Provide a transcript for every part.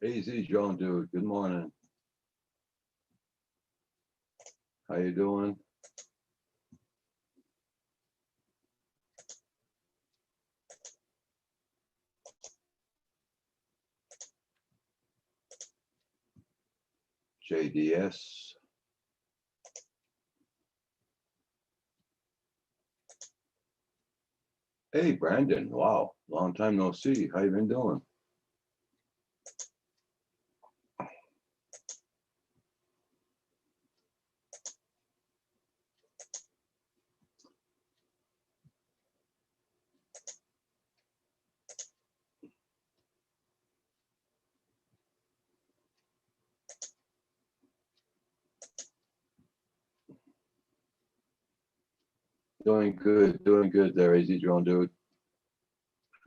Easy, Joan, dude. Good morning. How you doing? JDS. Hey, Brandon. Wow, long time no see. How you been doing? Doing good there, Easy, Joan, dude.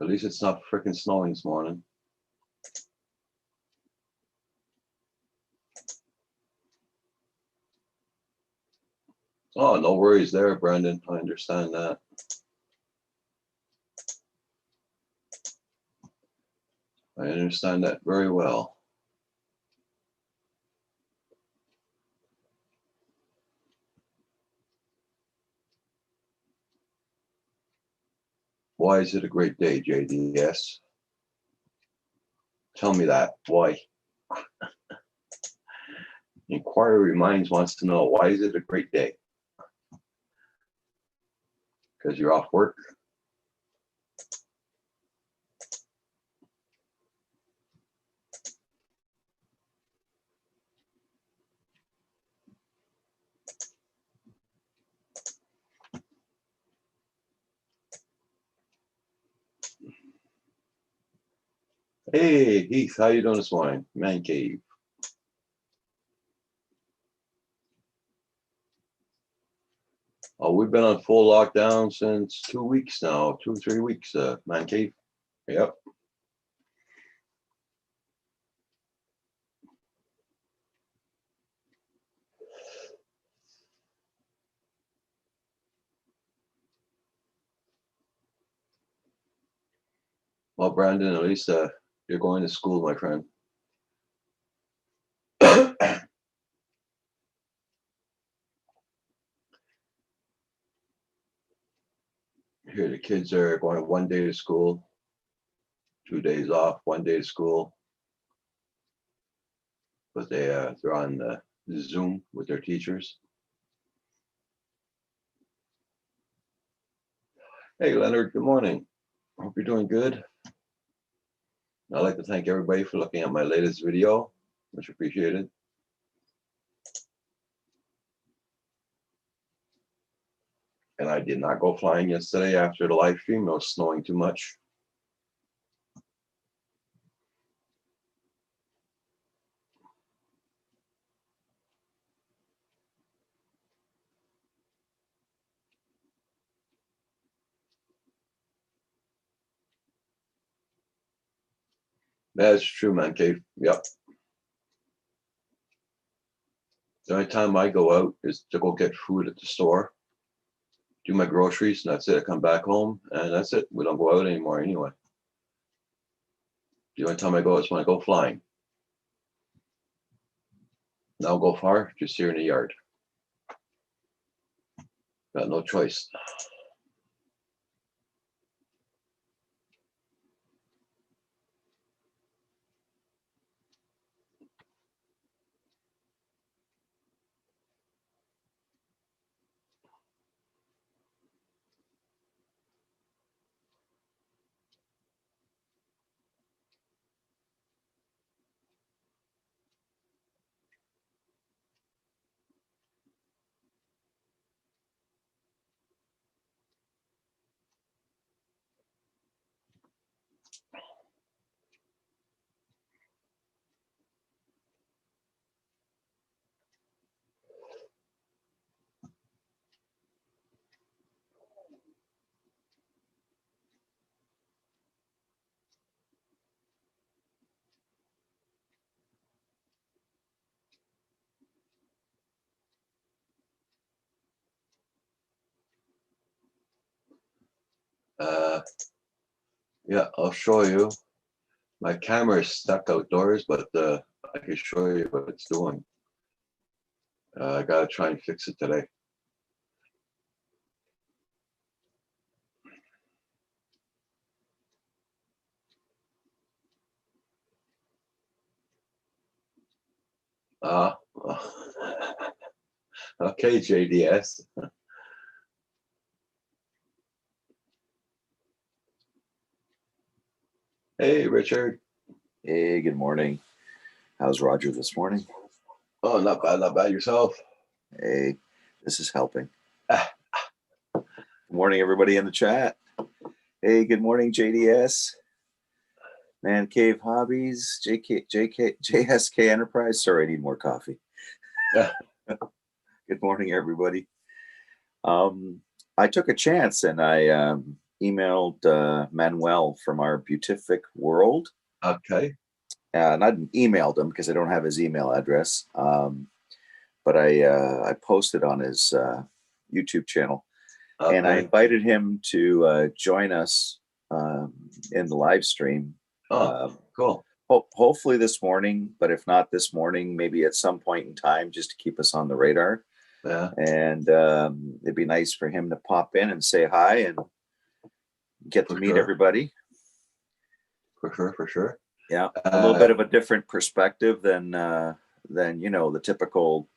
At least it's not freaking snowing this morning. Oh, no worries there, Brandon. I understand that. I understand that very well. Why is it a great day, JDS? Tell me that. Why? Inquiry Minds wants to know, why is it a great day? Because you're off work? Hey, Heath, how you doing this morning? Man cave. Oh, we've been on full lockdown since 2 weeks now, 2 3 weeks, Man cave. Yep. Well, Brandon, at least you're going to school, my friend. Here, the kids are going 1 day to school, 2 days off, 1 day to school, but they're on Zoom with their teachers. Hey, Leonard, good morning. Hope you're doing good. I'd like to thank everybody for looking at my latest video. Much appreciated. And I did not go flying yesterday after the live stream. It was snowing too much. That's true, man cave. Yep. The only time I go out is to go get food at the store, do my groceries, and that's it. I come back home, and that's it. We don't go out anymore anyway. The only time I go is when I go flying. Now go far, just here in the yard. Got no choice. Uh, yeah, I'll show you. My camera is stuck outdoors, but I can show you what it's doing. I gotta try and fix it today. Uh, okay, JDS. Hey, Richard. Hey, good morning. How's Roger this morning? Oh, not bad, not bad. Yourself? Hey, this is helping. Good morning, everybody in the chat. Hey, good morning, JDS. Man Cave Hobbies, JSK Enterprise. Sorry, I need more coffee. Yeah. Good morning, everybody. I took a chance and I emailed Manuel from our Beautific World. Okay. And I emailed him because I don't have his email address. But I posted on his YouTube channel, Okay. and I invited him to join us in the live stream. Cool. Hopefully this morning, but if not this morning, maybe at some point in time, just to keep us on the radar. Yeah. And it'd be nice for him to pop in and say hi and get to meet everybody. For sure. Yeah, a little bit of a different perspective than the typical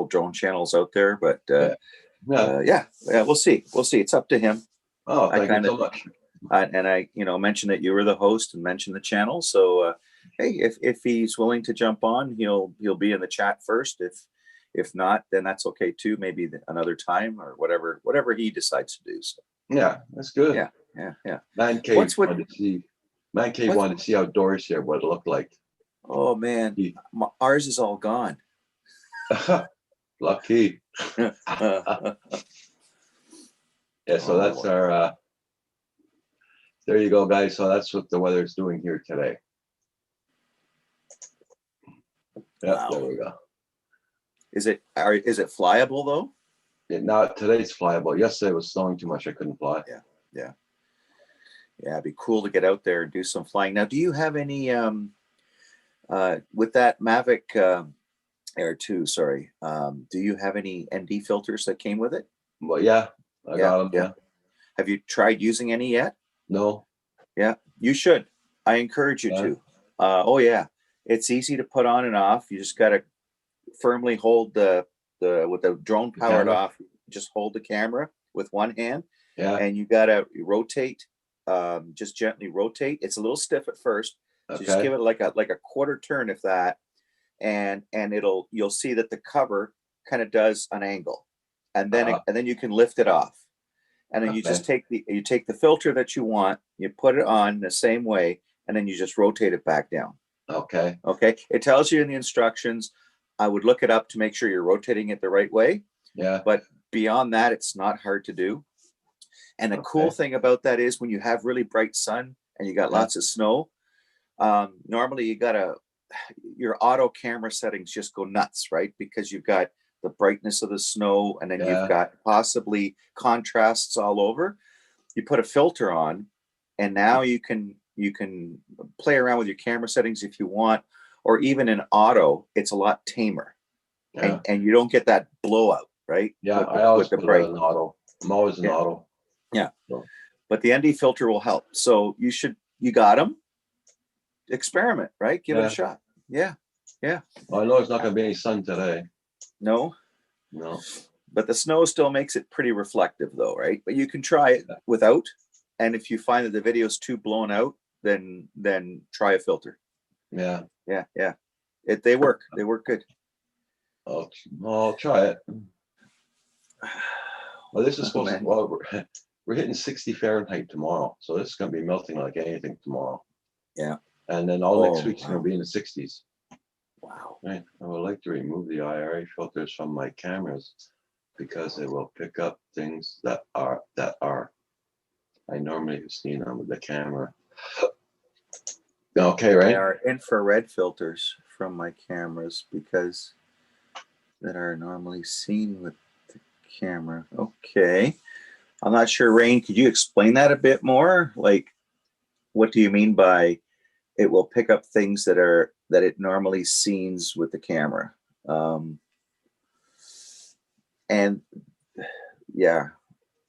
drone channels out there, but yeah, we'll see. It's up to him. Oh, thank you so much. And I mentioned that you were the host and mentioned the channel. So hey, if he's willing to jump on, he'll be in the chat first. If not, then that's okay too. Maybe another time or whatever he decides to do. So yeah, that's good. Yeah. Man Cave wanted to see outdoors here what it looked like. Oh man, ours is all gone. Lucky. Yeah, so that's our there you go, guys. So that's what the weather's doing here today. Yep, wow. There we go. Is it flyable though? No, today's flyable. Yesterday it was snowing too much. I couldn't fly. Yeah. It'd be cool to get out there and do some flying. Now, do you have any with that Mavic Air 2? Sorry, do you have any ND filters that came with it? Well, yeah, I got them. Yeah. Have you tried using any yet? No. Yeah, you should. I encourage you to. Oh yeah, it's easy to put on and off. You just got to firmly hold with the drone powered off. Just hold the camera with one hand. Yeah. And you got to rotate. Just gently rotate. It's a little stiff at first. So just give it like a quarter turn, if that, and you'll see that the cover kind of does an angle, and then you can lift it off, and then you just take the filter that you want, you put it on the same way, and then you just rotate it back down. Okay. It tells you in the instructions. I would look it up to make sure you're rotating it the right way. Yeah. But beyond that, it's not hard to do. And the cool thing about that is when you have really bright sun and you got lots of snow, normally your auto camera settings just go nuts, right? Because you've got the brightness of the snow, and then you've got possibly contrasts all over. You put a filter on, and now you can play around with your camera settings if you want, or even in auto, it's a lot tamer. And you don't get that blowout, right? Yeah, I always put it in auto. I'm always in auto. Yeah, but the ND filter will help. So you got them. Experiment, right? Give it a shot. Yeah. Well, I know it's not going to be any sun today. No. But the snow still makes it pretty reflective, though, right? But you can try it without. And if you find that the video's too blown out, then try a filter. Yeah. They work. They work good. I'll try it. Well, this is supposed to. Well, we're hitting 60 Fahrenheit tomorrow, so this is going to be melting like anything tomorrow. Yeah. And then all next week's going to be in the 60s. Wow. Right. I would like to remove the IRA filters from my cameras because it will pick up things that are I normally have seen on the camera. Okay, right? They are infrared filters from my cameras because that are normally seen with the camera. Okay. I'm not sure, Rain, could you explain that a bit more? Like, what do you mean by it will pick up things that it normally sees with the camera. And yeah,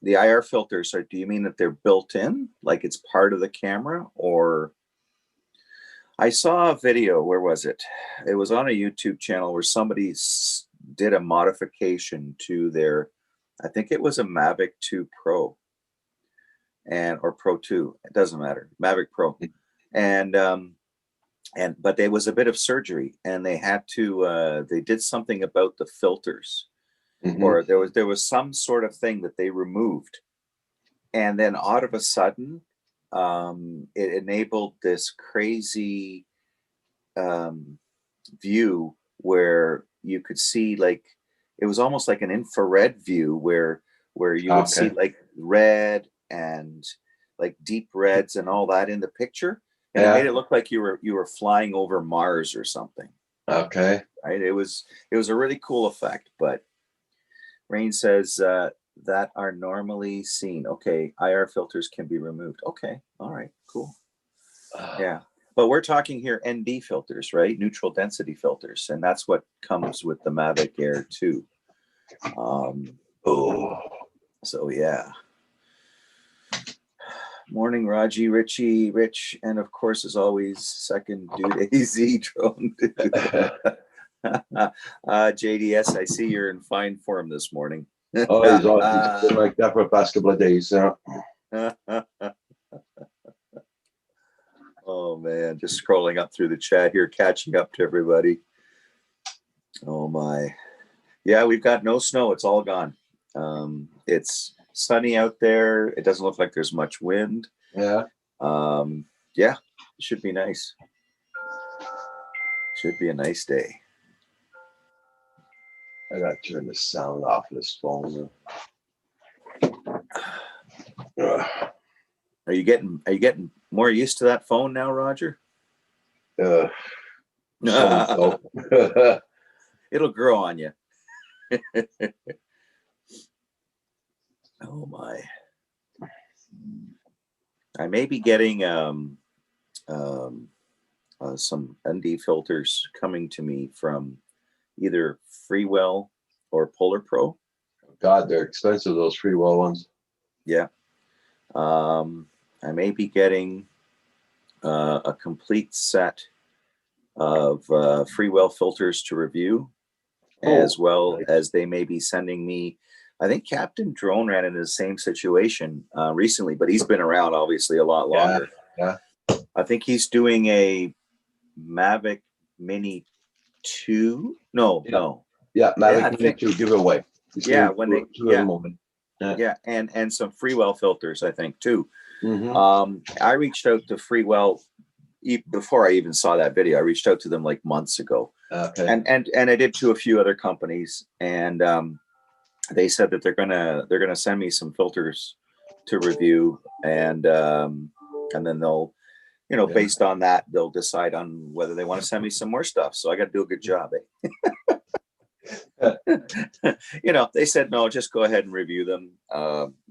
the IR filters do you mean that they're built in, like it's part of the camera? Or I saw a video, where was it? It was on a YouTube channel where somebody did a modification to their, I think it was a Mavic 2 Pro or Pro 2, it doesn't matter, Mavic Pro. But there was a bit of surgery, and they had to they did something about the filters, or there was some sort of thing that they removed, and then all of a sudden it enabled this crazy view where you could see, like, it was almost like an infrared view where you would see like red and like deep reds and all that in the picture, and it made it look like you were flying over Mars or something. Okay. Right. It was a really cool effect. But Rain says that are normally seen. Okay, IR filters can be removed. Okay, all right, cool. Yeah, but we're talking here ND filters, right? Neutral density filters, and that's what comes with the Mavic Air 2. So yeah. Morning, Raji, Richie, Rich, and of course, as always, second dude AZ drone. JDS, I see you're in fine form this morning. He's been like that for the past couple of days. Oh man, just scrolling up through the chat here, catching up to everybody. Oh my. Yeah, we've got no snow. It's all gone. It's sunny out there. It doesn't look like there's much wind. Yeah. Yeah, it should be nice. Should be a nice day. I gotta turn the sound off of this phone. Are you getting more used to that phone now, Roger? So. It'll grow on you. Oh my. I may be getting some ND filters coming to me from either Freewell or Polar Pro. God, they're expensive, those Freewell ones. Yeah. I may be getting a complete set of Freewell filters to review, as well as they may be sending me. I think Captain Drone ran into the same situation recently, but he's been around obviously a lot longer. Yeah. I think he's doing a Mavic Mini 2. No. Yeah, Mavic Mini 2 giveaway. Moment. Yeah, and some Freewell filters, I think, too. I reached out to Freewell before I even saw that video. I reached out to them like months ago. Okay. And I did to a few other companies, and they said that they're gonna send me some filters to review, and then they'll, based on that, they'll decide on whether they want to send me some more stuff. So I got to do a good job, They said, no, just go ahead and review them.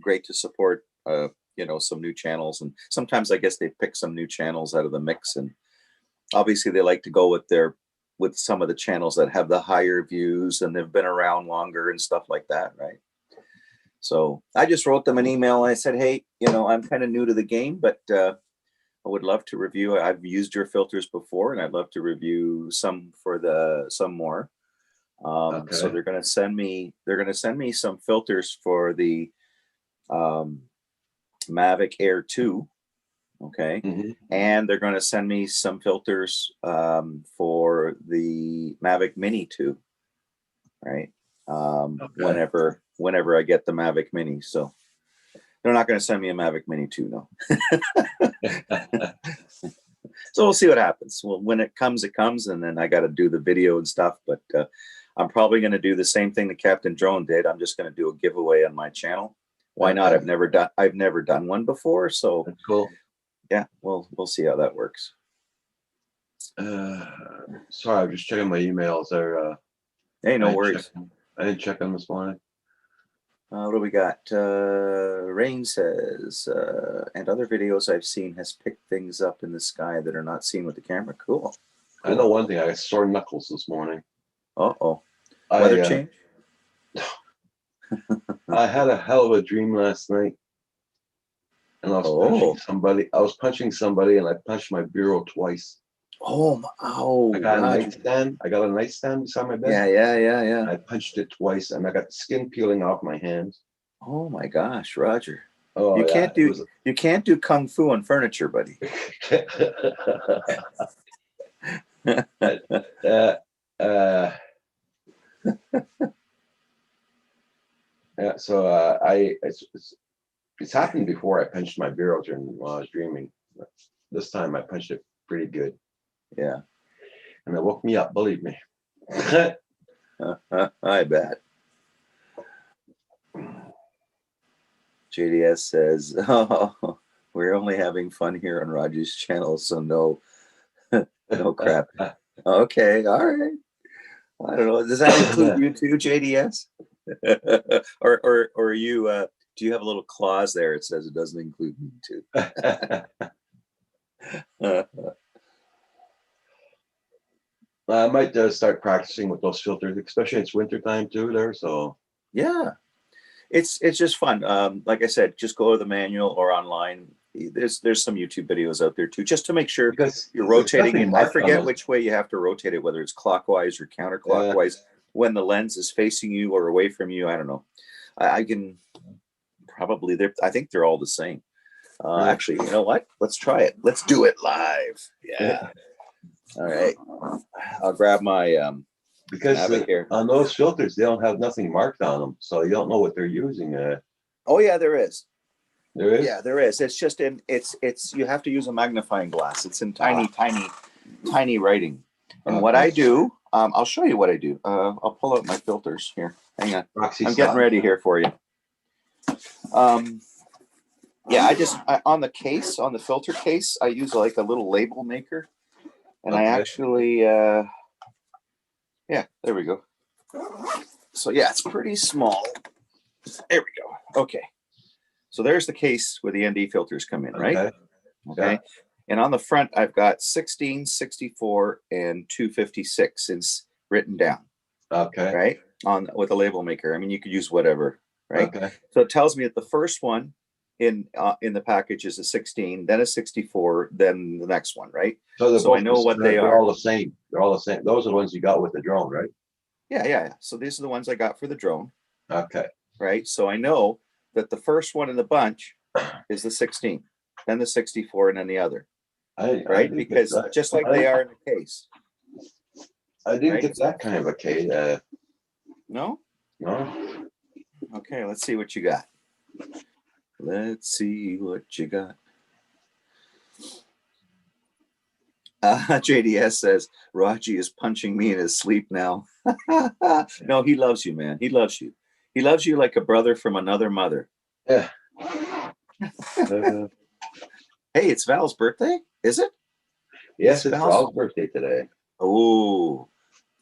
Great to support, some new channels. And sometimes I guess they pick some new channels out of the mix. And obviously they like to go with some of the channels that have the higher views and they've been around longer and stuff like that, right? So I just wrote them an email. And I said, hey, I'm kind of new to the game, but I would love to review. I've used your filters before, and I'd love to review some more. So they're going to send me some filters for the Mavic Air 2. Okay. And they're going to send me some filters for the Mavic Mini 2. Right. Whenever I get the Mavic Mini. So they're not going to send me a Mavic Mini 2, no. So we'll see what happens. Well, when it comes, and then I got to do the video and stuff. But I'm probably going to do the same thing that Captain Drone did. I'm just going to do a giveaway on my channel. Why not? I've never done one before. So that's cool. Yeah, we'll see how that works. Sorry, I'm just checking my emails there. Hey, no worries. I didn't check them this morning. What do we got? Rain says, and other videos I've seen has picked things up in the sky that are not seen with the camera. Cool. I know one thing. I got sore knuckles this morning. Uh-oh. Weather I change? I had a hell of a dream last night, and I was punching somebody. I was punching somebody, and I punched my bureau twice. Oh, ow. I got a nightstand. I got a nightstand beside my bed. Yeah. I punched it twice, and I got the skin peeling off my hands. Oh my gosh, Roger. Oh, you yeah, can't do kung fu on furniture, buddy. Yeah, so it's happened before. I punched my bureau while I was dreaming. This time I punched it pretty good. Yeah. And it woke me up, believe me. I bet. JDS says, oh, we're only having fun here on Roger's channel, so no crap. Okay, all right. I don't know. Does that include you too, JDS? or are you do you have a little clause there? It says it doesn't include me too. I might start practicing with those filters, especially it's winter time too there. So yeah, it's just fun. Like I said, just go to the manual or online. There's some YouTube videos out there too, just to make sure because you're rotating it. I forget which way you have to rotate it, whether it's clockwise or counterclockwise. When the lens is facing you or away from you, I don't know. I can probably I think they're all the same. Actually, you know what? Let's try it. Let's do it live. Yeah. All right. I'll grab my because on those filters they don't have nothing marked on them, so you don't know what they're using. Oh yeah, there is. There is. Yeah, there is. It's just in it's you have to use a magnifying glass. It's in tiny writing. And what I do, I'll show you what I do. I'll pull out my filters here. Hang on. I'm getting ready here for you. Yeah, on the case, on the filter case, I use like a little label maker. And I actually, yeah, there we go. So yeah, it's pretty small. There we go. Okay. So there's the case where the ND filters come in, right? Okay. Yeah. And on the front, I've got 16, 64, and 256 is written down. Okay. Right? With a label maker. I mean, you could use whatever, right? Okay. So it tells me that the first one in the package is a 16, then a 64, then the next one, right? So I know what they are. They're all the same. They're all the same. Those are the ones you got with the drone, right? Yeah. So these are the ones I got for the drone. Okay. Right. So I know that the first one in the bunch is the 16, then the 64, and then the other. Right? Because just like they are in the case. I didn't get that kind of a case. No? No. Okay, let's see what you got. Let's see what you got. JDS says, Raji is punching me in his sleep now. No, he loves you, man. He loves you. He loves you like a brother from another mother. Yeah. Hey, it's Val's birthday, is it? Yes, it's Val's birthday today. Oh,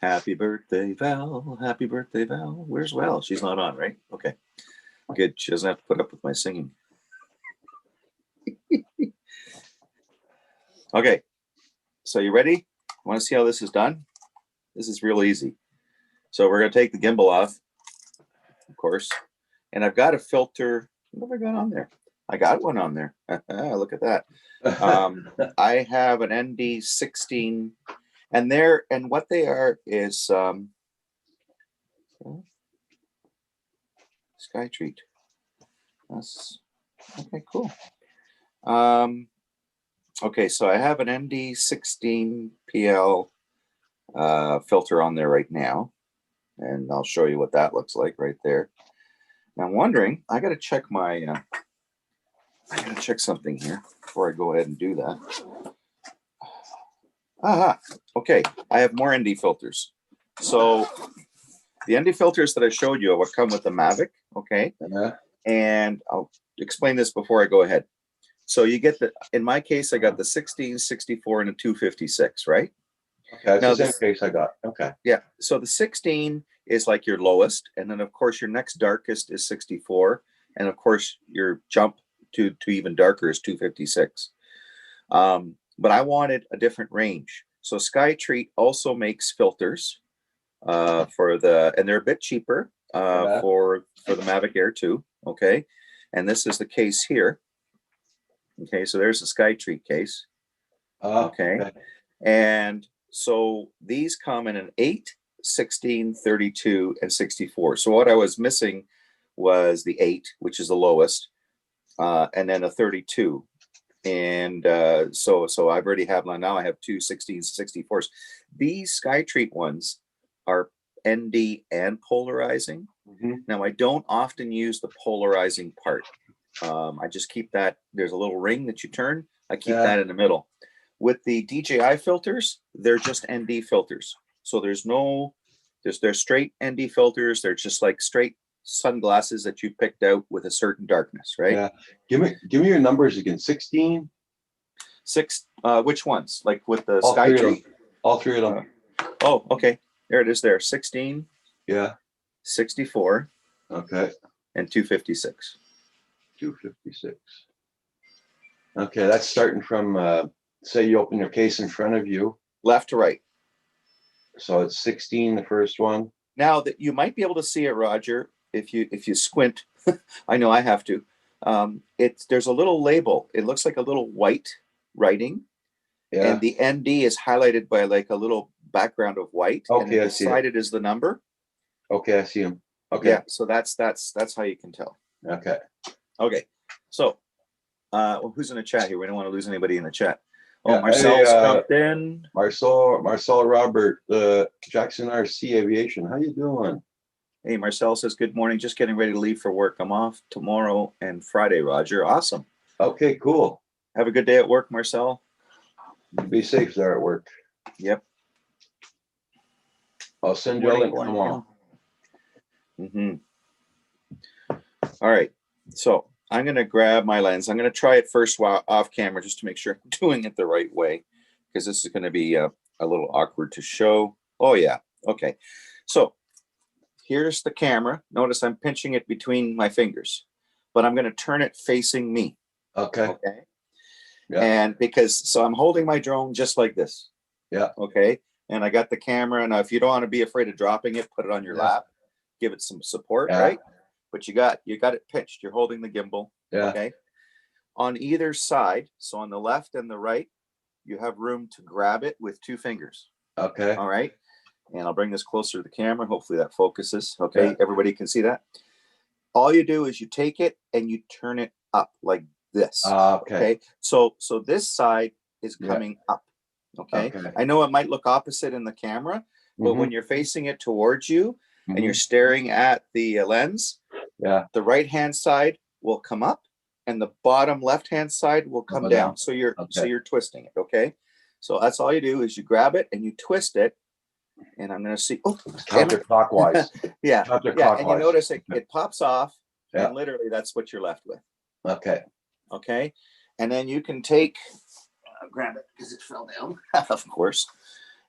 happy birthday, Val. Happy birthday, Val. Where's Val? She's not on, right? Okay. Good. She doesn't have to put up with my singing. Okay. So you ready? Want to see how this is done? This is real easy. So we're going to take the gimbal off, of course. And I've got a filter. What have I got on there? I got one on there. Look at that. I have an ND16, and what they are is Sky Treat. That's okay, cool. Okay, so I have an ND16 PL filter on there right now, and I'll show you what that looks like right there. Now I'm wondering, I got to check my. I gotta check something here before I go ahead and do that. Okay, I have more ND filters. So the ND filters that I showed you are what come with the Mavic, okay? And I'll explain this before I go ahead. So you get in my case, I got the 16, 64, and a 256, right? Okay, Now that's the this, same case I got. Okay. yeah, so the 16 is like your lowest, and then of course your next darkest is 64, and of course your jump to even darker is 256. But I wanted a different range. So Skytree also makes filters for the, and they're a bit cheaper Yeah. for the Mavic Air 2. Okay, and this is the case here. Okay, so there's the Skytree case. Okay. And so these come in an 8, 16, 32, and 64. So what I was missing was the 8, which is the lowest, and then a 32. And so I've already have now I have two 16s, 64s. These Skytree ones are ND and polarizing. Now I don't often use the polarizing part. I just keep that. There's a little ring that you turn. I keep that in the middle. With the DJI filters, they're just ND filters. So they're straight ND filters. They're just like straight sunglasses that you picked out with a certain darkness, right? Yeah. Give me your numbers again. 16. 6. Which ones? Like with the All three of them. Skytree? All three of them. Oh, okay. There it is. There, 16, Yeah. 64, Okay. and 256. 256. Okay, that's starting from say you open your case in front of you. Left to right. So it's 16, the first one. Now that you might be able to see it, Roger, if you squint. I know I have to. There's a little label. It looks like a little white writing, Yeah. and the ND is highlighted by like a little background of white. Okay, and I see it. beside it is the number. Okay, I see him. Okay. Yeah, so that's how you can tell. Okay. Okay, so well, who's in the chat here? We don't want to lose anybody in the chat. Oh, Yeah, Marcel's hey, jumped in. Marcel Robert, Jackson RC Aviation. How you doing? Hey, Marcel says, good morning. Just getting ready to leave for work. I'm off tomorrow and Friday, Roger. Awesome. Okay, cool. Have a good day at work, Marcel. Be safe there at work. Yep. I'll send you a link tomorrow. All right. So I'm going to grab my lens. I'm going to try it first while off camera just to make sure I'm doing it the right way, because this is going to be a little awkward to show. Oh, yeah. Okay. So here's the camera. Notice I'm pinching it between my fingers, but I'm going to turn it facing me. Okay. Okay. Yeah. And so I'm holding my drone just like this. Yeah. Okay. And I got the camera. Now, if you don't want to be afraid of dropping it, put it on your lap, give it some support, right? But you got it pitched. You're holding the gimbal. Yeah. Okay. On either side, so on the left and the right, you have room to grab it with 2 fingers. Okay. All right. And I'll bring this closer to the camera. Hopefully that focuses. Okay. Yeah. Everybody can see that. All you do is you take it and you turn it up like this. Okay. So this side is coming up. Okay? I know it might look opposite in the camera, but when you're facing it towards you and you're staring at the lens, the right hand side will come up and the bottom left hand side will come down. So you're twisting it. Okay. So that's all you do is you grab it and you twist it. And I'm going to see. Oh, counterclockwise. Yeah. Counterclockwise. And you notice it pops off, and literally that's what you're left with. Okay. Okay. And then you can take, grab it because it fell down, of course.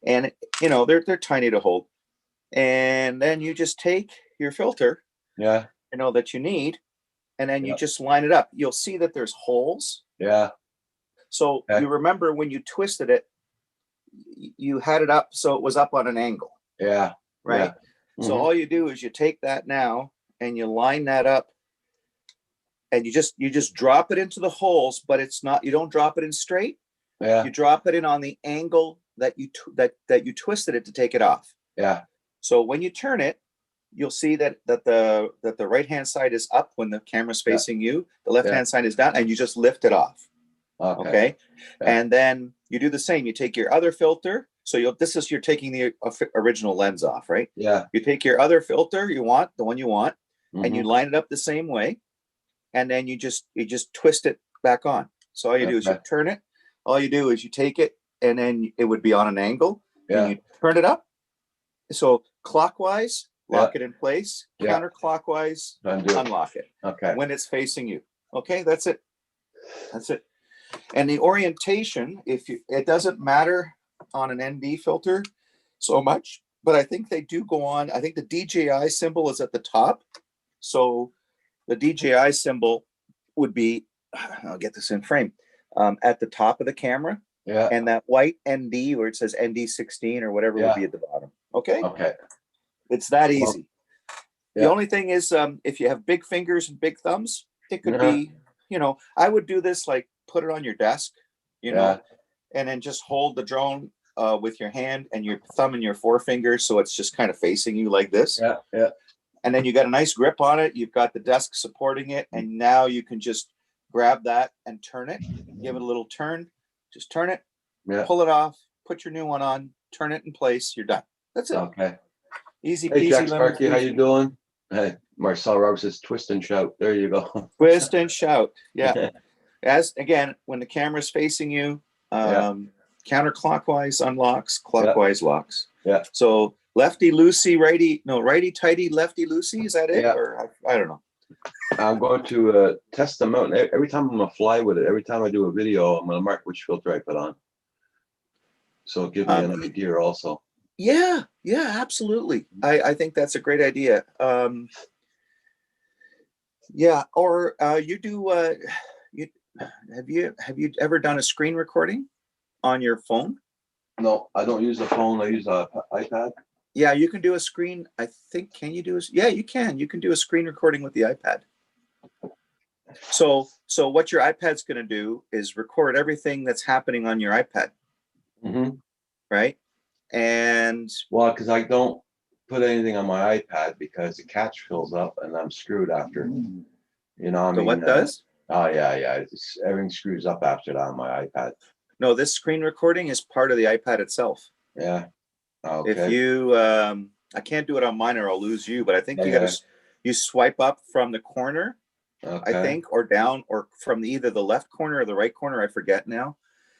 And they're tiny to hold. And then you just take your filter, that you need, and then you just line it up. You'll see that there's holes. Yeah. So you remember when you twisted it, you had it up so it was up on an angle. Yeah. Right. Yeah. So all you do is you take that now and you line that up, and you just drop it into the holes, but you don't drop it in straight. Yeah. You drop it in on the angle that you twisted it to take it off. Yeah. So when you turn it, you'll see that the right hand side is up when the camera's facing you. The left hand side is down, and you just lift it off. Okay. And then you do the same. You take your other filter. So you're taking the original lens off, right? Yeah. You take your other filter the one you want, and you line it up the same way, and then you just twist it back on. So all you do is you turn it. All you do is you take it, and then it would be on an angle. And you turn it up. So clockwise, lock it in place. Counterclockwise, unlock it. Okay. When it's facing you. Okay, that's it. And the orientation, it doesn't matter on an ND filter so much, but I think they do go on. I think the DJI symbol is at the top. So the DJI symbol would be, I'll get this in frame, at the top of the camera. Yeah. And that white ND where it says ND16 or whatever would be at the bottom. Okay. Okay. It's that easy. Well, the yeah. only thing is, if you have big fingers and big thumbs, it could Uh-huh. be, I would do this, like put it on your desk, and then just hold the drone with your hand and your thumb and your forefinger. So it's just kind of facing you like this. Yeah. Yeah. And then you got a nice grip on it. You've got the desk supporting it. And now you can just grab that and turn it, give it a little turn, just turn it, Yeah. pull it off, put your new one on, turn it in place. You're done. That's it. Okay. Easy Hey, peasy. Jack lemon Sparky, how squeezy. you doing? Hey, Marcel Roberts says twist and shout. There you go. Twist and shout. Yeah. As again, when the camera's facing you, Yeah. counterclockwise unlocks, clockwise locks. Yeah. So lefty loosey, righty tighty, lefty loosey. Is that it? Yeah. Or I don't know. I'm going to test them out. And every time I'm gonna fly with it, every time I do a video, I'm gonna mark which filter I put on. So give me an idea also. Yeah, absolutely. I think that's a great idea. Yeah, or you do. Have you ever done a screen recording on your phone? No, I don't use the phone. I use a iPad. Yeah, you can do a screen. I think, can you do a? Yeah, you can. You can do a screen recording with the iPad. So what your iPad's going to do is record everything that's happening on your iPad, right? And well, because I don't put anything on my iPad because the cache fills up and I'm screwed after. what does? Oh yeah. Everything screws up after that on my iPad. No, this screen recording is part of the iPad itself. Yeah. Okay. If you, I can't do it on mine or I'll lose you, but I think you swipe up from the corner, I think, or down, or from either the left corner or the right corner. I forget now.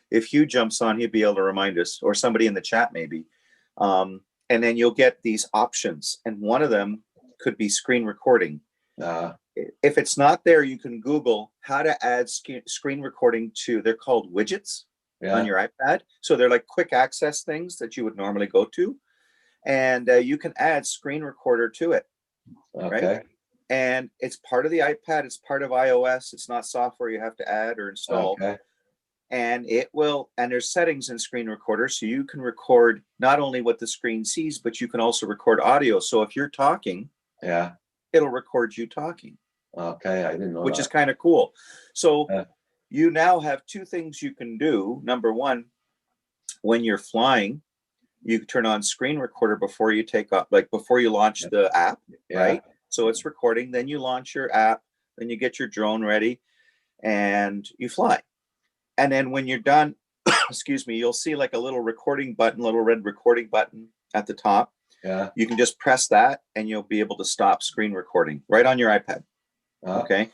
If Hugh jumps on, he'd be able to remind us, or somebody in the chat maybe. And then you'll get these options, and one of them could be screen recording. If it's not there, you can Google how to add screen recording to. They're called widgets on your iPad. So they're like quick access things that you would normally go to, and you can add screen recorder to it. Okay. Right? And it's part of the iPad. It's part of iOS. It's not software you have to add or install. Okay. And it will, and there's settings in screen recorder, so you can record not only what the screen sees, but you can also record audio. So if you're talking, it'll record you talking. Okay, I didn't know which that. is kind of cool. So you now have two things you can do. Number one, when you're flying, you turn on screen recorder before you take off, like before you launch the app, right? So it's recording, then you launch your app, then you get your drone ready and you fly. And then when you're done, excuse me, you'll see like a little recording button, little red recording button at the top. Yeah. You can just press that and you'll be able to stop screen recording right on your iPad. Okay.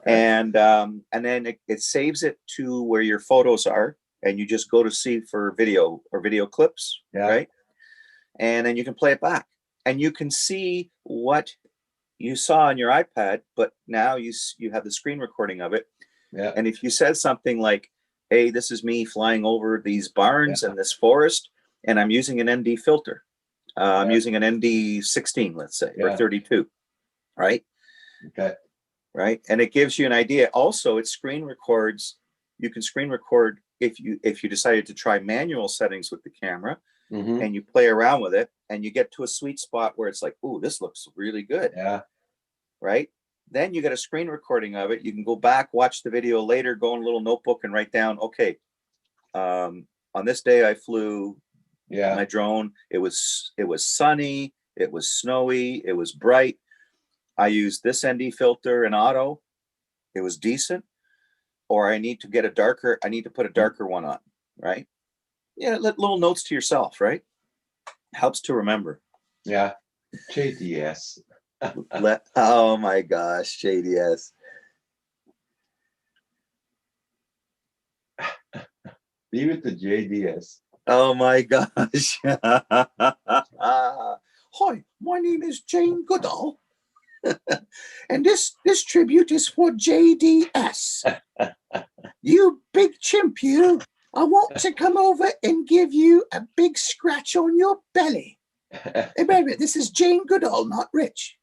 And then it saves it to where your photos are, and you just go to see for video or video clips, right? And then you can play it back, and you can see what you saw on your iPad, but now you have the screen recording of it. Yeah. And if you said something like, "Hey, this is me flying over these barns and this forest, and I'm using an ND filter. I'm using an ND16, let's say, or 32, right?" Okay. Right. And it gives you an idea. Also, it screen records. You can screen record if you decided to try manual settings with the camera, and you play around with it, and you get to a sweet spot where it's like, "Ooh, this looks really good." Yeah. Right. Then you get a screen recording of it. You can go back, watch the video later, go in a little notebook and write down, okay, on this day I flew my drone. It was sunny. It was snowy. It was bright. I used this ND filter in auto. It was decent. Or I need to put a darker one on, right? Yeah, little notes to yourself, right? Helps to remember. Yeah. JDS. Oh my gosh, JDS. Leave it to JDS. Oh my gosh. Hi, my name is Jane Goodall. And this tribute is for JDS. You big chimp, you. I won't to come over and give you a big scratch on your belly. Hey, baby, this is Jane Goodall, not Rich.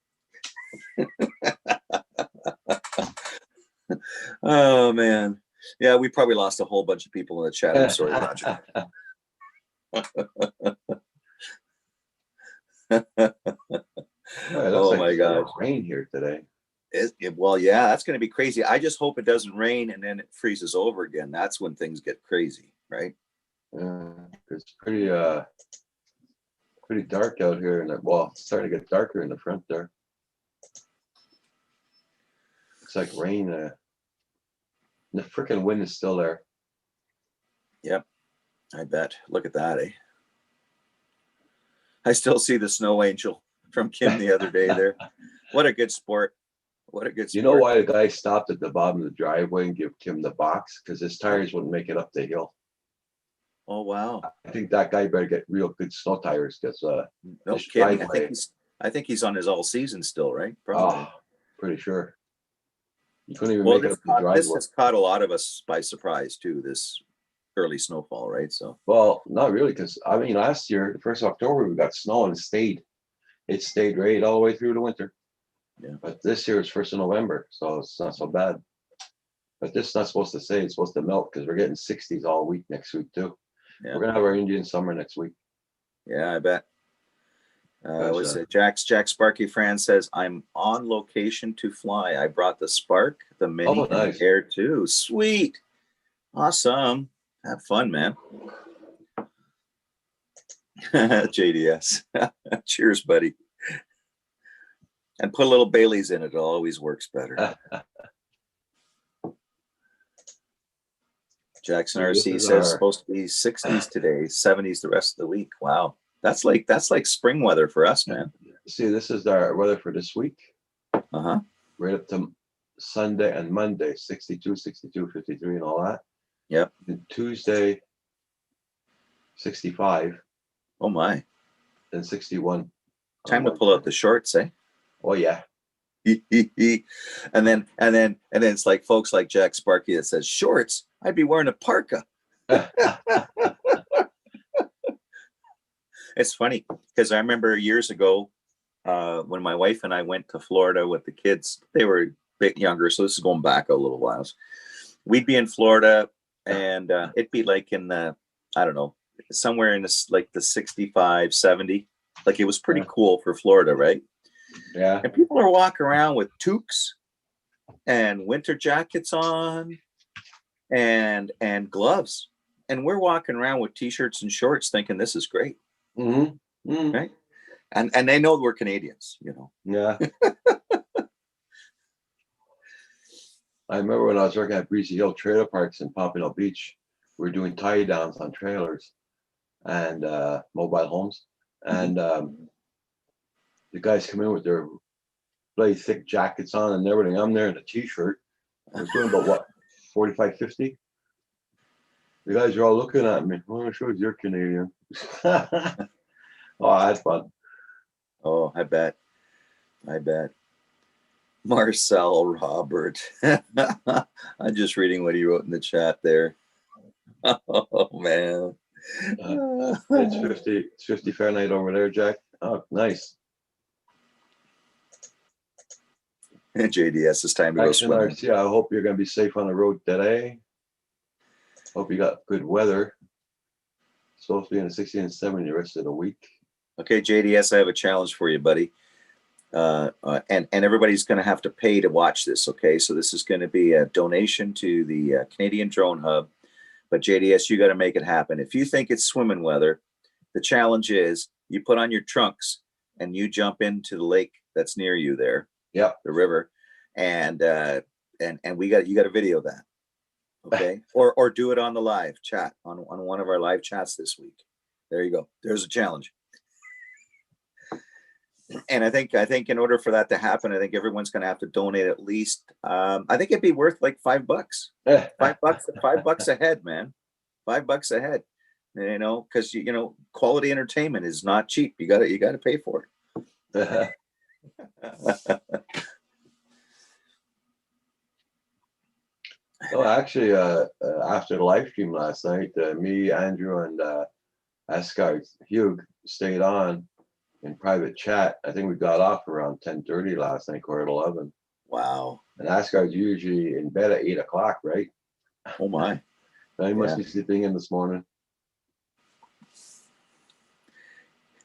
Oh, man. Yeah, we probably lost a whole bunch of people in the chat. I'm sorry, Roger. Oh, my God. Rain here today. Well, yeah, that's going to be crazy. I just hope it doesn't rain and then it freezes over again. That's when things get crazy, right? It's pretty dark out here, and well, it's starting to get darker in the front there. It's like rain. The freaking wind is still there. Yep, I bet. Look at that, eh? I still see the snow angel from Kim the other day there. What a good sport. What a good sport. You know why the guy stopped at the bottom of the driveway and give Kim the box? Because his tires wouldn't make it up the hill. Oh, wow. I think that guy better get real good snow tires because no kidding. I think he's on his all season still, right? Probably. Oh, pretty sure. You couldn't even make it up the driveway. This has caught a lot of us by surprise too, this early snowfall, right? So well, not really, because I mean last year, the 1st of October, we got snow and it stayed right all the way through the winter. Yeah. But this year is 1st of November, so it's not so bad. But this is not supposed to say it's supposed to melt because we're getting 60s all week next week too. Yeah. We're gonna have our Indian summer next week. Yeah, I bet. Was it Jack Sparky Fran says, I'm on location to fly. I brought the Spark, the Mini, and the Air too. Sweet. Awesome. Have fun, man. JDS. Cheers, buddy. And put a little Bailey's in it. It always works better. Jackson RC says supposed to be 60s today, 70s the rest of the week. Wow. That's like spring weather for us, man. See, this is our weather for this week. Uh-huh. Right up to Sunday and Monday, 62, 62, 53 and all that. Yep. And Tuesday, 65. Oh my. Then 61. Time to pull out the shorts, eh? Oh yeah. and then it's like folks like Jack Sparky that says shorts. I'd be wearing a parka. It's funny because I remember years ago when my wife and I went to Florida with the kids. They were a bit younger, so this is going back a little while. We'd be in Florida, and it'd be like in the, I don't know, somewhere in this like the 65, 70. Like it was pretty cool for Florida, right? Yeah. And people are walking around with toques and winter jackets on and gloves. And we're walking around with t-shirts and shorts thinking this is great. Mm-hmm. Mm-hmm. Right? And they know we're Canadians, you know. Yeah. I remember when I was working at Breezy Hill Trailer Parks in Pompano Beach, we were doing tie downs on trailers and mobile homes. And the guys come in with their bloody thick jackets on and everything. I'm there in a t-shirt. I was doing about what, 45, 50? The guys are all looking at me. Oh, I'm sure you're Canadian. Oh, I had fun. Oh, I bet. Marcel Robert. I'm just reading what he wrote in the chat there. Oh, man. It's 50 Fahrenheit over there, Jack. Oh, nice. JDS, it's time to go swimming. Yeah, I hope you're going to be safe on the road today. Hope you got good weather. It's supposed to be in the 60 and 70 the rest of the week. Okay, JDS, I have a challenge for you, buddy. And everybody's going to have to pay to watch this, okay? So this is going to be a donation to the Canadian Drone Hub. But JDS, you got to make it happen. If you think it's swimming weather, the challenge is you put on your trunks and you jump into the lake that's near you there. Yeah, the river, and you got to video that, okay? or do it on the live chat on one of our live chats this week. There you go. There's a challenge. And I think in order for that to happen, I think everyone's going to have to donate at least. I think it'd be worth like $5. $5 a head, man. $5 a head. You know, because you know, quality entertainment is not cheap. You got to pay for it. Oh, actually, after the live stream last night, me, Andrew, and Asgard Hugh stayed on in private chat. I think we got off around 10:30 last night, quarter to 11. Wow. And Asgard's usually in bed at 8 o'clock, right? Oh my. Now he must Yeah. be sleeping in this morning.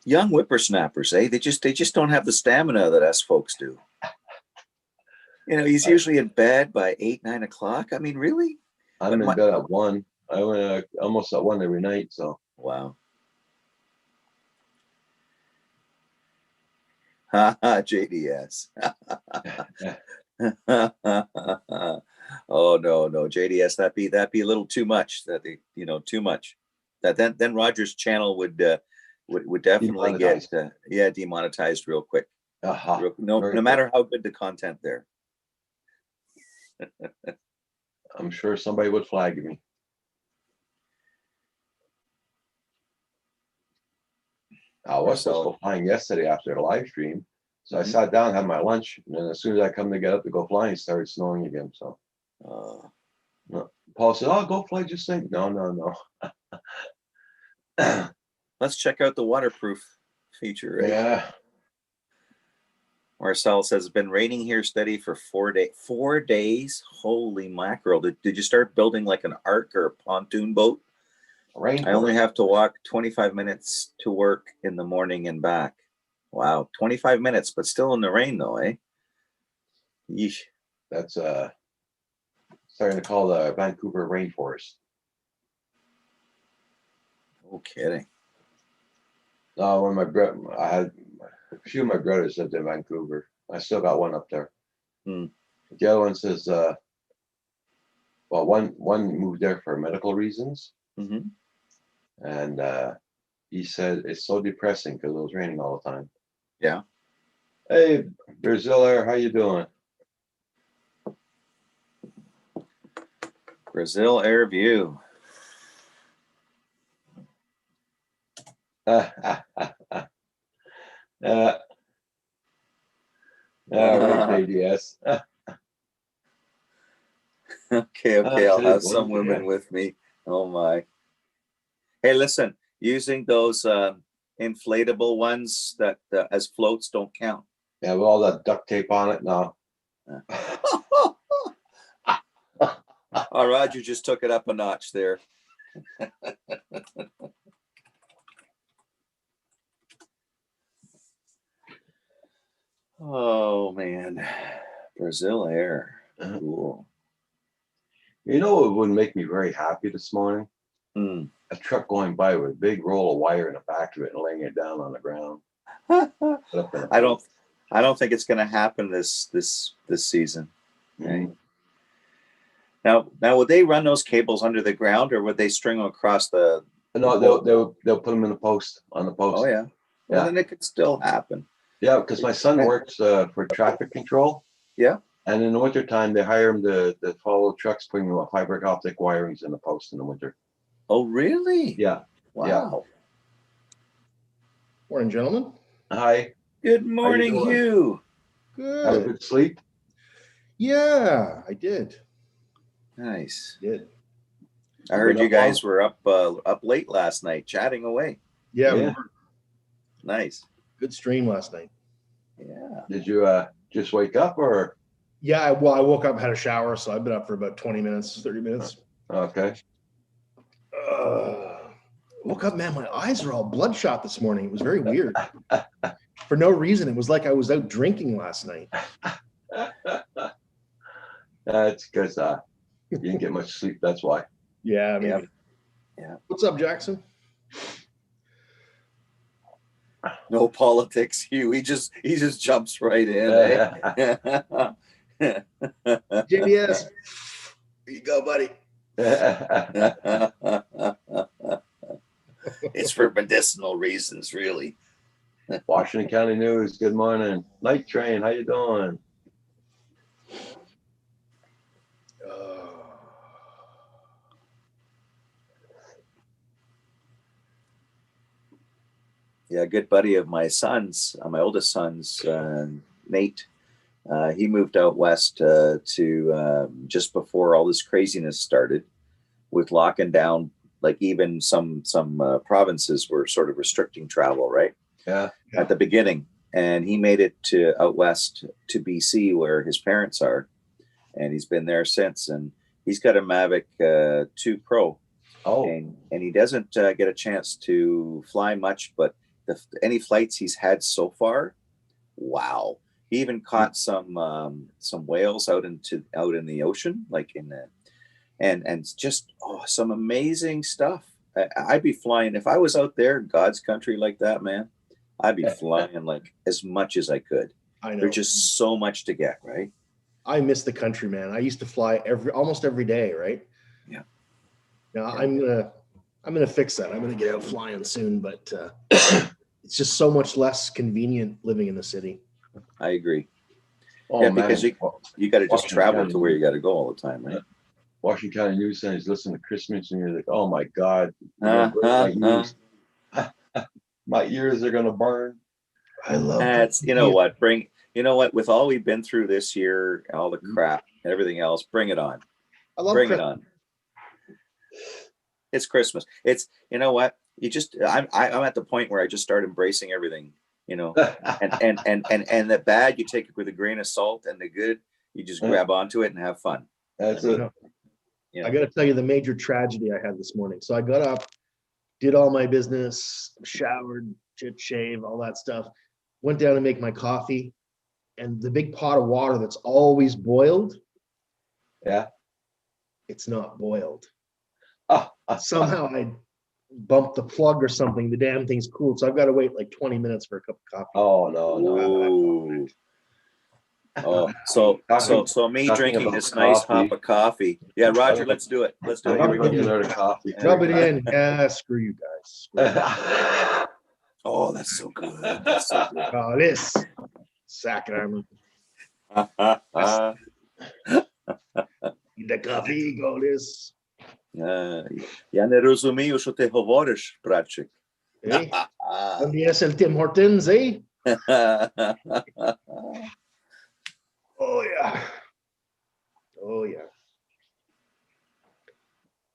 Young whippersnappers, eh? They just don't have the stamina that us folks do. You know, he's usually in bed by 8, 9 o'clock. I mean, really? I'm in bed at 1. I went almost at 1 every night. So Wow. JDS. Oh no, JDS, that'd be a little too much. Too much. Then Roger's channel would definitely get Demonetized. demonetized real quick. Very No quick. matter how good the content there. I'm sure somebody would flag me. I was supposed to go flying yesterday after the live stream. So I sat down, had my lunch, and then as soon as I come to get up to go flying, it started snowing again. So Paul said, "Oh, go fly, just think." No. Let's check out the waterproof feature, right? Yeah. Marcel says it's been raining here steady for 4 days. 4 days? Holy mackerel. Did you start building like an ark or a pontoon boat? I only have to walk 25 minutes to work in the morning and back. Wow, 25 minutes, but still in the rain though, eh? Yeesh. That's starting to call the Vancouver rainforest. No kidding. No, I had a few of my brothers lived in Vancouver. I still got one up there. The other one says, well, one moved there for medical reasons. And he said it's so depressing because it was raining all the time. Yeah. Hey, Brazil Air, how you doing? Brazil Air View. Right, JDS. Okay, I'll have some women with me. Oh my. Hey, listen, using those inflatable ones that as floats don't count. Yeah, with all that duct tape on it now. Oh, Roger just took it up a notch there. Oh man, Brazil Air. Cool. You know what would make me very happy this morning? A truck going by with a big roll of wire in the back of it and laying it down on the ground. I don't think it's going to happen this season. Okay. Now, would they run those cables under the ground, or would they string them across the? No, they'll put them in the post on the post. Oh yeah. Well, then it could still happen. Yeah, because my son works for traffic control. Yeah. And in the wintertime, they hire him to follow trucks putting fiber optic wirings in the post in the winter. Oh, really? Yeah. Wow. Yeah. Morning, gentlemen. Hi. Good morning, Hugh. Good. Have a good sleep? Yeah, I did. Nice. Did. I heard you guys were up late last night, chatting away. Yeah. We were. Nice. Good stream last night. Yeah. Did you just wake up or? Yeah, well, I woke up, had a shower, so I've been up for about 20 minutes, 30 minutes. Okay. Woke up, man, my eyes are all bloodshot this morning. It was very weird. For no reason. It was like I was out drinking last night. That's because you didn't get much sleep. That's why. Yeah, maybe. Yeah. What's up, Jackson? No politics, Hugh. He just jumps right in. JBS. Here you go, buddy. It's for medicinal reasons, really. Washington County News. Good morning. Night Train. How you doing? Yeah, a good buddy of my son's, my oldest son's, Nate. He moved out west to just before all this craziness started, with locking down. Like even some provinces were sort of restricting travel, right? Yeah. At the beginning, and he made it to out west to BC where his parents are, and he's been there since. And he's got a Mavic 2 Pro, Oh, and he doesn't get a chance to fly much, but any flights he's had so far, wow. He even caught some whales out in the ocean, like in the and just some amazing stuff. I'd be flying if I was out there in God's country like that, man. I'd be flying like as much as I could. I know. There's just so much to get, right? I miss the country, man. I used to fly almost every day, right? Yeah. Now Yeah. I'm gonna fix that. I'm gonna get out flying soon, but it's just so much less convenient living in the city. I agree. oh Yeah, man. because you got to just Washington travel County to where you got to go all the time, right? Washington County News Center is listening to Christmas, and you're like, oh my God, Uh, my uh, ears. My ears are gonna burn. I love That's you know what with all we've been through this year, all the crap, and everything else, bring it on. I love Bring it Christmas. on. It's Christmas. It's you know what you just I'm at the point where I just start embracing everything, and the bad you take it with a grain of salt, and the good you just grab onto it and have fun. That's You it. know, You I know? got to tell you the major tragedy I had this morning. So I got up, did all my business, showered, shave, all that stuff, went down to make my coffee, and the big pot of water that's always boiled, Yeah. it's not boiled. Oh, Somehow I bumped the plug or something. The damn thing's cooled. So I've got to wait like 20 minutes for a cup of coffee. oh no, no. Ooh. Oh, so me talking drinking about this nice coffee. cup of coffee. Yeah, Roger, let's do it. Let's do it. Here we go. Regular coffee. Rub it in. Yeah, screw you guys. Screw you. Oh, that's so good. That's so good. Oh, this sack armor. The coffee, go this. Я не розумію, що ти говориш, братчик. Hey, on the SL Tim Hortons, eh? Oh, yeah. Oh, yeah.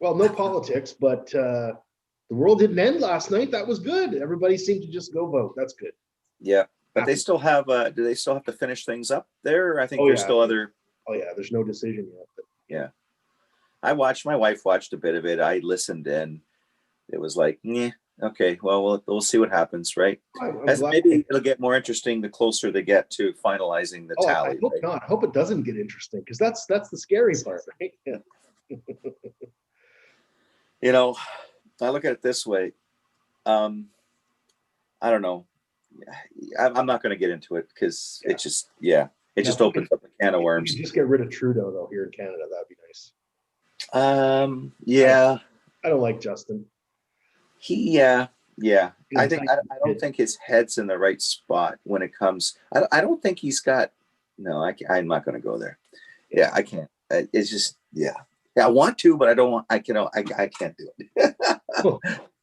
Well, no politics, but the world didn't end last night. That was good. Everybody seemed to just go vote. That's good. Yeah, but they still have. Do they still have to finish things up there? I think Oh, there's yeah. still other. Oh, yeah. There's no decision yet. But Yeah, my wife watched a bit of it. I listened, and it was like, yeah, okay, well, we'll see what happens, right? I'm As glad- maybe it'll get more interesting the closer they get to finalizing the Oh, tally. I hope right? not. I hope it doesn't get interesting because that's the scary part, right? Yeah. You know, I look at it this way. I don't know. I'm not going to get into it because it just, it just opens up a can of You worms. could just get rid of Trudeau though here in Canada. That'd be nice. Yeah, I don't like Justin. yeah. I don't think his head's in the right spot when it comes. I don't think he's got. No, I'm not going to go there. Yeah, I can't. It's just, yeah. I want to, but I don't want. I can't do it.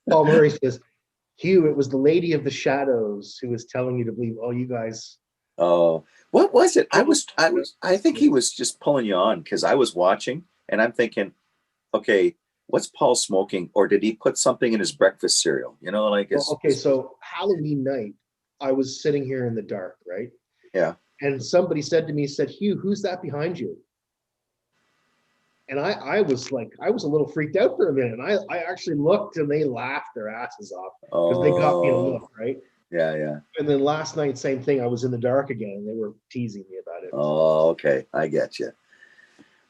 Paul Murray says, Hugh, it was the Lady of the Shadows who was telling you to believe. Oh, you guys. Oh, what was it? I think he was just pulling you on because I was watching and I'm thinking, okay, what's Paul smoking? Or did he put something in his breakfast cereal? Okay, so Halloween night, I was sitting here in the dark, right? Yeah. And somebody said to me, Hugh, who's that behind you? And I was a little freaked out for a minute. And I actually looked and they laughed their asses off because they got me a look, right? Yeah. And then last night, same thing. I was in the dark again and they were teasing me about it. Oh, okay. I get you.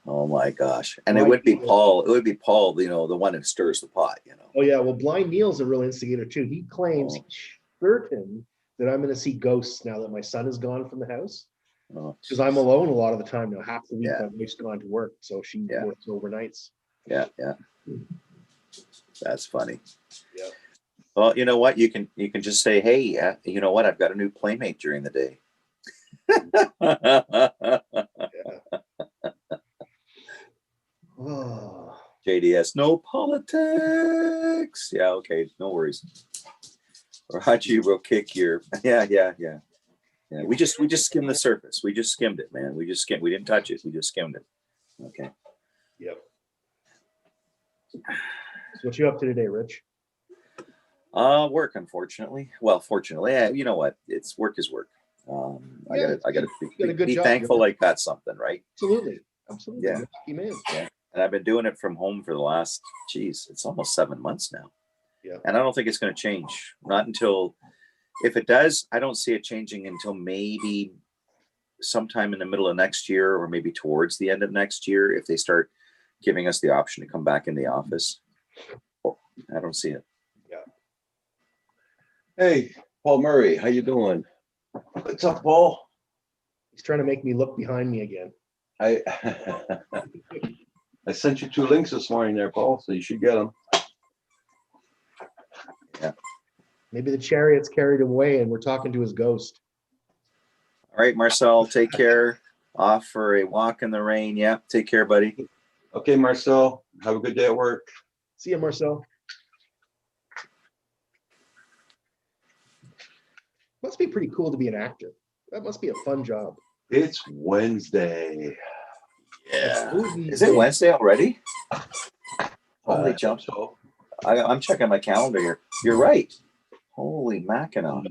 Oh my gosh. And it would be Paul. It would be Paul, the one that stirs the pot, Oh yeah. Well, Blind Neil's a real instigator too. He claims he's certain that I'm going to see ghosts now that my son is gone from the house. Because I'm alone a lot of the time now. Half the week my wife's gone to work, so she works overnights. Yeah. That's funny. Yeah. Well, you know what? You can just say, hey, you know what? I've got a new playmate during the day. Oh. JDS, no politics. Yeah, okay, no worries. Roger will kick your. Yeah. Yeah, we just skimmed the surface. We just skimmed it, man. We didn't touch it. We just skimmed it. Okay. Yep. So what you up to today, Rich? Work, unfortunately. Well, fortunately, you know what? It's work is work. I gotta did a good be job, thankful Rich. like that's something, right? Absolutely. Absolutely. Yeah. You're a lucky man. Yeah. And I've been doing it from home for the last, it's almost 7 months now. Yeah. And I don't think it's going to change. Not until, if it does, I don't see it changing until maybe sometime in the middle of next year, or maybe towards the end of next year, if they start giving us the option to come back in the office. I don't see it. Hey, Paul Murray, how you doing? What's up, Paul? He's trying to make me look behind me again. I I sent you 2 links this morning there, Paul, so you should get them. Yeah. Maybe the chariot's carried him away and we're talking to his ghost. All right, Marcel, take care. Off for a walk in the rain. Yeah, take care, buddy. Okay, Marcel, have a good day at work. See you, Marcel. Must be pretty cool to be an actor. That must be a fun job. It's Wednesday. Yeah. Ooh, Is it Wednesday already? Holy Uh, jump. so I'm checking my calendar here. You're right. Holy Mackinac.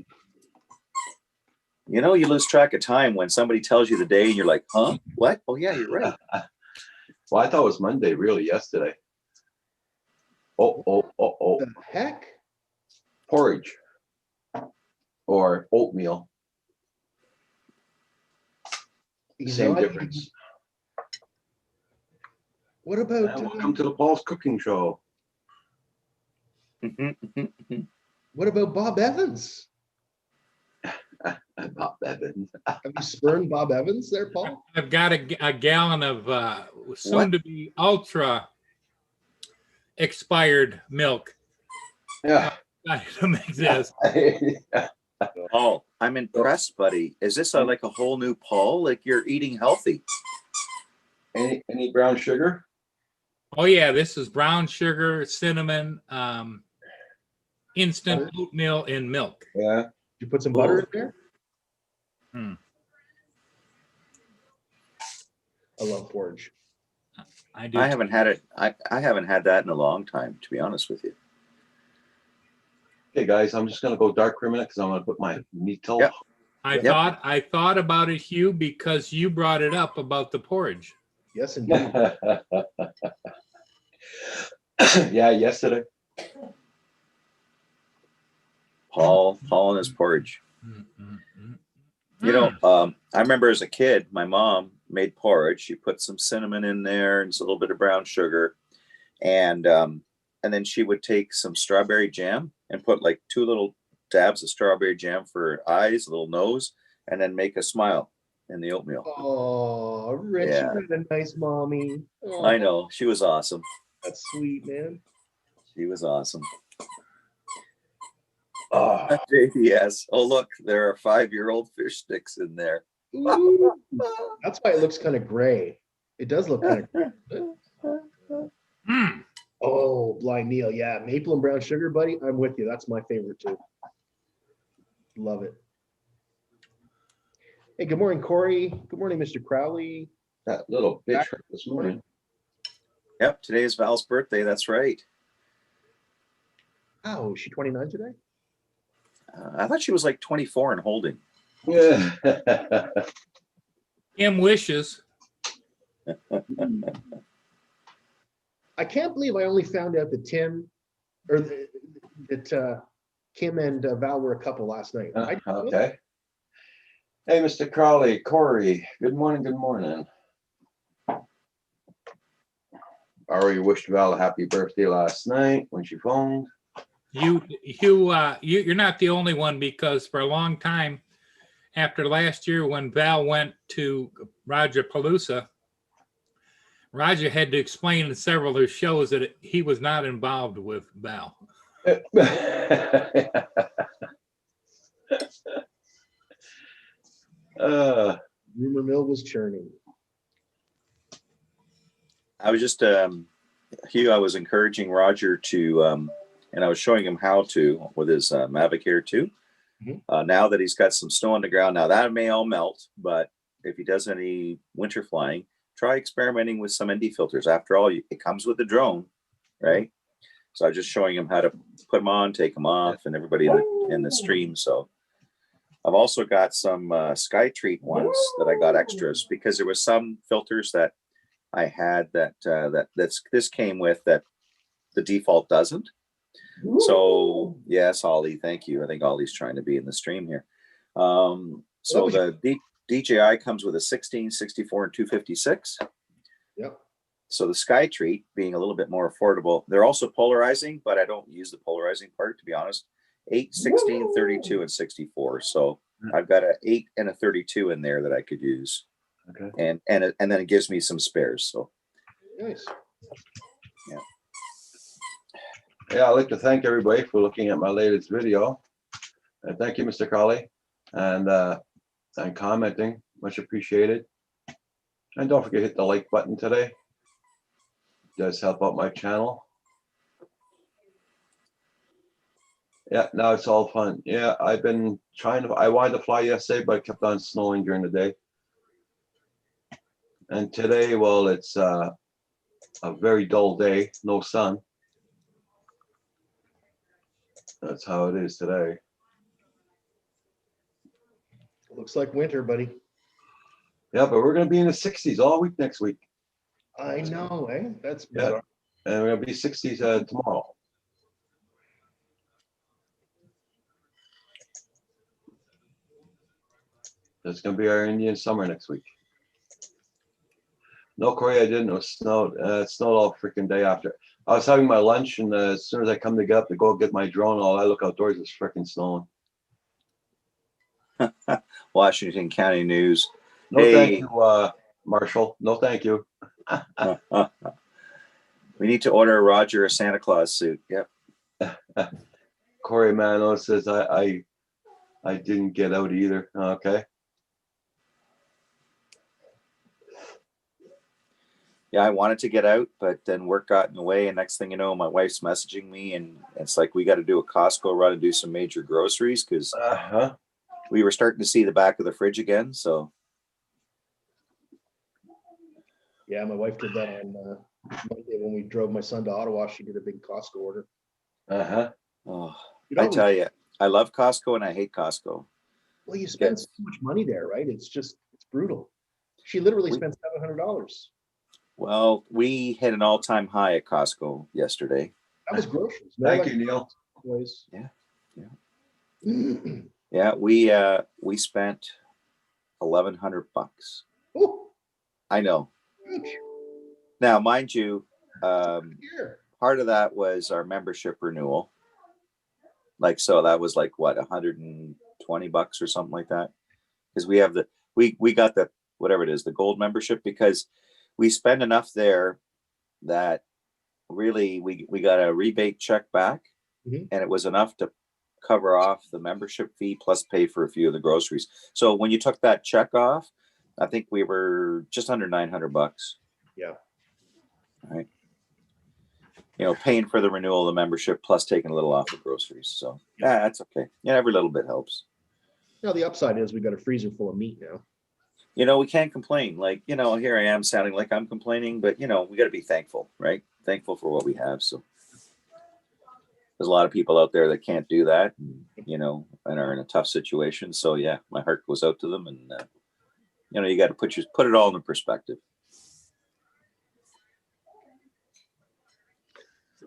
You know, you lose track of time when somebody tells you the day and you're like, huh? What? Oh, yeah, you're right. well, I thought it was Monday, really, yesterday. Oh. the heck? Porridge or oatmeal. He's Same not difference. eating- What about Welcome to the Paul's Cooking Show. what about Bob Evans? Bob Evans. Have you spurned Bob Evans there, Paul? I've got a gallon of soon to be ultra expired milk. Yeah. To make this. Oh, I'm impressed, buddy. Is this like a whole new Paul? Like you're eating healthy? Any brown sugar? Oh yeah, this is brown sugar, cinnamon, instant oatmeal, and milk. Yeah. Did you put some butter in there? I love porridge. I do. I haven't had it. I haven't had that in a long time, to be honest with you. Okay, guys, I'm just gonna go dark for a minute because I'm gonna put my meat till. Yep. I thought about it, Hugh, because you brought it up about the porridge. Yes, indeed. Yeah, yesterday. Paul and his porridge. You know, I remember as a kid, my mom made porridge. She put some cinnamon in there and a little bit of brown sugar, and then she would take some strawberry jam and put like 2 little dabs of strawberry jam for eyes, a little nose, and then make a smile in the oatmeal. Oh, Rich, Yeah. you had a nice mommy. Oh, I know, she was awesome. that's sweet, man. She was awesome. Oh, JDS. Oh, look, there are 5-year-old fish sticks in there. Ooh, that's why it looks kind of gray. It does look kind of. Mm. Oh, Blind Neil, yeah, maple and brown sugar, buddy. I'm with you. That's my favorite too. Love it. Hey, good morning, Corey. Good morning, Mr. Crowley. that little bitch hurt this morning. Yep, today is Val's birthday. That's right. Oh, is she 29 today? I thought she was like 24 and holding. Yeah. Kim wishes. I can't believe I only found out that that Kim and Val were a couple last night. I didn't know that. Okay. Hey, Mr. Crowley, Corey, good morning, good morning. Already wished Val a happy birthday last night when she phoned. You're not the only one, because for a long time after last year when Val went to Roger Palooza, Roger had to explain in several of his shows that he was not involved with Val. Rumor mill was churning. I was just, Hugh, I was encouraging Roger to, and I was showing him how to with his Mavic Air 2. Mhm. Now that he's got some snow on the ground, now that may all melt, but if he does any winter flying, try experimenting with some ND filters. After all, it comes with the drone, right? So I'm just showing him how to put them on, take them off, and everybody in the stream. So I've also got some SkyTreat ones that I got extras because there was some filters that I had that this came with that the default doesn't. So yes, Ollie, thank you. I think Ollie's trying to be in the stream here. So the DJI comes with a 16, 64, and 256. Yep. So the SkyTreat being a little bit more affordable. They're also polarizing, but I don't use the polarizing part, to be honest. 8, 16, 32, and 64. So I've got an 8 and a 32 in there that I could use. Okay. And then it gives me some spares. So Nice. Yeah, I'd like to thank everybody for looking at my latest video. And thank you, Mr. Crowley, and commenting, much appreciated. And don't forget to hit the like button today. It does help out my channel. Yeah, now it's all fun. Yeah, I've been I wanted to fly yesterday, but it kept on snowing during the day. And today, well, it's a very dull day, no sun. That's how it is today. Looks like winter, buddy. Yeah, but we're gonna be in the 60s all week next week. I know, eh? That's Yeah. bizarre. And we're gonna be 60s tomorrow. It's gonna be our Indian summer next week. No, Corey, I didn't. It snowed. It snowed all freaking day after. I was having my lunch, and as soon as I come to get up to go get my drone, all I look outdoors, it's freaking snowing. Washington County News. No, Hey. thank you, Marshall. No, thank you. We need to order Roger a Santa Claus suit. Yep. Corey Mano says I didn't get out either. Okay. Yeah, I wanted to get out, but then work got in the way. And next thing you know, my wife's messaging me, and it's like we got to do a Costco run and do some major groceries because we were starting to see the back of the fridge again. So Yeah, my wife did that on Monday when we drove my son to Ottawa. She did a big Costco order. oh, You I know, tell you, I love Costco and I hate Costco. well, you spend so much money there, right? It's brutal. She literally spent $700. Well, we hit an all-time high at Costco yesterday. That was groceries. Thank you, Neil. Toys. Yeah. Yeah, we spent $1,100. Oh, I know. huge. Now, mind you, Here. part of that was our membership renewal. Like, so that was like what, $120 or something like that. Because we have we got the, whatever it is, the gold membership, because we spend enough there that really we got a rebate check back, Mhm. and it was enough to cover off the membership fee plus pay for a few of the groceries. So when you took that check off, I think we were just under $900. Yeah. Right. You know, paying for the renewal of the membership plus taking a little off the groceries. So yeah, that's okay. Yeah, every little bit helps. Now the upside is we got a freezer full of meat now. You know, we can't complain. Like, you know, here I am sounding like I'm complaining, but you know, we got to be thankful, right? Thankful for what we have. So there's a lot of people out there that can't do that, you know, and are in a tough situation. So yeah, my heart goes out to them, and you know, you got to put it all in perspective.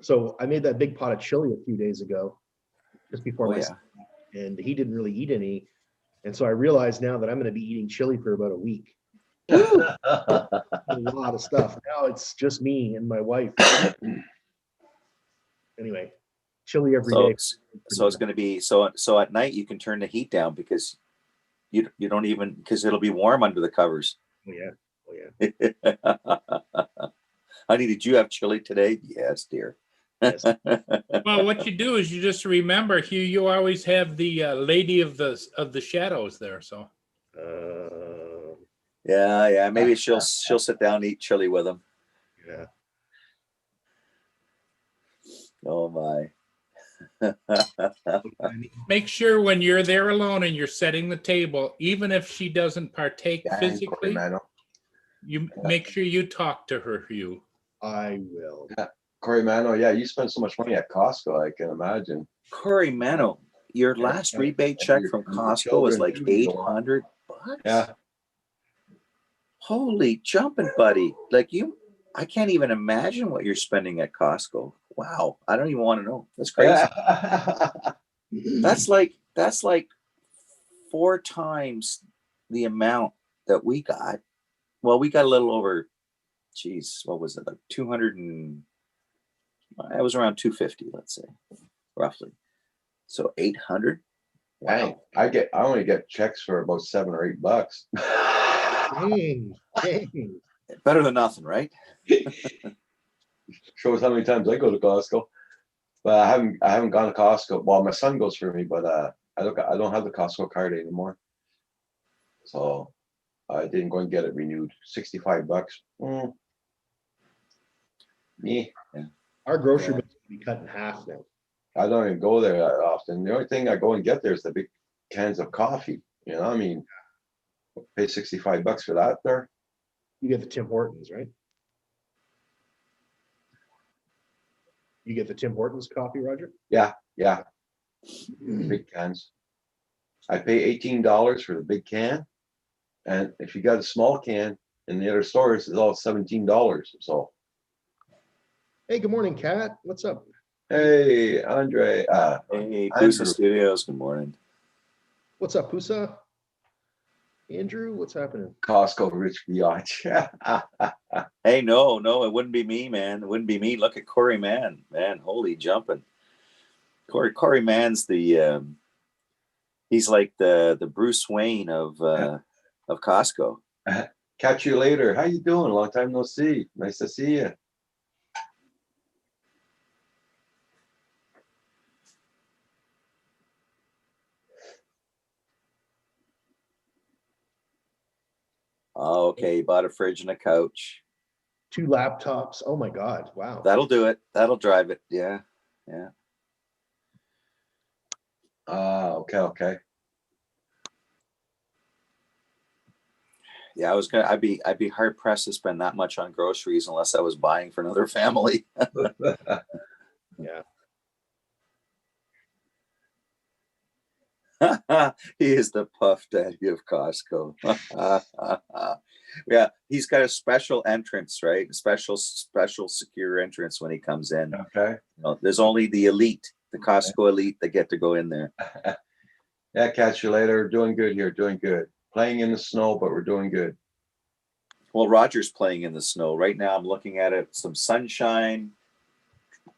So I made that big pot of chili a few days ago, just before Oh, my son, and he didn't really eat any. And so I realized now that I'm going to be eating chili for about a week. A lot of stuff. Now it's just me and my wife. Anyway, chili every day. So it's going to be so at night you can turn the heat down because you don't even, because it'll be warm under the covers. Oh yeah. Oh yeah. Honey, did you have chili today? Yes, dear. Yes. Well, what you do is you just remember, Hugh, you always have the lady of the shadows there. So Yeah. Maybe she'll sit down and eat chili with him. Yeah. Oh my. Make sure when you're there alone and you're setting the table, even if she doesn't partake Yeah, physically, man. you make sure you talk to her, Hugh. I will. Corey Mano, yeah, you spend so much money at Costco, I can imagine. Corey Mano, your last Yeah. rebate check Your- from your Costco was children like too, you know. $800. Yeah, Holy jumping, buddy. Like I can't even imagine what you're spending at Costco. Wow. I don't even want to know. That's crazy. yeah. That's like 4 times the amount that we got. Well, we got a little over, geez, what was it? Like 200 and it was around 250, let's say, roughly. So 800. Dang, Wow. I only get checks for about $7 or $8. Dang. Better than nothing, right? Shows how many times I go to Costco. But I haven't gone to Costco. Well, my son goes for me, but I don't have the Costco card anymore. So I didn't go and get it renewed. $65. Me, Our grocery Yeah. bill will be cut in half now. I don't even go there that often. The only thing I go and get there is the big cans of coffee. You know, I mean, pay $65 for that there. You get the Tim Hortons, right? You get the Tim Hortons coffee, Roger? Yeah, big cans. I pay $18 for the big can, and if you got a small can in the other stores, it's all $17. So, Hey, good morning, Kat. What's up? hey, Andre, Hey, Andrew. Pusa Studios, good morning. What's up, Pusa? Andrew, what's happening? Costco Rich Biatch. Hey, no, it wouldn't be me, man. It wouldn't be me. Look at Corey Mann, man. Holy jumping. Corey Mann's he's like the Bruce Wayne of Costco. Catch you later. How you doing? Long time no see. Nice to see you. Oh, okay. He bought a fridge and a couch. 2 laptops. Oh my God. Wow. That'll do it. That'll drive it. Yeah. Okay. Yeah, I'd be hard pressed to spend that much on groceries unless I was buying for another family. Yeah. He is the puff daddy of Costco. Yeah, he's got a special entrance, right? A special secure entrance when he comes in. Okay. There's only the elite, the Costco elite, that get to go in there. Yeah, catch you later. Doing good here. Doing good. Playing in the snow, but we're doing good. Well, Roger's playing in the snow right now. I'm looking at it. Some sunshine.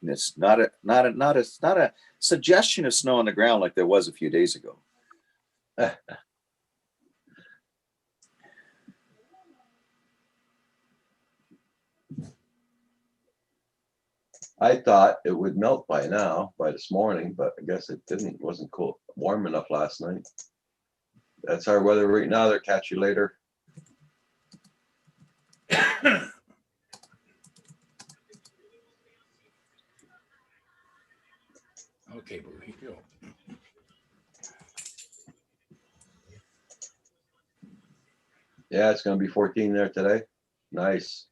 And it's not a suggestion of snow on the ground like there was a few days ago. I thought it would melt by now, by this morning, but I guess it didn't. It wasn't cool, warm enough last night. That's our weather right now. They'll catch you later. Okay, boo, here you go. Yeah, it's going to be 14 there today. Nice.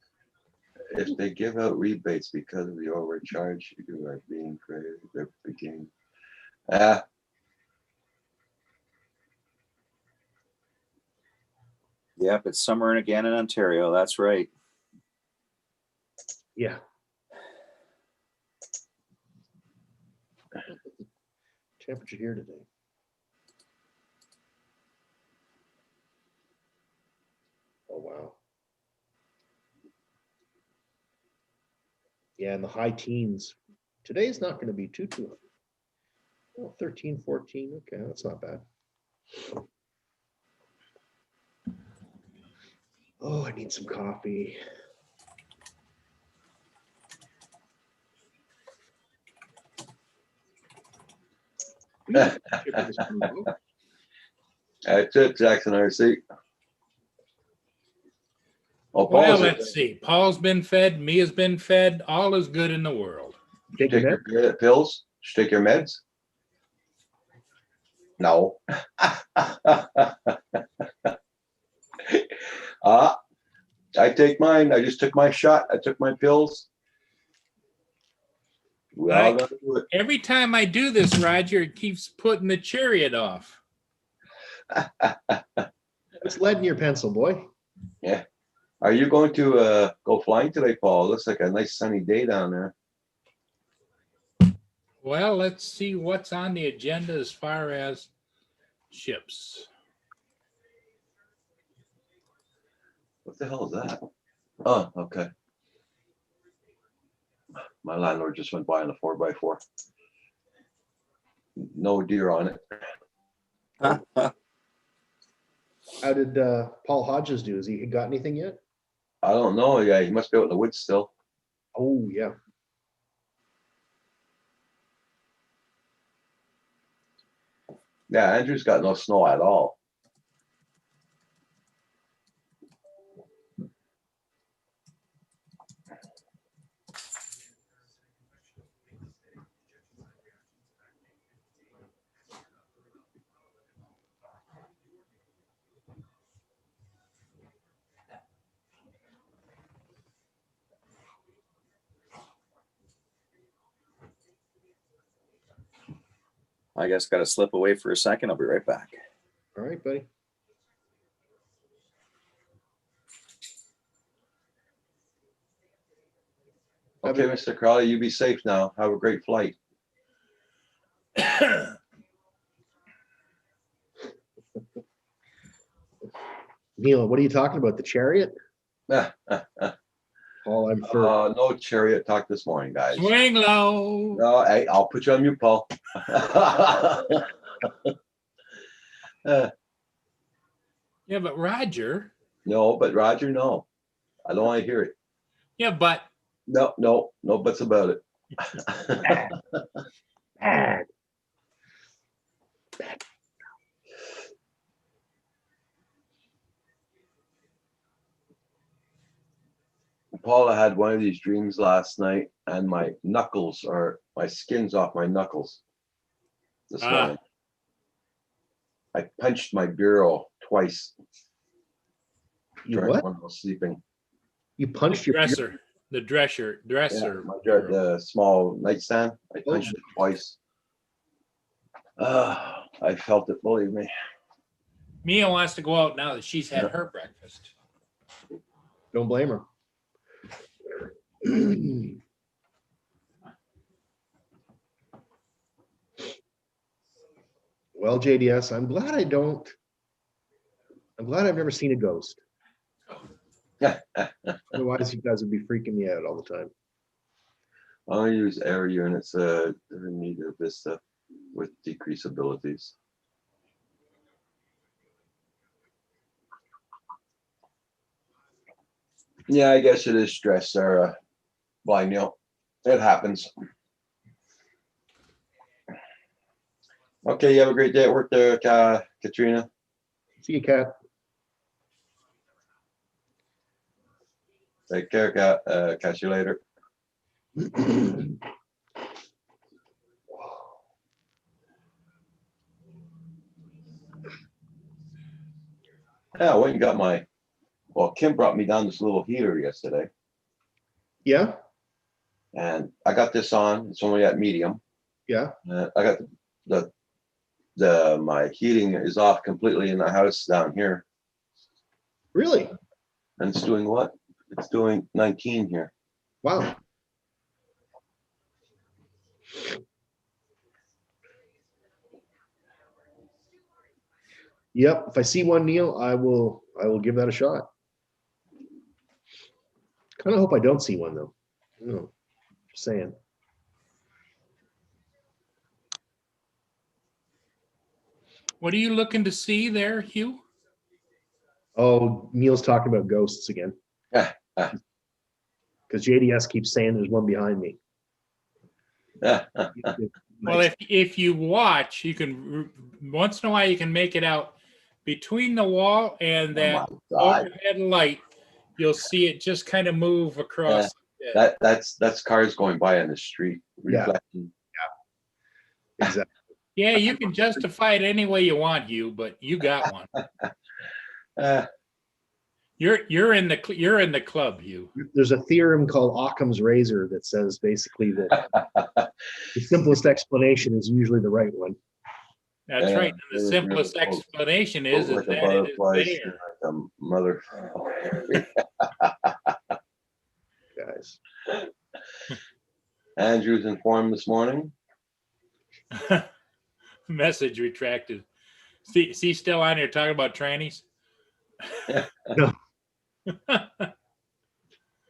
If they give out rebates because of the overcharge, you are being creative. They're beginning. Yep, it's summer again in Ontario. That's right. Yeah. Temperature here today. Oh, wow. Yeah, in the high teens. Today's not going to be too hot. Oh, 13, 14. Okay, that's not bad. Oh, I need some coffee. That's it, Jackson RC. Oh, Well, Paul's let's see. Paul's been fed. Mia's been fed. All is good in the world. Take take your your pills. Did you take your meds? No. I take mine. I just took my shot. I took my pills. We all Right. gotta do Every time I do this, Roger, it keeps putting the chariot off. it. It's lead in your pencil, boy. Are you going to go flying today, Paul? Looks like a nice sunny day down there. Well, let's see what's on the agenda as far as ships. What the hell is that? Oh, okay. My landlord just went by on a 4x4. No deer on it. How did Paul Hodges do? Has he got anything yet? I don't know. Yeah, he must be out in the woods still. Oh, yeah. Yeah, Andrew's got no snow at all. I guess got to slip away for a second. I'll be right back. All right, buddy. Okay, Mr. Crowley, you be safe now. Have a great flight. Neil, what are you talking about? The chariot? Paul, I'm for. No chariot talk this morning, guys. Swing low. No, hey, I'll put you on mute, Paul. Yeah, but Roger. No, but Roger, no. I don't want to hear it. Yeah, but No buts about it. Bad. Paula had one of these dreams last night, and my skin's off my knuckles this morning. I punched my bureau twice You during what? when I was sleeping. You punched your dresser, the dresser. Yeah, the small nightstand. I punched it twice. I felt it, believe me. Mia wants to go out now that she's had her breakfast. Don't blame her. Well, JDS, I'm glad I've never seen a ghost. Otherwise, you guys would be freaking me out all the time. I'll use air units underneath of Vista with decreased abilities. Yeah, I guess it is stress, Sarah. Well, Neil, it happens. Okay, you have a great day at work there, Katrina. See you, Kat. Take care, Kat. Catch you later. Yeah, I went and got Kim brought me down this little heater yesterday, Yeah, and I got this on. It's only at medium. yeah. I got my heating is off completely in the house down here, Really? and it's doing what? It's doing 19 here. Wow. Yep. If I see one, Neil, I will give that a shot. Kind of hope I don't see one though. No, just saying. What are you looking to see there, Hugh? Oh, Neil's talking about ghosts again. Because JDS keeps saying there's one behind me. Well, if you watch, you can once in a while you can make it out between the wall and that overhead light. You'll see it just kind of move across. That's cars going by on the street reflecting. Exactly. Yeah, you can justify it any way you want, you, but you got one. Uh, You're in the club, you. There's a theorem called Occam's razor that says basically that the simplest explanation is usually the right one. That's Yeah, right. And it the was simplest really close. explanation is like a that it butterfly, is sting there. like a mother. Guys. Andrew's informed this morning. Message retracted. See, still on here talking about trannies. No.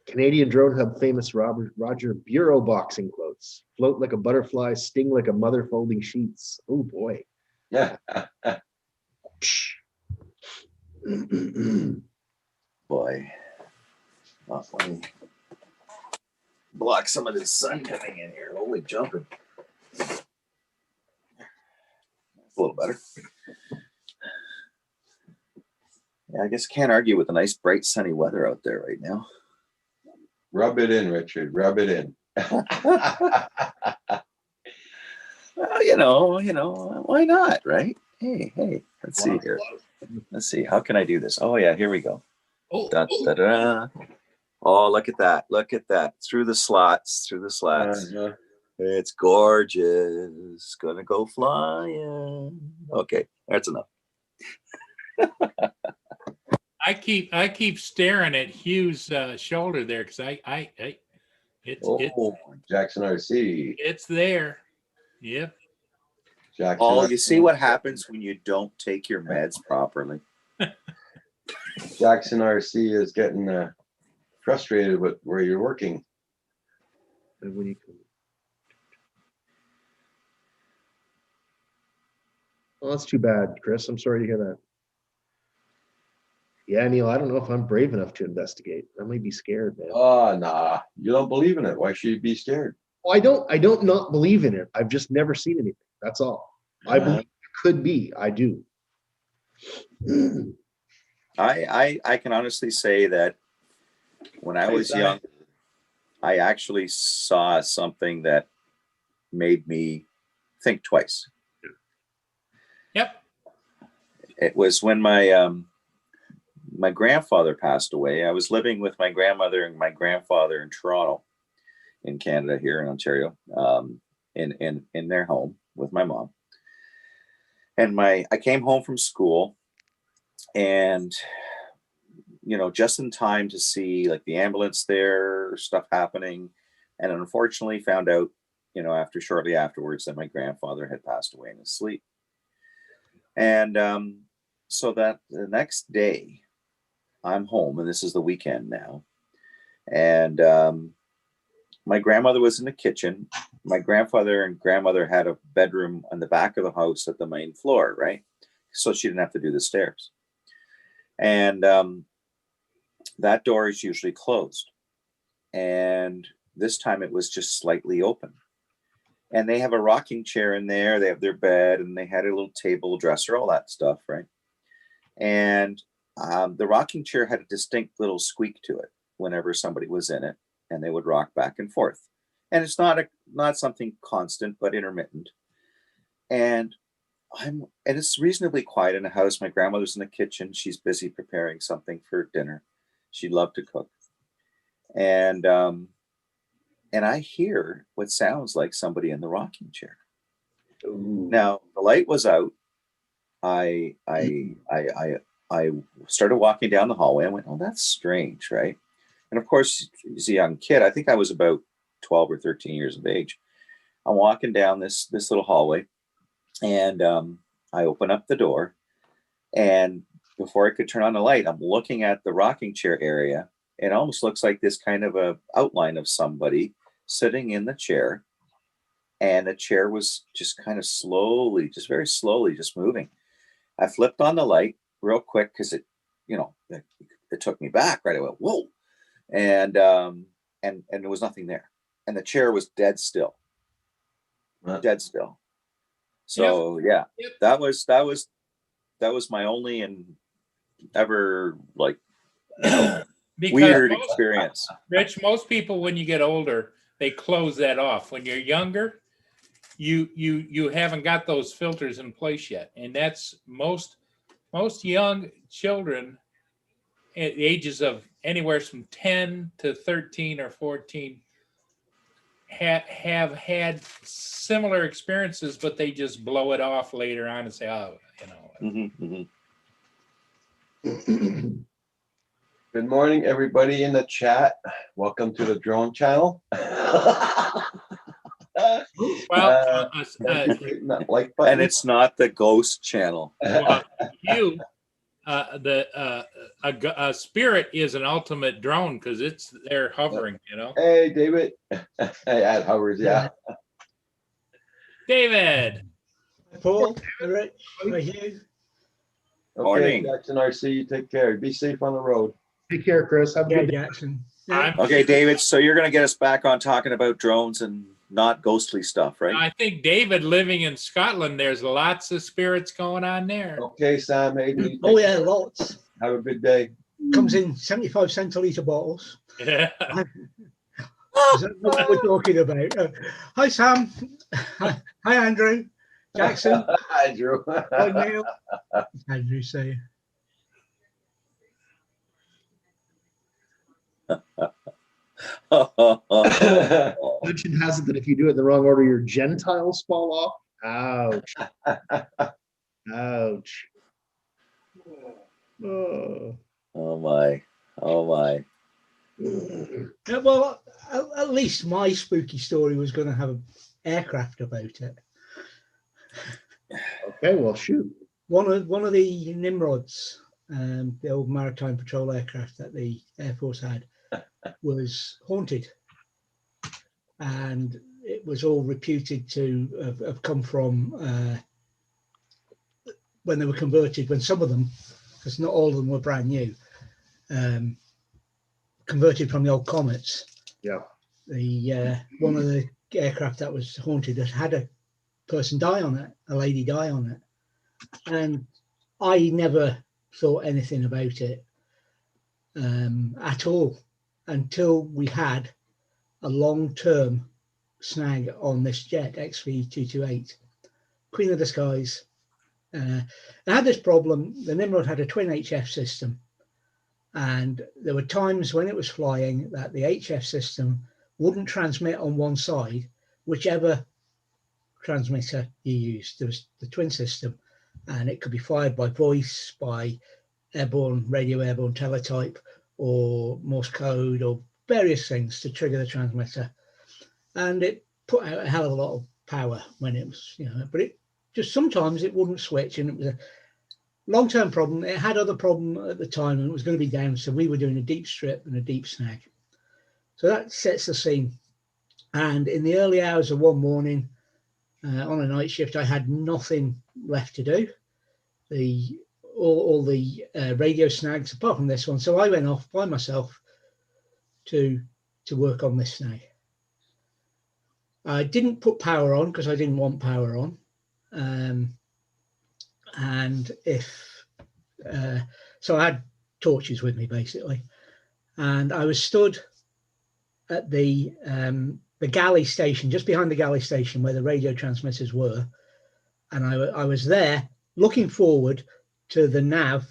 Canadian Drone Hub famous Roger Bureau boxing quotes. Float like a butterfly, sting like a mother folding sheets. Oh boy. Yeah. Boy. Let me block some of this sun coming in here. Holy jumping. That's a little better. Yeah, I guess can't argue with the nice, bright, sunny weather out there right now. Rub it in, Richard. Rub it in. Well, why not, right? Hey, let's see here. Let's see. How can I do this? Oh, yeah, here we go. Oh, Da, da, da. Oh, look at that. Look at that. Through the slots. Uh-huh. It's gorgeous. Gonna go flying. Okay, that's enough. I keep staring at Hugh's shoulder there because Jackson RC. it's there. Yep. Jackson Oh, RC. you see what happens when you don't take your meds properly. Jackson RC is getting frustrated with where you're working. And when you come. Well, that's too bad, Chris. I'm sorry to hear that. Yeah, Neil, I don't know if I'm brave enough to investigate. I might be scared, man. Oh, nah. You don't believe in it. Why should you be scared? Well, I don't not believe in it. I've just never seen anything. That's all. I believe it could be. I do. I can honestly say that when I was young, I actually saw something that made me think twice. Yep. It was when my my grandfather passed away. I was living with my grandmother and my grandfather in Toronto, in Canada, here in Ontario, in their home with my mom. And I came home from school, and just in time to see like the ambulance there, stuff happening, and unfortunately found out, shortly afterwards, that my grandfather had passed away in his sleep. And so that the next day, I'm home, and this is the weekend now, and my grandmother was in the kitchen. My grandfather and grandmother had a bedroom on the back of the house at the main floor, right? So she didn't have to do the stairs. And that door is usually closed. And this time it was just slightly open. And they have a rocking chair in there. They have their bed, and they had a little table, dresser, all that stuff, right? And the rocking chair had a distinct little squeak to it whenever somebody was in it, and they would rock back and forth. And it's not something constant, but intermittent. And it's reasonably quiet in the house. My grandmother's in the kitchen. She's busy preparing something for dinner. She loved to cook. And I hear what sounds like somebody in the rocking chair. Ooh. Now the light was out. I started walking down the hallway. I went, oh, that's strange, right? And of course, as a young kid, I think I was about 12 or 13 years of age. I'm walking down this little hallway, and I open up the door, and before I could turn on the light, I'm looking at the rocking chair area. It almost looks like this kind of a outline of somebody sitting in the chair, and the chair was just kind of slowly, just very slowly, just moving. I flipped on the light real quick because it took me back, right? I went, whoa. And there was nothing there. And the chair was dead still. Dead still. So Yep. that was my only and ever weird experience. Rich, most people when you get older, they close that off. When you're younger, you haven't got those filters in place yet, and that's most young children at the ages of anywhere from 10 to 13 or 14 have had similar experiences, but they just blow it off later on and say, oh, Good morning, everybody in the chat. Welcome to the drone channel. Well, like And button. it's not the ghost channel. well, a spirit is an ultimate drone because it's there hovering, Hey, David. Hey, at Hovers, yeah. David. Paul, Rich, right here. Okay, Morning. Jackson RC, you take care. Be safe on the road. Take care, Chris. Have a Yeah, good day. Jackson. Okay, David, so you're going to get us back on talking about drones and not ghostly stuff, right? I think David living in Scotland, there's lots of spirits going on there. Okay, Sam Hayden. you Oh take yeah, care. lots. Have a good day. Comes in 75 centiliter bottles. Yeah. Is that what we're talking about? Hi Sam. Hi Andrew. Jackson. Hi, Drew. Hi Neil. Andrew say. Legend has it that if you do it in the wrong order, your Gentiles fall off. Ouch. Ouch. Oh. Oh my. Oh my. Yeah, well, at least my spooky story was going to have an aircraft about it. Okay, well, shoot. One of the Nimrods, the old maritime patrol aircraft that the Air Force had, was haunted, and it was all reputed to have come from when they were converted. When some of them, because not all of them were brand new, converted from the old Comets. Yeah. The one of the aircraft that was haunted had a person die on it, a lady die on it, and I never thought anything about it at all until we had a long-term snag on this jet XV228, Queen of the Skies. It had this problem. The Nimrod had a twin HF system, and there were times when it was flying that the HF system wouldn't transmit on one side, whichever transmitter you used. There was the twin system, and it could be fired by voice, by airborne, radio airborne teletype, or Morse code, or various things to trigger the transmitter. And it put out a hell of a lot of power when it was, but it just sometimes it wouldn't switch, and it was a long-term problem. It had other problem at the time, and it was going to be down. So we were doing a deep strip and a deep snag. So that sets the scene. And in the early hours of one morning, on a night shift, I had nothing left to do. All the radio snags apart from this one. So I went off by myself to work on this snag. I didn't put power on because I didn't want power on. And so I had torches with me basically, and I was stood at the galley station, just behind the galley station where the radio transmitters were, and I was there looking forward to the nav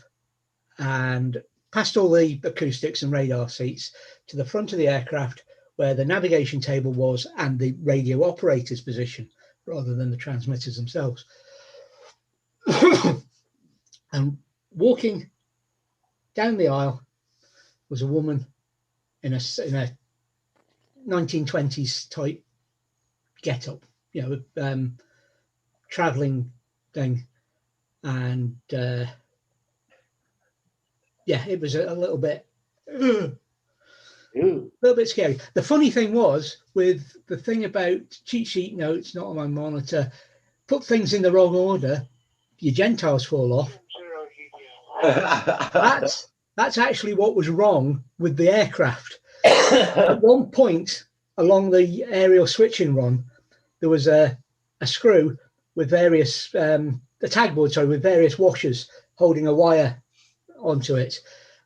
and past all the acoustics and radar seats to the front of the aircraft where the navigation table was and the radio operator's position rather than the transmitters themselves. And walking down the aisle was a woman in a 1920s type get-up, traveling thing, and it was a little bit scary. The funny thing was, with the thing about cheat sheet notes not on my monitor, put things in the wrong order, your Gentiles fall off. That's actually what was wrong with the aircraft. At one point along the aerial switching run, there was a screw with various a tag board, with various washers holding a wire onto it,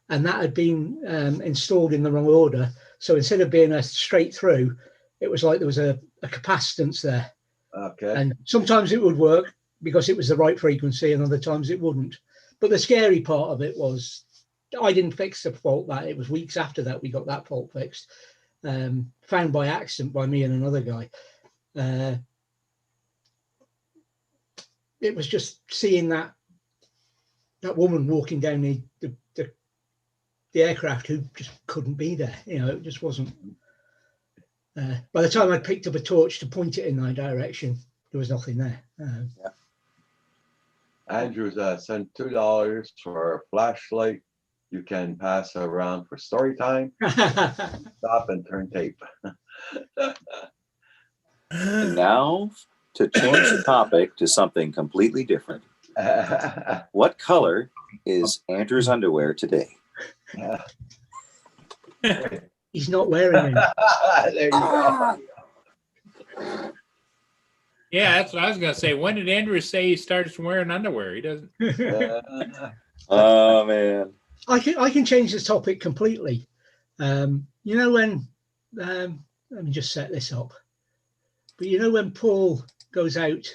and that had been installed in the wrong order. So instead of being a straight through, it was like there was a capacitance there. Okay. And sometimes it would work because it was the right frequency, and other times it wouldn't. But the scary part of it was I didn't fix the fault. That it was weeks after that we got that fault fixed, found by accident by me and another guy. It was just seeing that woman walking down the aircraft who just couldn't be there. You know, it just wasn't. By the time I picked up a torch to point it in my direction, there was nothing there. Andrew's sent $2 for a flashlight. You can pass around for story time. Stop and turn tape. And now to change the topic to something completely different. What color is Andrew's underwear today? He's not wearing them. There you go. Yeah, that's what I was gonna say. When did Andrew say he starts wearing underwear? He doesn't. Oh man. I can change the topic completely. You know when let me just set this up. But you know when Paul goes out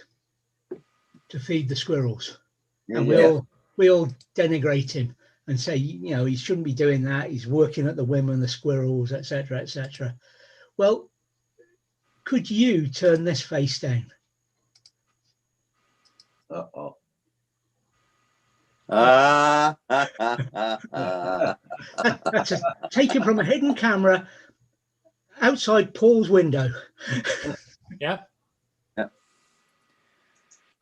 to feed the squirrels, and we all denigrate him and say, you know, he shouldn't be doing that. He's working at the whim of the squirrels, etc., etc. Well, could you turn this face down? Uh-oh. That's taken from a hidden camera outside Paul's window. Yep.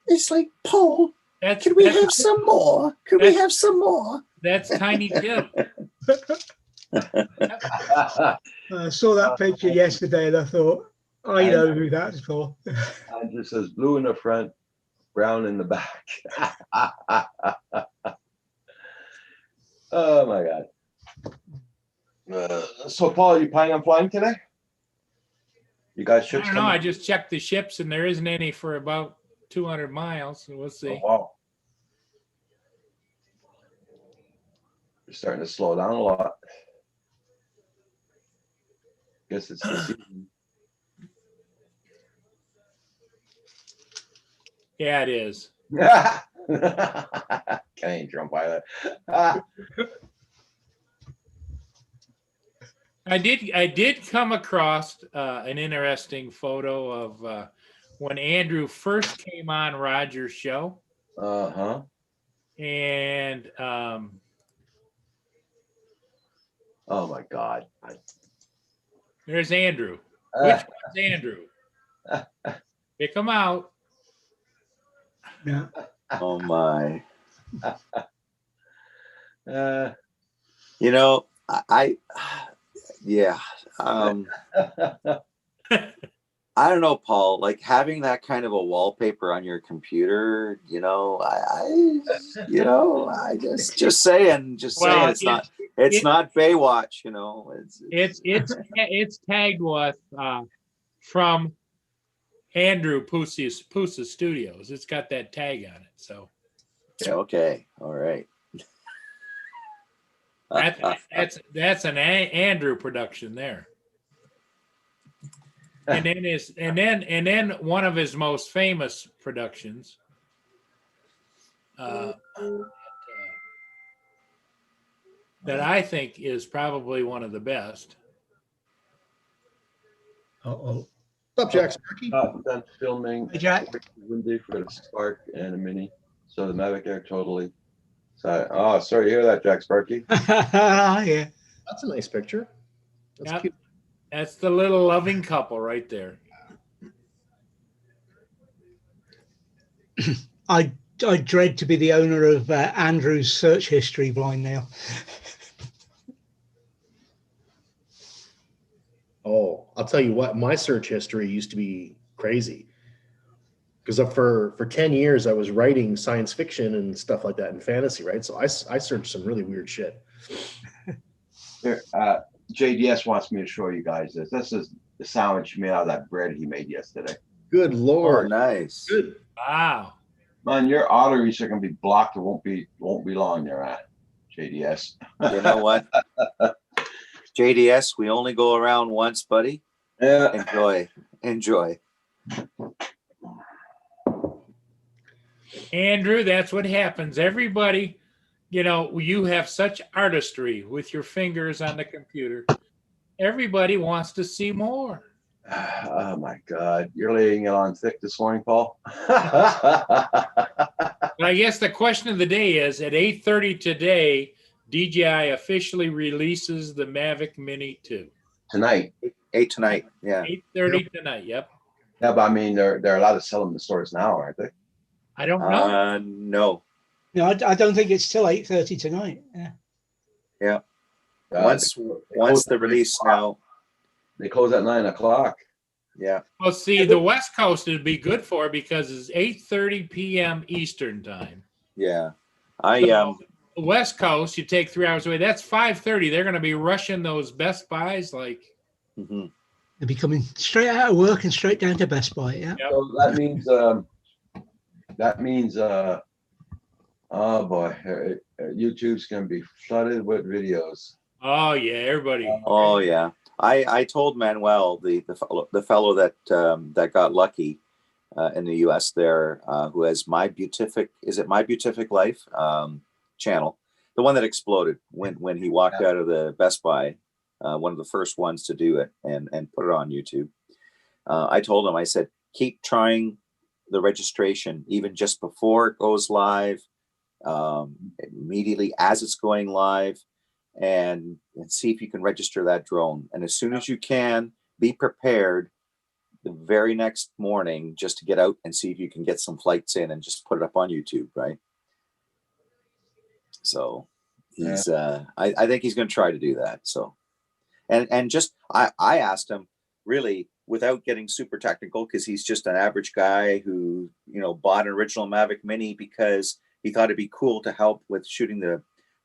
It's like, Paul, That's could we have some more? Could we that's- have some more? that's Tiny Tim. I saw that picture yesterday and I thought, I know who that's for. Andrew says blue in the front, brown in the back. Oh my God. So Paul, are you planning on flying today? You guys I ships don't know. I coming? just checked the ships and there isn't any for about 200 miles. So we'll Oh, see. wow. You're starting to slow down a lot. Guess it's the season. Yeah, it is. Can't jump by that. I did come across an interesting photo of when Andrew first came on Roger's show, Uh-huh. and Oh my God. there's Andrew. Which one's Andrew? Pick him out. Yeah. Oh my. Uh, You know, I yeah. I don't know, Paul, like having that kind of a wallpaper on your computer, you know, I just saying, Well, it's not Baywatch, you know, It's tagged with from Andrew Pusa Studios. It's got that tag on it. So okay. All right. that's an Andrew production there. And then one of his most famous productions. That I think is probably one of the best. Uh-oh. What's up, Jack Sparky? done filming. Hey, Jack. Windy for the Spark and a Mini. So the Mavic Air totally. So, oh, sorry to hear that, Jack Sparky. Yeah. That's a nice picture. That's Yep. cute. That's the little loving couple right there. I dread to be the owner of Andrew's search history blind now. Oh, I'll tell you what, my search history used to be crazy. Because for 10 years, I was writing science fiction and stuff like that and fantasy, right? So I searched some really weird shit. Here, JDS wants me to show you guys this. This is the sandwich made out of that bread he made yesterday. Good Oh, Lord. nice. Good. Wow. Man, your arteries are gonna be blocked. It won't be long there, JDS. You know what? JDS, we only go around once, buddy. Yeah. Enjoy. Andrew, that's what happens. Everybody, you know, you have such artistry with your fingers on the computer. Everybody wants to see more. Oh my God, you're laying it on thick this morning, Paul. But I guess the question of the day is at 8:30 today, DJI officially releases the Mavic Mini 2. Tonight. 8 tonight. Yeah. 8:30 tonight. Yep. Yeah, but I mean, they're allowed to sell them in the stores now, aren't they? I don't know. No. No, I don't think it's till 8:30 tonight. Yeah. Once the release now. They close at 9 o'clock. Yeah. Well, see, the West Coast would be good for it because it's 8:30 p.m. Eastern time. Yeah. So, the West Coast, you take 3 hours away. That's 5:30. They're going to be rushing those Best Buys like. Mm-hmm. They'll be coming straight out of work and straight down to Best Buy. Yeah. Yep. So that means oh boy, YouTube's gonna be flooded with videos. Oh yeah, everybody. Oh yeah. I told Manuel, the fellow that got lucky in the US there, who has My Beautific Life channel, the one that exploded when he walked out of the Best Buy, one of the first ones to do it and put it on YouTube. I told him, I said, keep trying the registration even just before it goes live, immediately as it's going live, and see if you can register that drone. And as soon as you can, be prepared the very next morning just to get out and see if you can get some flights in and just put it up on YouTube, right? So he's I think he's going to try to do that. So and just I asked him, really, without getting super technical, because he's just an average guy who, you know, bought an original Mavic Mini because he thought it'd be cool to help with shooting the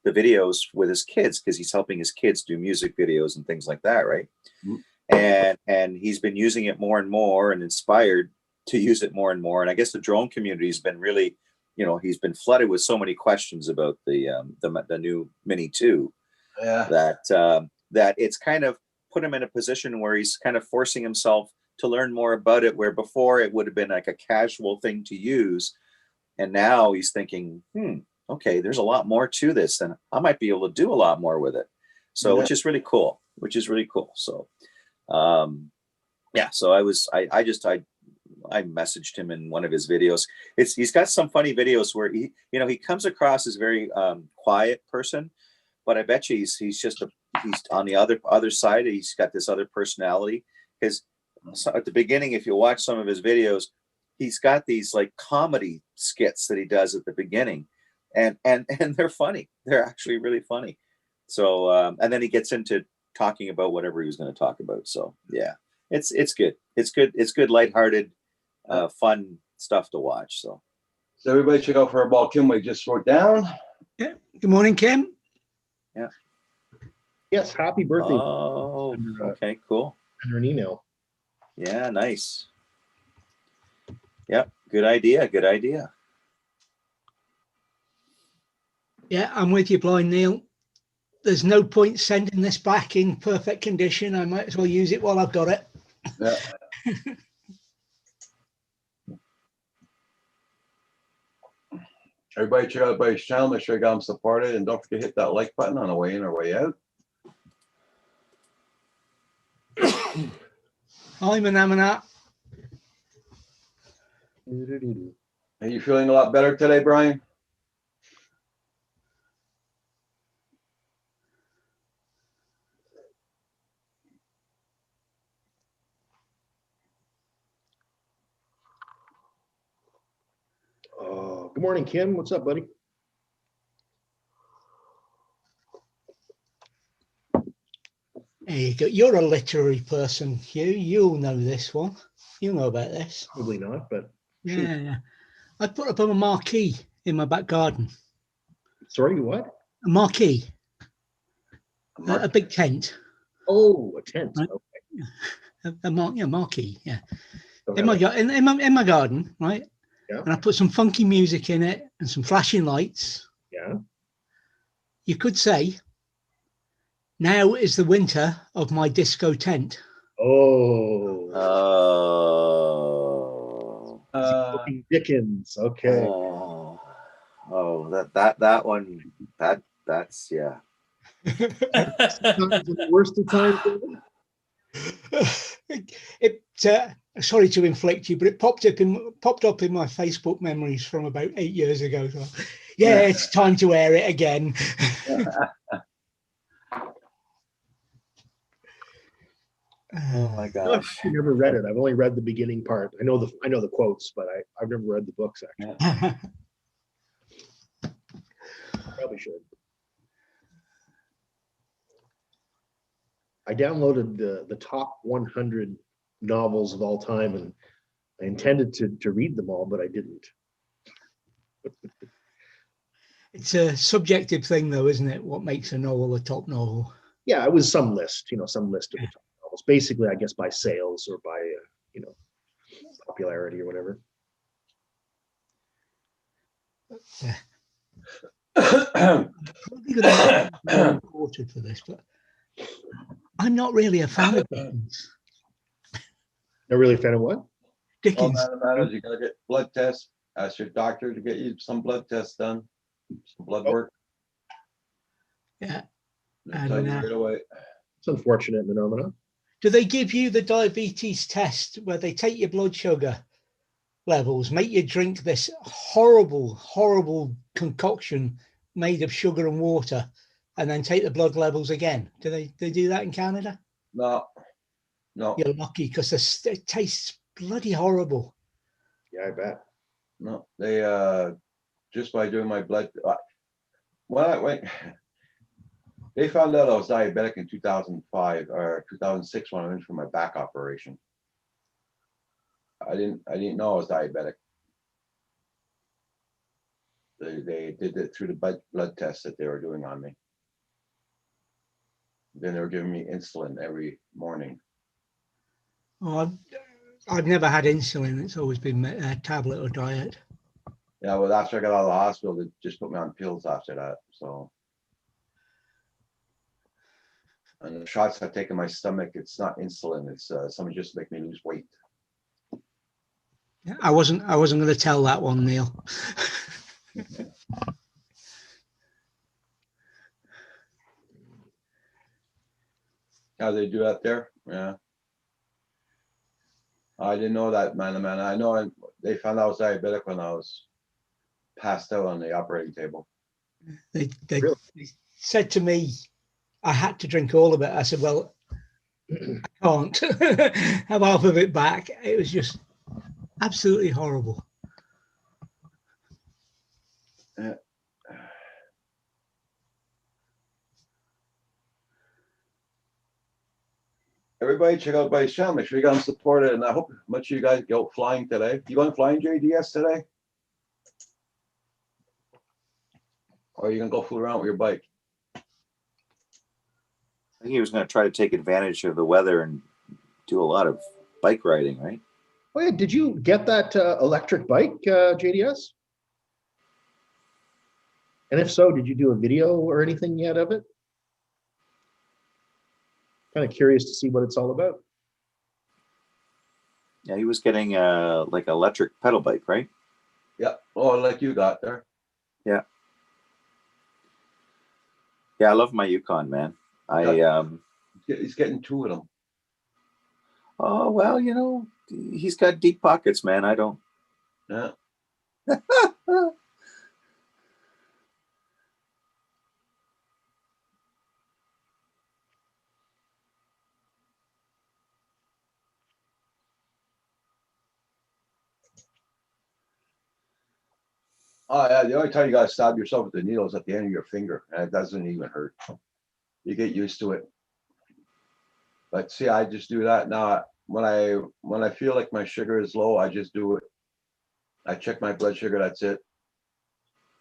videos with his kids, because he's helping his kids do music videos and things like that, right? Mm-hmm. And he's been using it more and more and inspired to use it more and more. And I guess the drone community has been really, you know, he's been flooded with so many questions about the new Mini 2, that it's kind of put him in a position where he's kind of forcing himself to learn more about it, where before it would have been like a casual thing to use. And now he's thinking, okay, there's a lot more to this, and I might be able to do a lot more with it. So, which is really cool. So, so I messaged him in one of his videos. He's got some funny videos where he comes across as very quiet person, but I bet you he's on the other side. He's got this other personality, because at the beginning, if you watch some of his videos, he's got these like comedy skits that he does at the beginning. And they're funny. They're actually really funny. So and then he gets into talking about whatever he was going to talk about. So yeah, it's good. It's good. It's good, lighthearted, fun stuff to watch. So everybody check out Fireball Kim. We just wrote down. Yeah. Good morning, Kim. Yeah. Yes. Happy birthday. Oh, okay, cool. Under an email. Yeah, nice. Yep. Good idea. Yeah, I'm with you, Blind Neil. There's no point sending this back in perfect condition. I might as well use it while I've got it. Yeah. Everybody check out everybody's channel. Make sure you got them supported, and don't forget to hit that like button on the way in or way out. Hi, Manamana. Are you feeling a lot better today, Brian? Good morning, Kim. What's up, buddy? There you go. You're a literary person, Hugh. You'll know this one. You'll know about this. Probably not, but yeah. I put up a marquee in my back garden. Sorry, what? A marquee. A big tent. Oh, a tent. Right? Okay. A marquee. Yeah. In my garden, right? Yeah. And I put some funky music in it and some flashing lights. Yeah. You could say, now is the winter of my disco tent. Oh. Dickens. Okay. Oh. Oh, that one, that's yeah. Sometimes in the worst of times. Sorry to inflict you, but it popped up in my Facebook memories from about 8 years ago. So, yeah, it's time to air it again. Oh my I've gosh. actually never read it. I've only read the beginning part. I know the quotes, but I've never read the books actually. Probably should. I downloaded the top 100 novels of all time, and I intended to read them all, but I didn't. It's a subjective thing, though, isn't it? What makes a novel a top novel? Yeah, it was some list of the top novels. Basically, I guess by sales or by popularity or whatever. Yeah. Probably going to be quoted for this, but I'm not really a fan of Dickens. Not really a fan of what? Dickens. All that matters, you gotta get blood tests. Ask your doctor to get you some blood tests done, some blood work. Yeah. They'll tell you right away. It's an unfortunate phenomenon. Do they give you the diabetes test where they take your blood sugar levels, make you drink this horrible concoction made of sugar and water, and then take the blood levels again? Do they do that in Canada? No. You're lucky, because it tastes bloody horrible. Yeah, I bet. No, they just by doing my blood. They found out I was diabetic in 2005 or 2006 when I went for my back operation. I didn't know I was diabetic. They did it through the blood tests that they were doing on me. Then they were giving me insulin every morning. Oh, I've never had insulin. It's always been a tablet or diet. Yeah, well, after I got out of the hospital, they just put me on pills after that. So, and the shots I take in my stomach, it's not insulin. It's something just to make me lose weight. I wasn't going to tell that one, Neil. How they do that there? Yeah. I didn't know that, man. I know they found out I was diabetic when I was passed out on the operating table. They Really? said to me I had to drink all of it. I said, well, I can't have half of it back. It was just absolutely horrible. Everybody check out Buddy's channel. Make sure you got him supported, and I hope much of you guys go flying today. You going flying, JDS, today? Or are you gonna go fool around with your bike? I think he was going to try to take advantage of the weather and do a lot of bike riding, right? Oh yeah, did you get that electric bike, JDS? And if so, did you do a video or anything yet of it? Kind of curious to see what it's all about. Yeah, he was getting like an electric pedal bike, right? Yeah. Oh, like you got there. Yeah. Yeah, I love my Yukon, man. He's getting two of them. Oh well, he's got deep pockets, man. I don't. Yeah. Oh yeah, the only time you gotta stab yourself with the needle is at the end of your finger, and it doesn't even hurt. You get used to it. But see, I just do that now. When I feel like my sugar is low, I just do it. I check my blood sugar. That's it.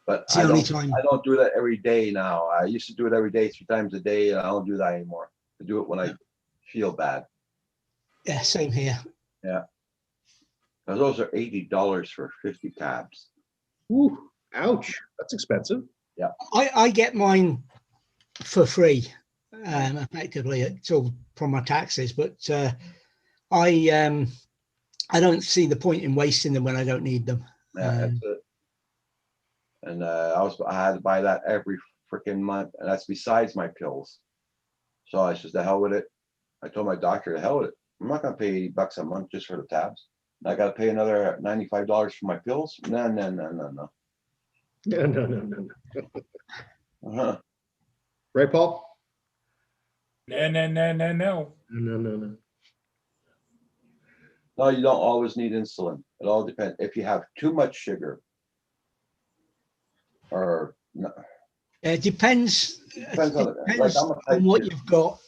But I don't do that every day now. I used to do it every day, 3 times a day, and I don't do that anymore. I do it when I feel bad. Yeah, same here. Yeah. Now, those are $80 for 50 tabs. Ooh, ouch. That's expensive. Yeah. I get mine for free. Effectively, it's all from my taxes, but I don't see the point in wasting them when I don't need them. Yeah, that's it. And I had to buy that every freaking month, and that's besides my pills. So I said, the hell with it. I told my doctor, to hell with it. I'm not gonna pay $80 a month just for the tabs. I gotta pay another $95 for my pills? No. No, no, no, no, no. Uh-huh. Right, Paul? No, no, no, no, no. No, no, no. No, you don't always need insulin. It all depends. If you have too much sugar or no, It depends. depends on, like, Depends I'm a type on what 2. you've got,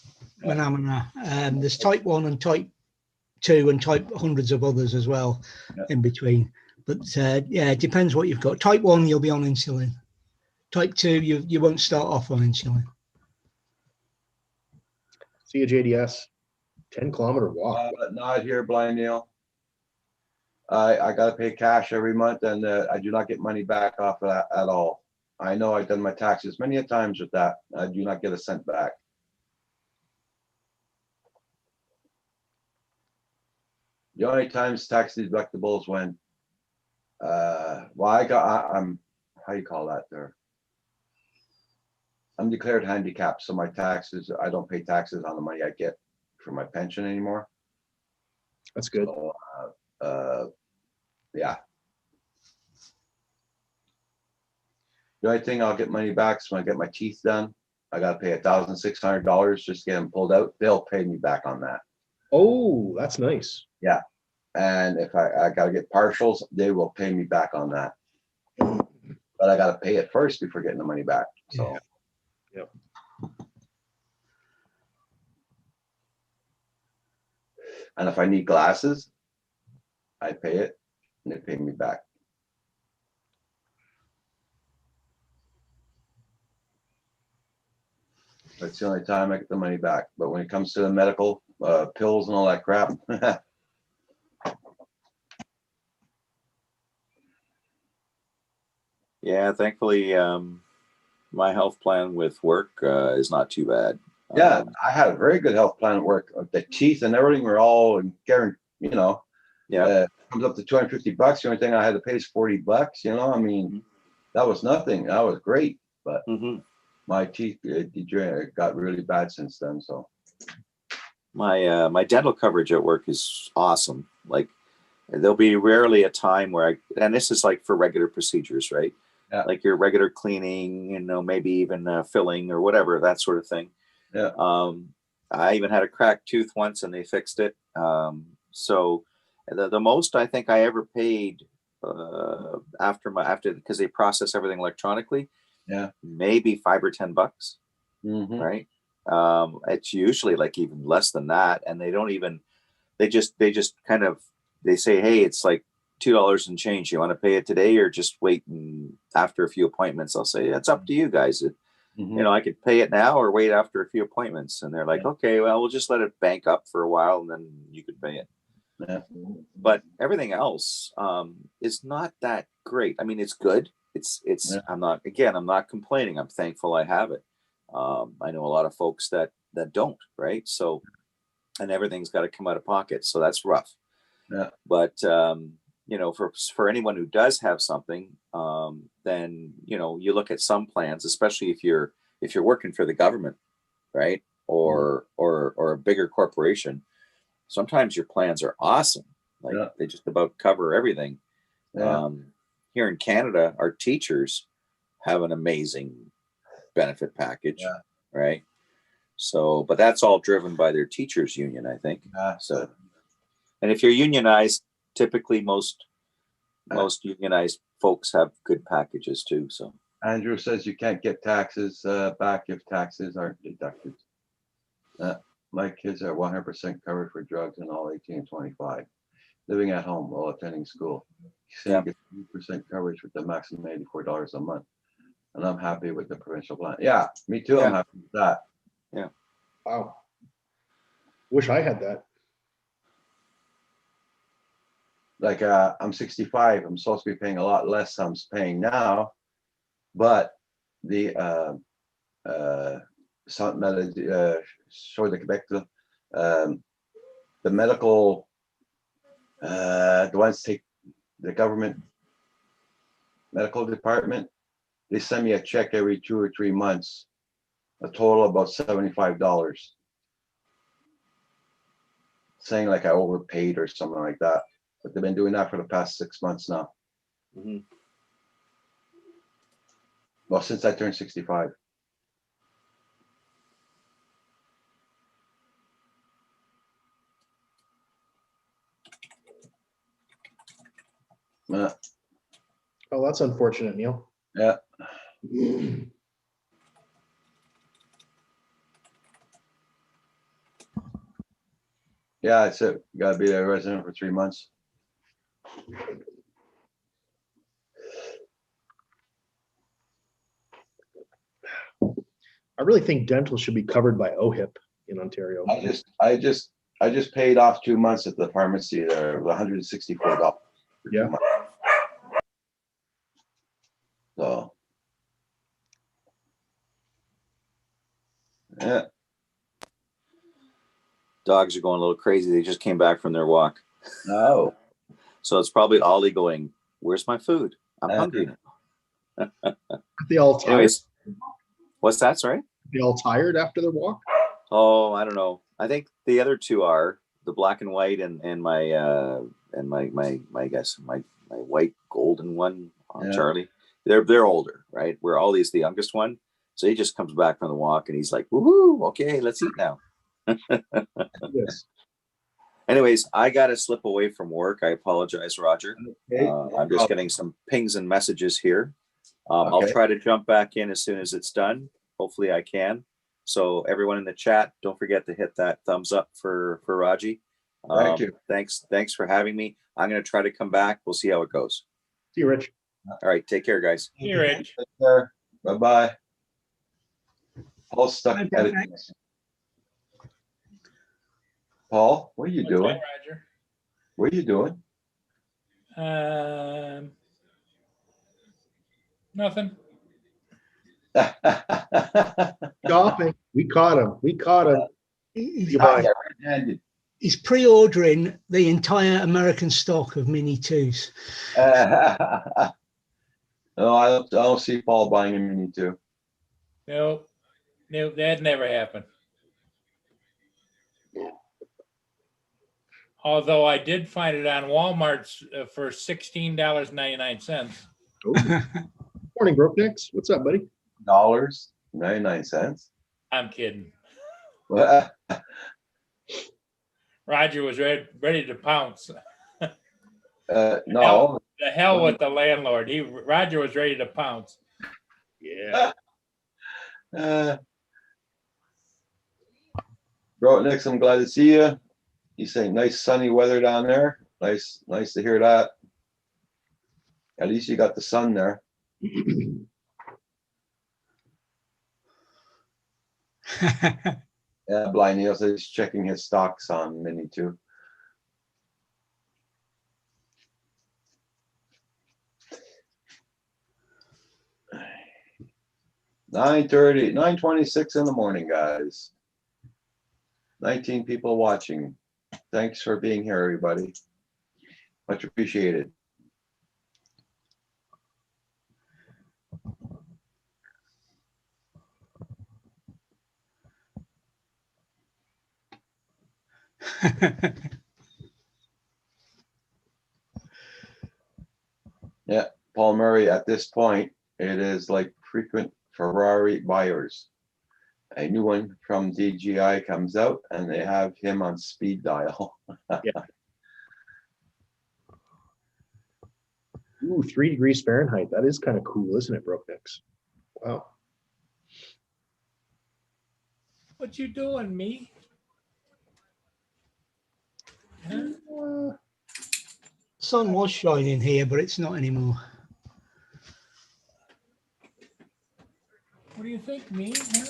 Phenomena. There's type 1 and type 2 and type hundreds of others as well in between. But yeah, it depends what you've got. Type 1, you'll be on insulin. Type 2, you won't start off on insulin. See you, JDS. 10-kilometer walk. Not here, Blind Neil. I gotta pay cash every month, and I do not get money back off of that at all. I know I've done my taxes many a times with that. I do not get a cent back. The only times tax deductibles when, well, I'm, how you call that there? I'm declared handicapped, so my taxes, I don't pay taxes on the money I get for my pension anymore. That's good. So, yeah. The only thing I'll get money back is when I get my teeth done. I gotta pay $1,600 just to get them pulled out. They'll pay me back on that. Oh, that's nice. And if I gotta get partials, they will pay me back on that. But I gotta pay it first before getting the money back, so. Yeah. Yep. And if I need glasses, I pay it and they pay me back. That's the only time I get the money back. But when it comes to the medical pills and all that crap, Yeah, thankfully, my health plan with work is not too bad. yeah, I had a very good health plan at work. The teeth and everything were all guaranteed, you know. Yeah. Comes up to $250. The only thing I had to pay is $40, you know. I mean, that was nothing. That was great. But my teeth got really bad since then. So my dental coverage at work is awesome. Like there'll be rarely a time where and this is like for regular procedures, right? Yeah. Like your regular cleaning, you know, maybe even filling or whatever, that sort of thing. Yeah. I even had a cracked tooth once and they fixed it. So the most I think I ever paid after because they process everything electronically. Yeah. Maybe $5 or $10, right? It's usually like even less than that, and they just kind of say, hey, it's like $2 and change. You want to pay it today or just wait, and after a few appointments? I'll say it's up to you guys. You know, I could pay it now or wait after a few appointments. And they're like, okay, well, we'll just let it bank up for a while and then you could pay it. Yeah. But everything else is not that great. I mean, it's good. I'm not complaining. I'm thankful I have it. I know a lot of folks that don't, right? So, and everything's got to come out of pocket. So that's rough. Yeah. But, you know, for anyone who does have something, then, you know, you look at some plans, especially if you're working for the government, right? Or a bigger corporation. Sometimes your plans are awesome. Like they just about cover everything. Yeah. Here in Canada, our teachers have an amazing benefit package, right? So, but that's all driven by their teachers union, I think. So, and if you're unionized, typically most unionized folks have good packages too. So Andrew says you can't get taxes back if taxes aren't deducted. My kids are 100% covered for drugs and all 18 and 25, living at home while attending school. You get 3% coverage with the maximum $84 a month. And I'm happy with the provincial plan. Yeah, me too. I'm happy with that. Yeah. Wow. Wish I had that. Like I'm 65. I'm supposed to be paying a lot less than I'm paying now, but the the medical the ones take the government medical department they send me a check every 2 or 3 months, a total of about $75, saying like I overpaid or something like that. But they've been doing that for the past 6 months now. Mhm. Well, since I turned 65. Oh, that's unfortunate, Neil. Yeah. Yeah, it's it. You gotta be a resident for 3 months. I really think dental should be covered by OHIP in Ontario. I just paid off 2 months at the pharmacy there, $164. Yeah. So. Yeah, Dogs are going a little crazy. They just came back from their walk. no. So it's probably Ollie going, where's my food? I'm hungry now. Are they all tired? Anyways, what's that? Sorry? They all tired after their walk? Oh, I don't know. I think the other two are the black and white and my I guess my white golden one, Yeah. Charlie. They're older, right? Where Ollie's the youngest one. So he just comes back from the walk and he's like, woohoo, okay, let's eat now. Yes. Anyways, I got to slip away from work. I apologize, Roger. Okay. I'm just getting some pings and messages here. I'll Okay. try to jump back in as soon as it's done. Hopefully I can. So everyone in the chat, don't forget to hit that thumbs up for Raji. Thank you. Thanks for having me. I'm going to try to come back. We'll see how it goes. See you, Rich. All right. Take care, guys. Here, Rich. Take care. Bye-bye. Paul's stuck Bye, editing. thanks. Paul, what are you What's doing? that, What are you doing? Roger? Nothing. Shopping. We caught him. We caught him. He's, You buy. Red-handed. he's pre-ordering the entire American stock of Mini 2s. No, I don't see Paul buying a Mini 2. Nope. Nope, that never happened. Although I did find it on Walmart's for $16.99. Oh. Morning, Brokenecks. What's up, buddy? $99. I'm kidding. Well, Roger was ready to pounce. no. The hell with the landlord. Roger was ready to pounce. Yeah. Bro, Nick, I'm glad to see you. He's saying nice sunny weather down there. Nice to hear that. At least you got the sun there. Yeah, Blind Neil says he's checking his stocks on Mini 2. $9:26 in the morning, guys. 19 people watching. Thanks for being here, everybody. Much appreciated. Yeah, Paul Murray, at this point, it is like frequent Ferrari buyers. A new one from DJI comes out and they have him on speed dial. Yeah. Ooh, 3 degrees Fahrenheit. That is kind of cool, isn't it, Brokenecks? Wow. What you doing, me? Huh? Sun was shining here, but it's not anymore. What do you think, me? Huh?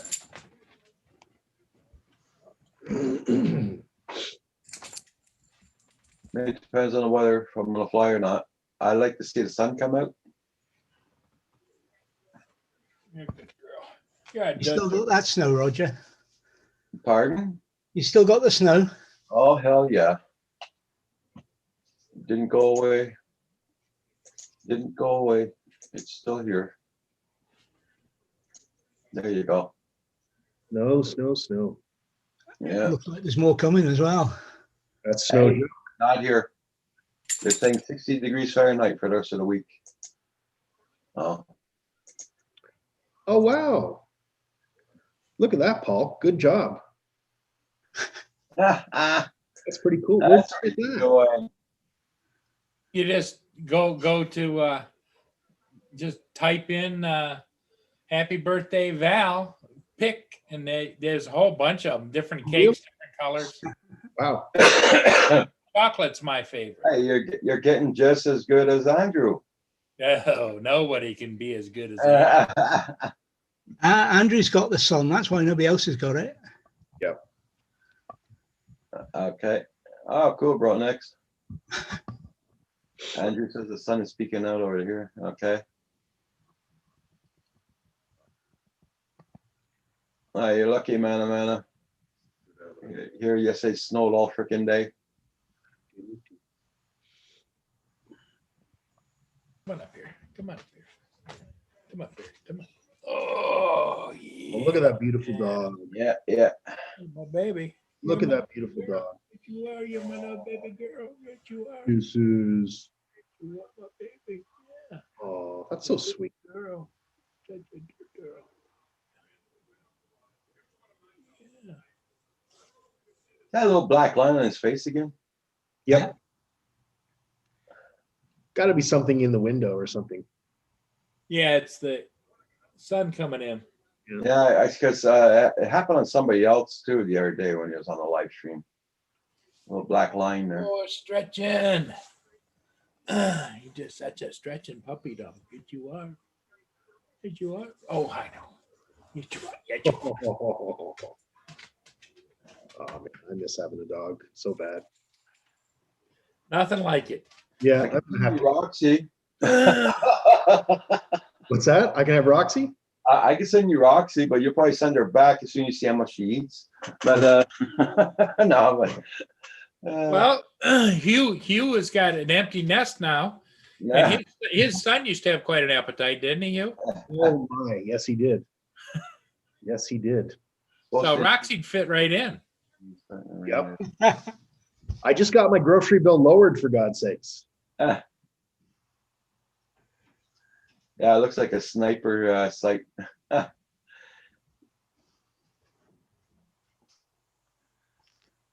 It depends on the weather, if I'm gonna fly or not. I like to see the sun come out. You're a good girl. You're a You still good got that snow, Roger? Pardon? You still got the snow? Oh, hell yeah. Didn't go away. Didn't go away. It's still here. There you go. No snow, snow. Yeah, Looks like there's more coming as well. That's snow. Hey. Not here. They're saying 60 degrees Fahrenheit for the rest of the week. Oh, Oh, wow. Look at that, Paul. Good job. that's That's pretty cool. what Where's you that? doing. You just go to just type in happy birthday Val, pick, and there's a whole bunch of them, different cakes, different colors. Wow. Chocolate's my favorite. Hey, you're getting just as good as Andrew. No, nobody can be as good as that. Andrew's got the sun. That's why nobody else has got it. Okay. Oh, cool, bro. Next. Andrew says the sun is speaking out over here. Okay. Oh, you're lucky, man. Here you say snowed all freaking day. Come on up here. Come on up here. Come up here. Come on. Oh, yeah. Oh, look at that beautiful dog. Yeah. My baby. Look at that beautiful dog. You are, you're my little baby girl. Yes, you are. This is, You are my baby. Yeah. oh, that's so sweet. Girl. Such a good girl. Yeah. That little black line on his face again. Yep. Got to be something in the window or something. Yeah, it's the sun coming in. Yeah, because it happened on somebody else too the other day when he was on the live stream. Little black line there. Oh, stretching. You're just such a stretching puppy dog. Yes, you are. Yes, you are. Oh, I know. Yes, you are. Yes, you are. Oh, man, I miss having a dog so bad. Nothing like it. Yeah. I I'm can gonna have see to- Roxy. What's that? I can have Roxy? I can send you Roxy, but you'll probably send her back as soon as you see how much she eats. But no, but Well, Hugh has got an empty nest now. yeah. And his son used to have quite an appetite, didn't he, Hugh? Oh my, yes, he did. Yes, he did. So Roxy'd fit right in. Yep. I just got my grocery bill lowered, for God's sakes. Yeah, it looks like a sniper sight.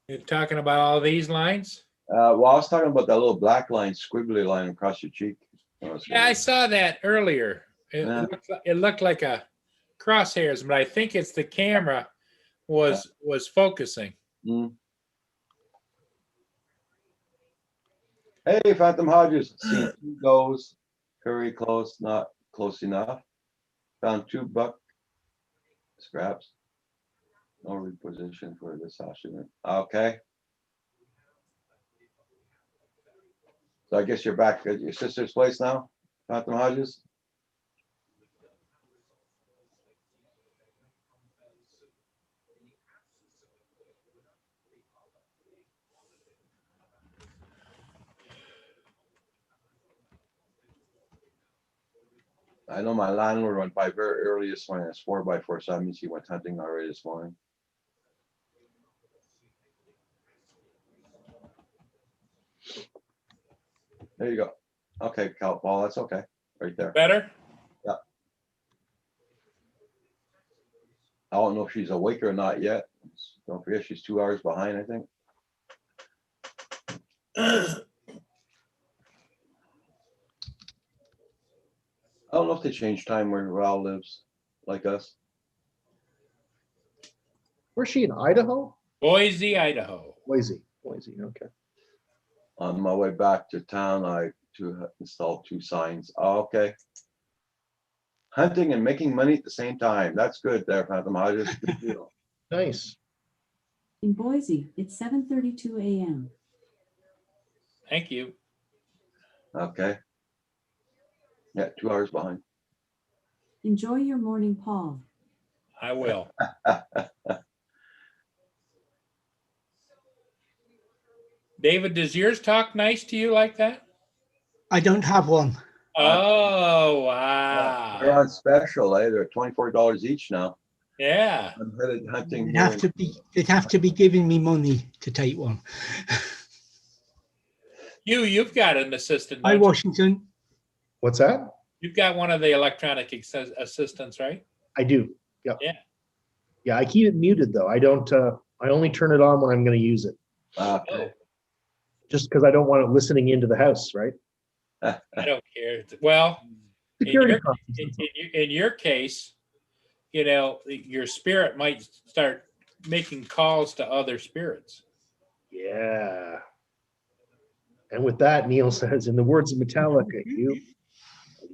You're talking about all these lines? Well, I was talking about that little black line, squiggly line across your cheek. Yeah, I saw that earlier. Yeah. It looked like a crosshairs, but I think it's the camera was focusing. Mm. Hey, Phantom Hodges, seen 2 goes, Curry close, not close enough. Found 2 buck scraps. No reposition for this ostrich. Okay. So I guess you're back at your sister's place now, Phantom Hodges? I know my landlord went by very early this morning. It's 4x4, so that means he went hunting already this morning. There you go. Okay, Paul, that's okay. Right there. Better? I don't know if she's awake or not yet. Don't forget, she's 2 hours behind, I think. I don't know if they change time where Val lives, like us. Where's she in Idaho? Boise, Idaho. Boise. Boise. Okay. On my way back to town, I to install 2 signs. Oh, okay. Hunting and making money at the same time. That's good there, Phantom Hodges. Good deal. Nice. In Boise, it's 7:32 a.m. Thank you. Okay. Yeah, 2 hours behind. Enjoy your morning, Paul. I will. David, does yours talk nice to you like that? I don't have one. Oh, They're wow. on special, eh? They're $24 each now. Yeah. I'm headed hunting They'd here. have to be giving me money to take one. You've got an assistant, Hi, don't you? Washington. What's that? You've got one of the electronic assistants, right? I do. Yep. Yeah. Yeah, I keep it muted though. I don't. I only turn it on when I'm going to use it, Okay. just because I don't want it listening into the house, right? I don't care. Well, Security in conferences. in your case, you know, your spirit might start making calls to other spirits. Yeah. And with that, Neil says, in the words of Metallica, you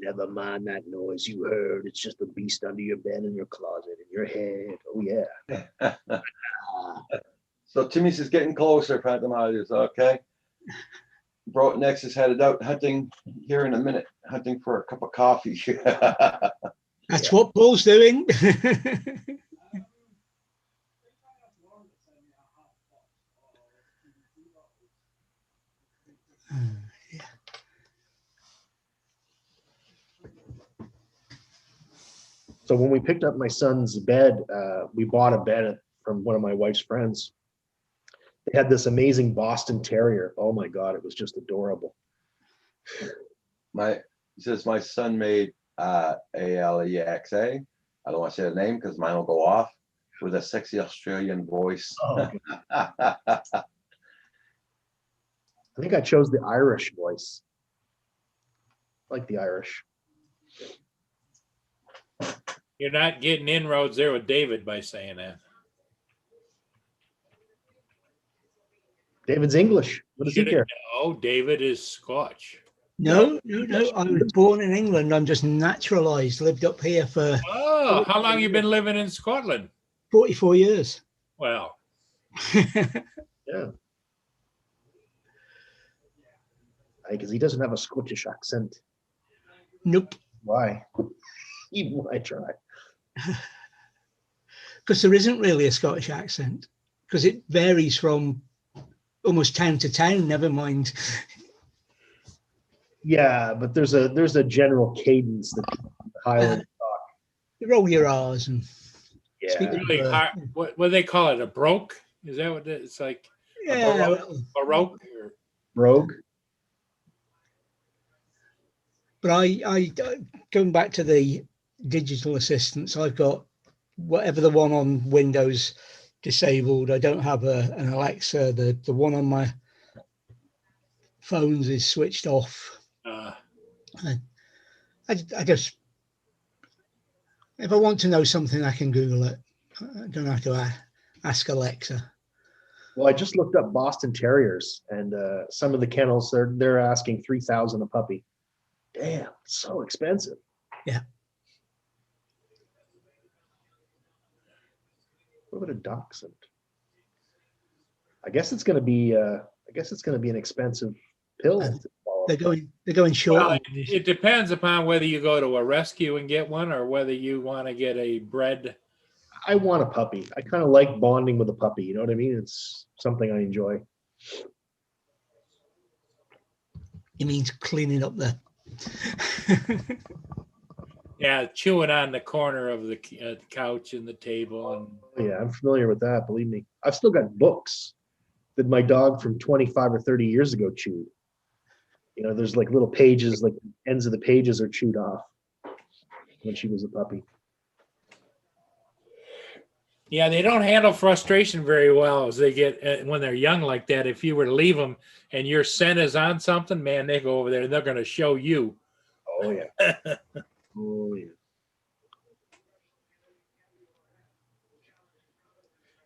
never mind that noise you heard. It's just the beast under your bed, in your closet, in your head. Oh yeah. So Timmy's is getting closer, Phantom Audios. Okay. Bro next is headed out hunting here in a minute, hunting for a cup of coffee. That's what Paul's doing. So when we picked up my son's bed, we bought a bed from one of my wife's friends. They had this amazing Boston Terrier. Oh my God, it was just adorable. He says my son made Alexa. I don't want to say the name because mine will go off with a sexy Australian voice. Oh, I think I chose the Irish voice. I like the Irish. You're not getting inroads there with David by saying that. David's English. What does he care? No, David is Scotch. No. I was born in England. I'm just naturalized. Lived up here for Oh, how long you been living in Scotland? 44 years. Well, Yeah. Because he doesn't have a Scottish accent. Nope. Why? Even when I try. Because there isn't really a Scottish accent. Because it varies from almost town to town, never mind. Yeah, but there's a general cadence that Highland You roll your R's and speak yeah. really hard. What do they call it? A broke? Is that what it's like? yeah, well, Baroque? Or, Rogue. but I going back to the digital assistants, I've got whatever the one on Windows disabled. I don't have an Alexa. The one on my phones is switched off. I just, if I want to know something, I can Google it. I don't have to ask Alexa. Well, I just looked up Boston Terriers, and some of the kennels they're asking $3,000 a puppy. Damn, so expensive. Yeah. What about a dachshund? I guess it's going to be an expensive pill. to swallow. They're going short. well, it depends upon whether you go to a rescue and get one or whether you want to get a bred. I want a puppy. I kind of like bonding with a puppy. You know what I mean? It's something I enjoy. It means cleaning up the. Yeah, chewing on the corner of the couch and the table. And Oh, yeah, I'm familiar with that. Believe me. I've still got books that my dog from 25 or 30 years ago chewed. You know, there's like little pages, like ends of the pages are chewed off when she was a puppy. yeah, they don't handle frustration very well as they get when they're young like that. If you were to leave them and your scent is on something, man, they go over there and they're going to show you. Oh yeah. Oh yeah.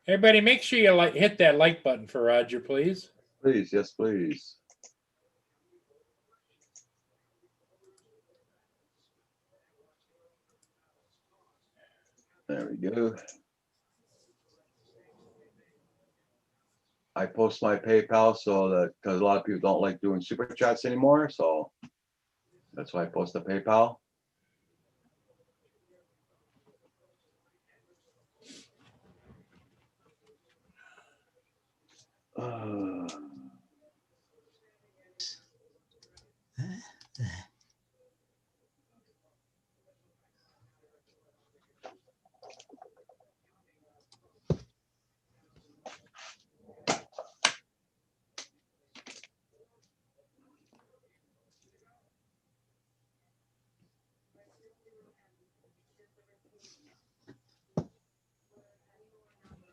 Everybody, make sure you hit that like button for Roger, please. Please, yes, please. There we go. I post my PayPal so that because a lot of people don't like doing super chats anymore, so that's why I post the PayPal.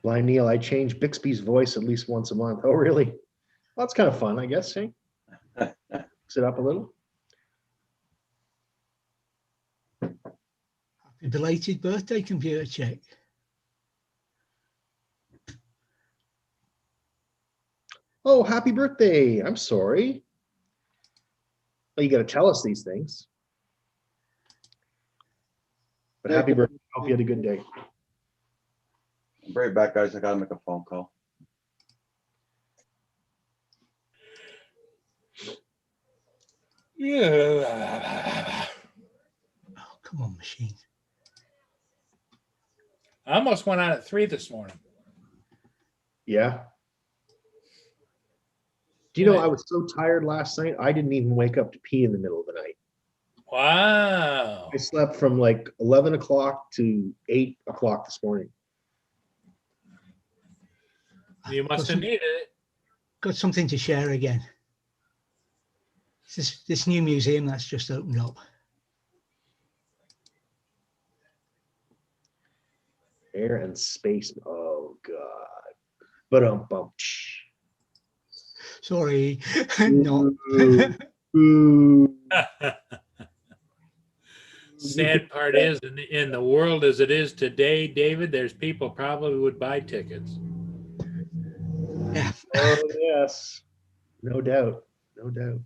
Blind Neil, I change Bixby's voice at least once a month. Oh, really? Well, that's kind of fun, I guess. Eh? Mix it up a little. Happy belated birthday, computer check. Oh, happy birthday. I'm sorry. Well, you got to tell us these things. But happy birthday. Hope you had a good day. I'm right back, guys. I gotta make a phone call. Yeah. Oh, come on, machine. I almost went on at 3 this morning. Yeah. Do you know, I was so tired last night, I didn't even wake up to pee in the middle of the night. Wow. I slept from like 11 o'clock to 8 o'clock this morning. You must have needed it. Got something to share again. This new museum that's just opened up. Air and space. Oh, God. But Sorry, no. Sad part is, in the world as it is today, David, there's people probably would buy tickets. Yeah. Oh, yes. No doubt. No doubt.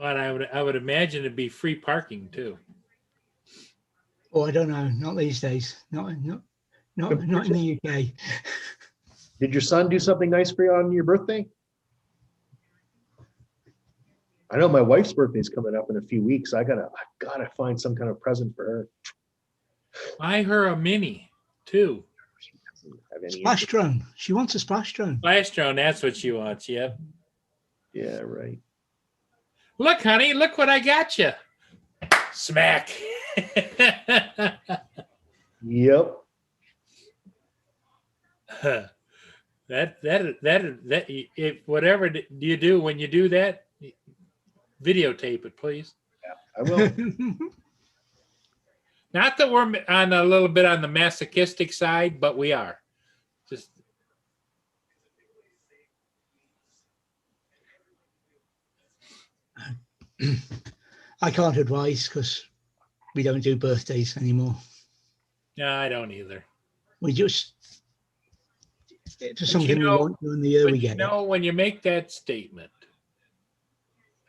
And I would imagine it'd be free parking too. Oh, I don't know. Not these days. Not in the UK. Did your son do something nice for you on your birthday? I know my wife's birthday's coming up in a few weeks. I gotta find some kind of present for her. Buy her a mini too. She doesn't have any Splash interest. drone. She wants a splash drone. Flash drone, that's what she wants. Yep. Yeah, right. Look, honey, look what I got you. Smack. Yep. that if whatever you do when you do that, videotape it, please. I will. Not that we're on a little bit on the masochistic side, but we are. Just I can't advise because we don't do birthdays anymore. no, I don't either. We just it's just But you something know- we want during the year But we you get it. know, when you make that statement,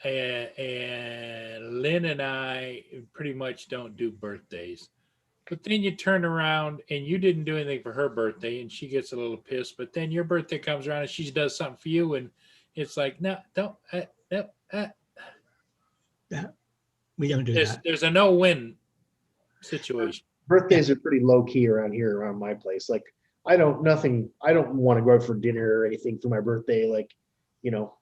and Lynn and I pretty much don't do birthdays, but then you turn around and you didn't do anything for her birthday, and she gets a little pissed. But then your birthday comes around and she does something for you, and it's like, no, don't. We don't do that. There's a no-win situation. Birthdays are pretty low key around here, around my place. Like, I don't want to go out for dinner or anything for my birthday. Like, you know,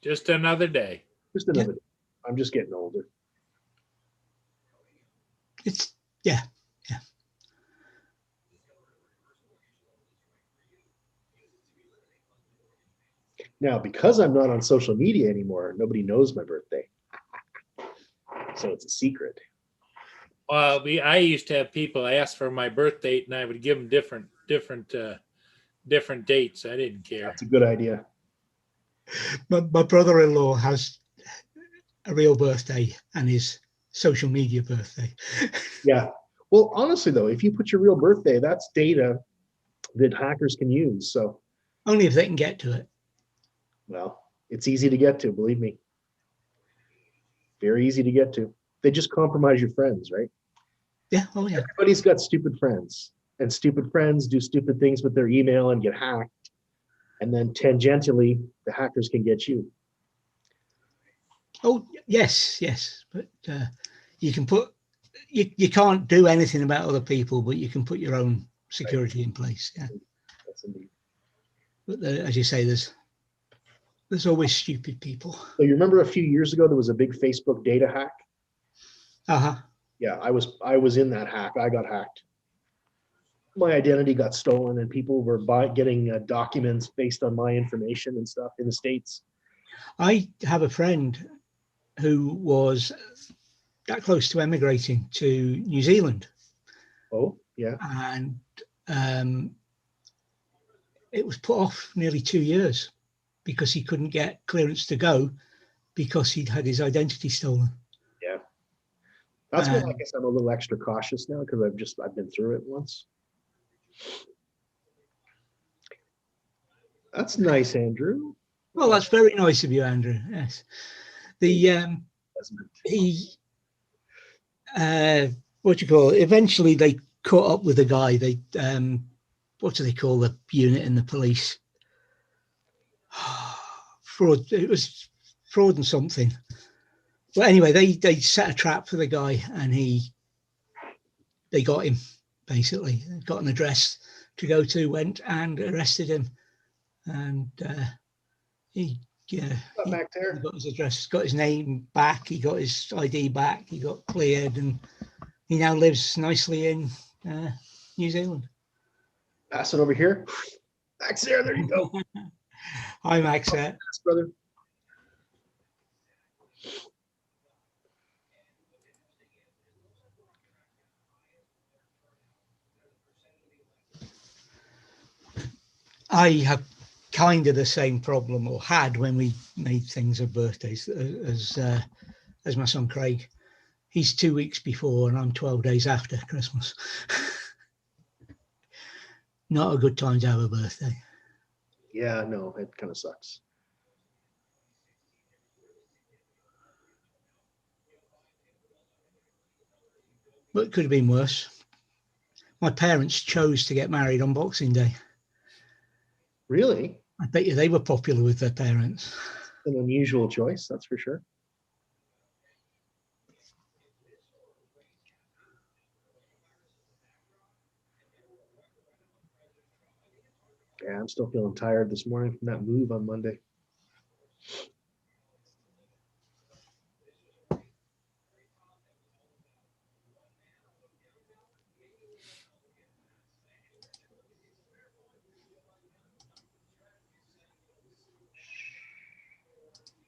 Just another day. just another day. I'm just getting older. It's yeah. Now, because I'm not on social media anymore, nobody knows my birthday. So it's a secret. Well, I used to have people ask for my birth date, and I would give them different dates. I didn't care. That's a good idea. My brother-in-law has a real birthday and his social media birthday. Yeah. Well, honestly, though, if you put your real birthday, that's data that hackers can use. So, Only if they can get to it. well, it's easy to get to, believe me. Very easy to get to. They just compromise your friends, right? Yeah. Oh yeah. Everybody's got stupid friends, and stupid friends do stupid things with their email and get hacked. And then tangentially, the hackers can get you. Oh yes. But you can put you can't do anything about other people, but you can put your own security in place. Yeah. That's indeed. But as you say, there's always stupid people. So you remember a few years ago, there was a big Facebook data hack? Uh-huh. Yeah, I was in that hack. I got hacked. My identity got stolen, and people were getting documents based on my information and stuff in the States. I have a friend who was that close to emigrating to New Zealand. Oh, Yeah. And it was put off nearly 2 years because he couldn't get clearance to go because he'd had his identity stolen. Yeah. That's why I guess I'm a little extra cautious now because I've been through it once. That's nice, Andrew. Well, that's very nice of you, Andrew. Yes. The he what do you call it? Eventually they caught up with the guy. They what do they call the unit in the police? Fraud. It was fraud and something. Well, anyway, they set a trap for the guy, and they got him. Basically, got an address to go to, went and arrested him, and he back there. he got his address, got his name back, he got his ID back, he got cleared, and he now lives nicely in New Zealand. Pass it over here. Max there you go. Hi, Max. Thanks, brother. I have kind of the same problem, or had, when we made things of birthdays, as my son Craig. He's 2 weeks before and I'm 12 days after Christmas. Not a good time to have a birthday. Yeah, no, it kind of sucks. But it could have been worse. My parents chose to get married on Boxing Day. Really? I bet you they were popular with their parents. An unusual choice, that's for sure. Yeah, I'm still feeling tired this morning from that move on Monday.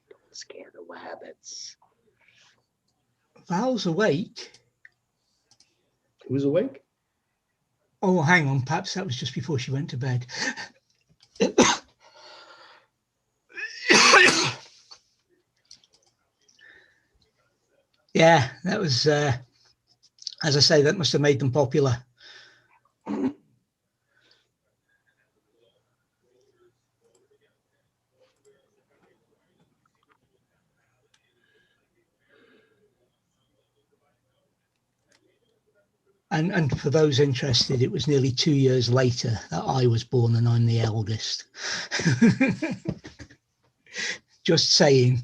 Don't scare the rabbits. Val's awake. Who's awake? Oh, hang on. Perhaps that was just before she went to bed. Yeah, that was, as I say, that must have made them popular. And for those interested, it was nearly 2 years later that I was born and I'm the eldest. Just saying.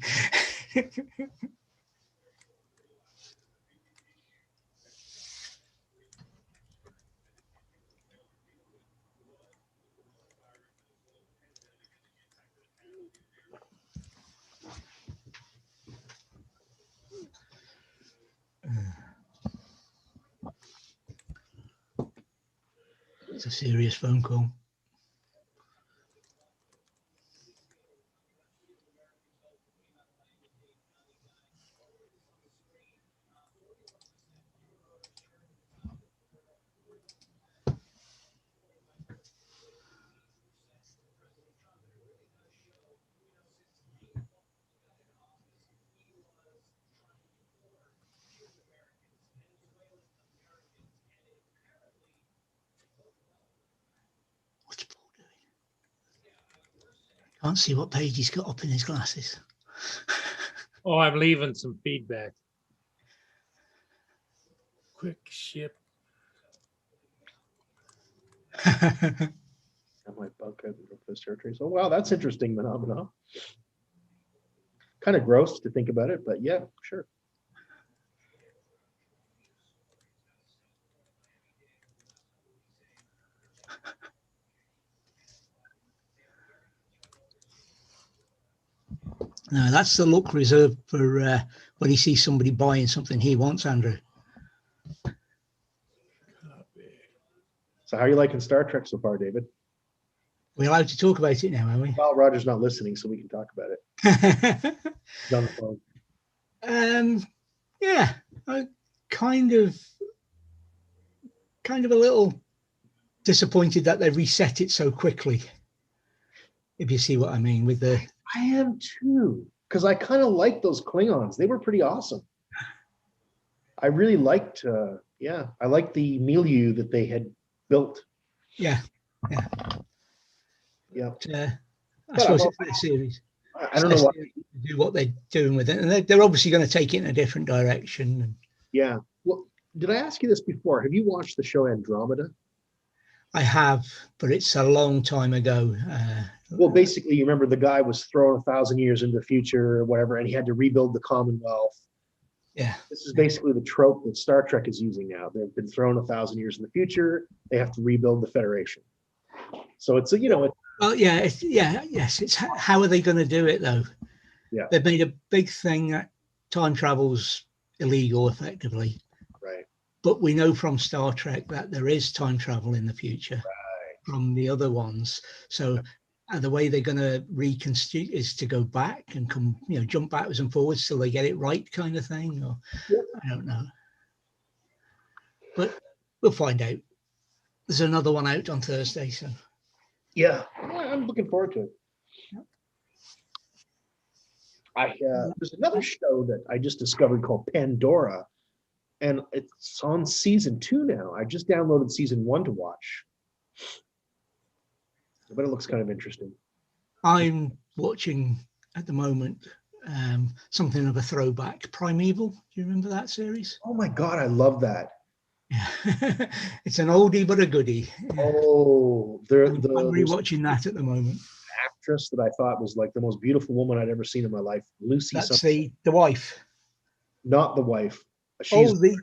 It's a serious phone call. What's Paul doing? Can't see what page he's got up in his glasses. Oh, I'm leaving some feedback. Quick ship. I might bunk out and go for this territory. So, wow, that's interesting phenomenon. Kind of gross to think about it, but yeah, sure. No, that's the look reserved for when he sees somebody buying something he wants, Andrew. So how are you liking Star Trek so far, David? We're allowed to talk about it now, are we? Well, Roger's not listening, so we can talk about it. He's on the phone. Yeah, I kind of kind of a little disappointed that they reset it so quickly. If you see what I mean with the. I am too, because I kind of like those Klingons. They were pretty awesome. I really liked, I liked the milieu that they had built. Yeah. Yeah. I suppose it's their series. I don't know what. Do what they're doing with it, and they're obviously going to take it in a different direction. Yeah. Well, did I ask you this before? Have you watched the show Andromeda? I have, but it's a long time ago. Well, basically, you remember the guy was thrown 1,000 years into the future or whatever, and he had to rebuild the Commonwealth. Yeah. This is basically the trope that Star Trek is using now. They've been thrown 1,000 years in the future. They have to rebuild the Federation. So it's a, Well, yeah, yes. It's how are they going to do it though? Yeah. They've made a big thing that time travel's illegal, effectively. right. But we know from Star Trek that there is time travel in the future from the other ones. So the way they're going to reconstitute is to go back and come, jump backwards and forwards till they get it right, kind of thing. Or I don't know, but we'll find out. There's another one out on Thursday, so Yeah, I'm looking forward to it. There's another show that I just discovered called Pandora, and it's on season 2 now. I just downloaded season 1 to watch, but it looks kind of interesting. I'm watching at the moment something of a throwback, Primeval. Do you remember that series? Oh my God, I love that. Yeah, it's an oldie but a goodie. Oh, I'm there's rewatching that at the moment. an actress that I thought was like the most beautiful woman I'd ever seen in my life, Lucy. That's something. the wife. Not the wife. She's The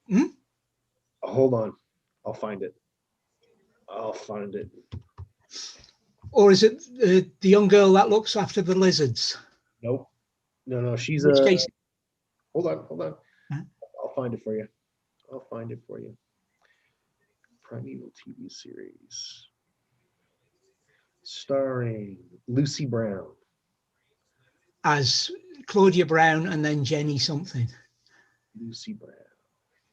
doctor. Hold on, I'll find it. or is it the young girl that looks after the lizards? Nope. No, she's Which a. case? Hold on. Huh? I'll find it for you. Primeval TV series. Starring Lucy Brown. As Claudia Brown and then Jenny something. Lucy Brown.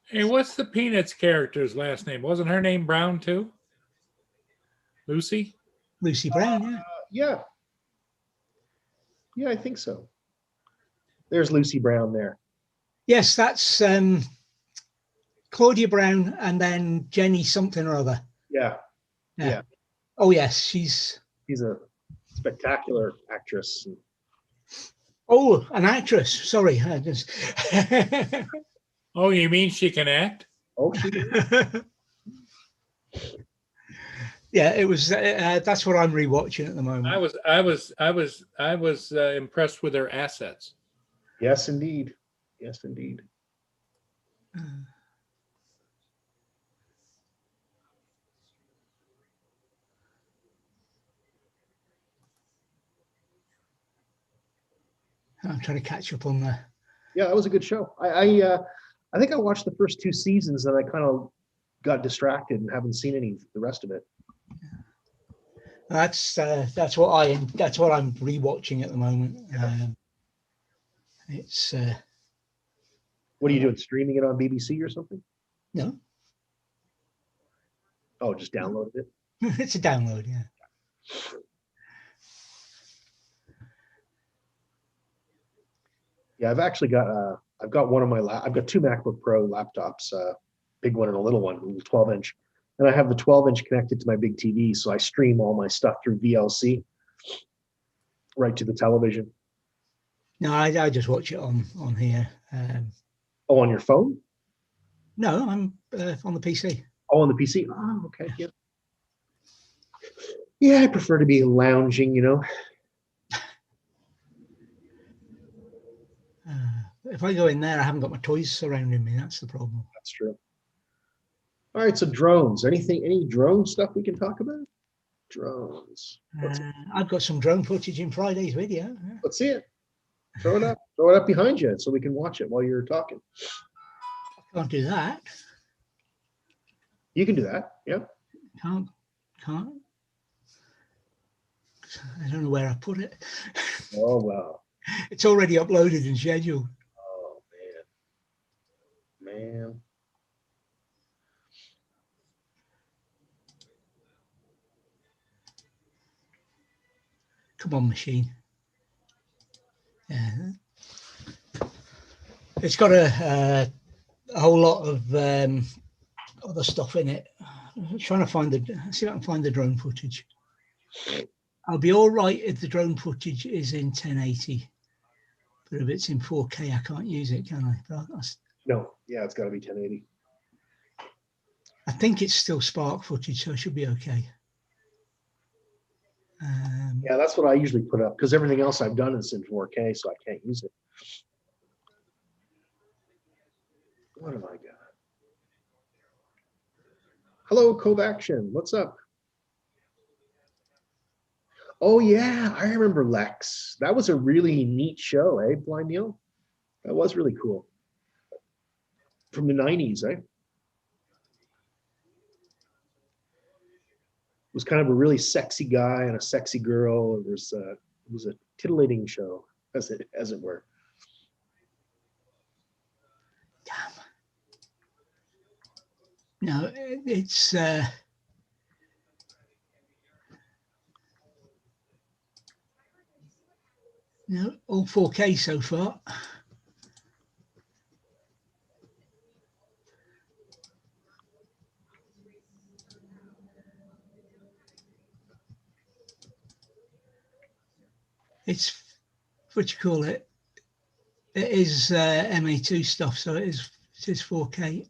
Hey, what's the Peanuts character's last name? Wasn't her name Brown too? Lucy? Lucy Brown, yeah. Yeah, I think so. There's Lucy Brown there. Yes, that's Claudia Brown and then Jenny something or other. Yeah. Oh yes, she's a spectacular actress. an actress. Sorry, I just Oh, you mean she can act? Oh, she did. Yeah, it was. That's what I'm rewatching at the moment. I was impressed with her assets. Yes, indeed. I'm trying to catch up on the. Yeah, that was a good show. I think I watched the first 2 seasons and I kind of got distracted and haven't seen the rest of it. That's what I'm rewatching at the moment. It's What are you doing? Streaming it on BBC or something? no, Oh, just downloaded it. it's a download. Yeah. Yeah, I've actually got I've got I've got 2 MacBook Pro laptops, big one and a little one, 12-inch. And I have the 12-inch connected to my big TV, so I stream all my stuff through VLC right to the television. No, I just watch it on here. Oh, on your phone? No, I'm on the PC. Oh, on the PC? Oh, okay. Yeah. Yeah, I prefer to be lounging, If I go in there, I haven't got my toys surrounding me. That's the problem. That's true. All right, so drones. Any drone stuff we can talk about? Drones. I've got some drone footage in Friday's video. Let's see it. Throw it up. Throw it up behind you so we can watch it while you're talking. I can't do that. You can do that. Yeah. Can't. I don't know where I put it. Oh, wow. It's already uploaded and scheduled. Oh, man. Come on, machine. Yeah. It's got a whole lot of other stuff in it. I'm trying to find see if I can find the drone footage. I'll be all right if the drone footage is in 1080, but if it's in 4K, I can't use it, can I? But No, yeah, it's got to be 1080. I think it's still Spark footage, so it should be okay. Yeah, that's what I usually put up because everything else I've done is in 4K, so I can't use it. What have I got? Hello, Cove Action. What's up? Oh yeah, I remember Lex. That was a really neat show, eh, Blind Neil? That was really cool. From the 90s, eh? It was kind of a really sexy guy and a sexy girl. It was a titillating show, as it were. No, it's no, all 4K so far. It's what you call it. It is MA2 stuff, so it is 4K.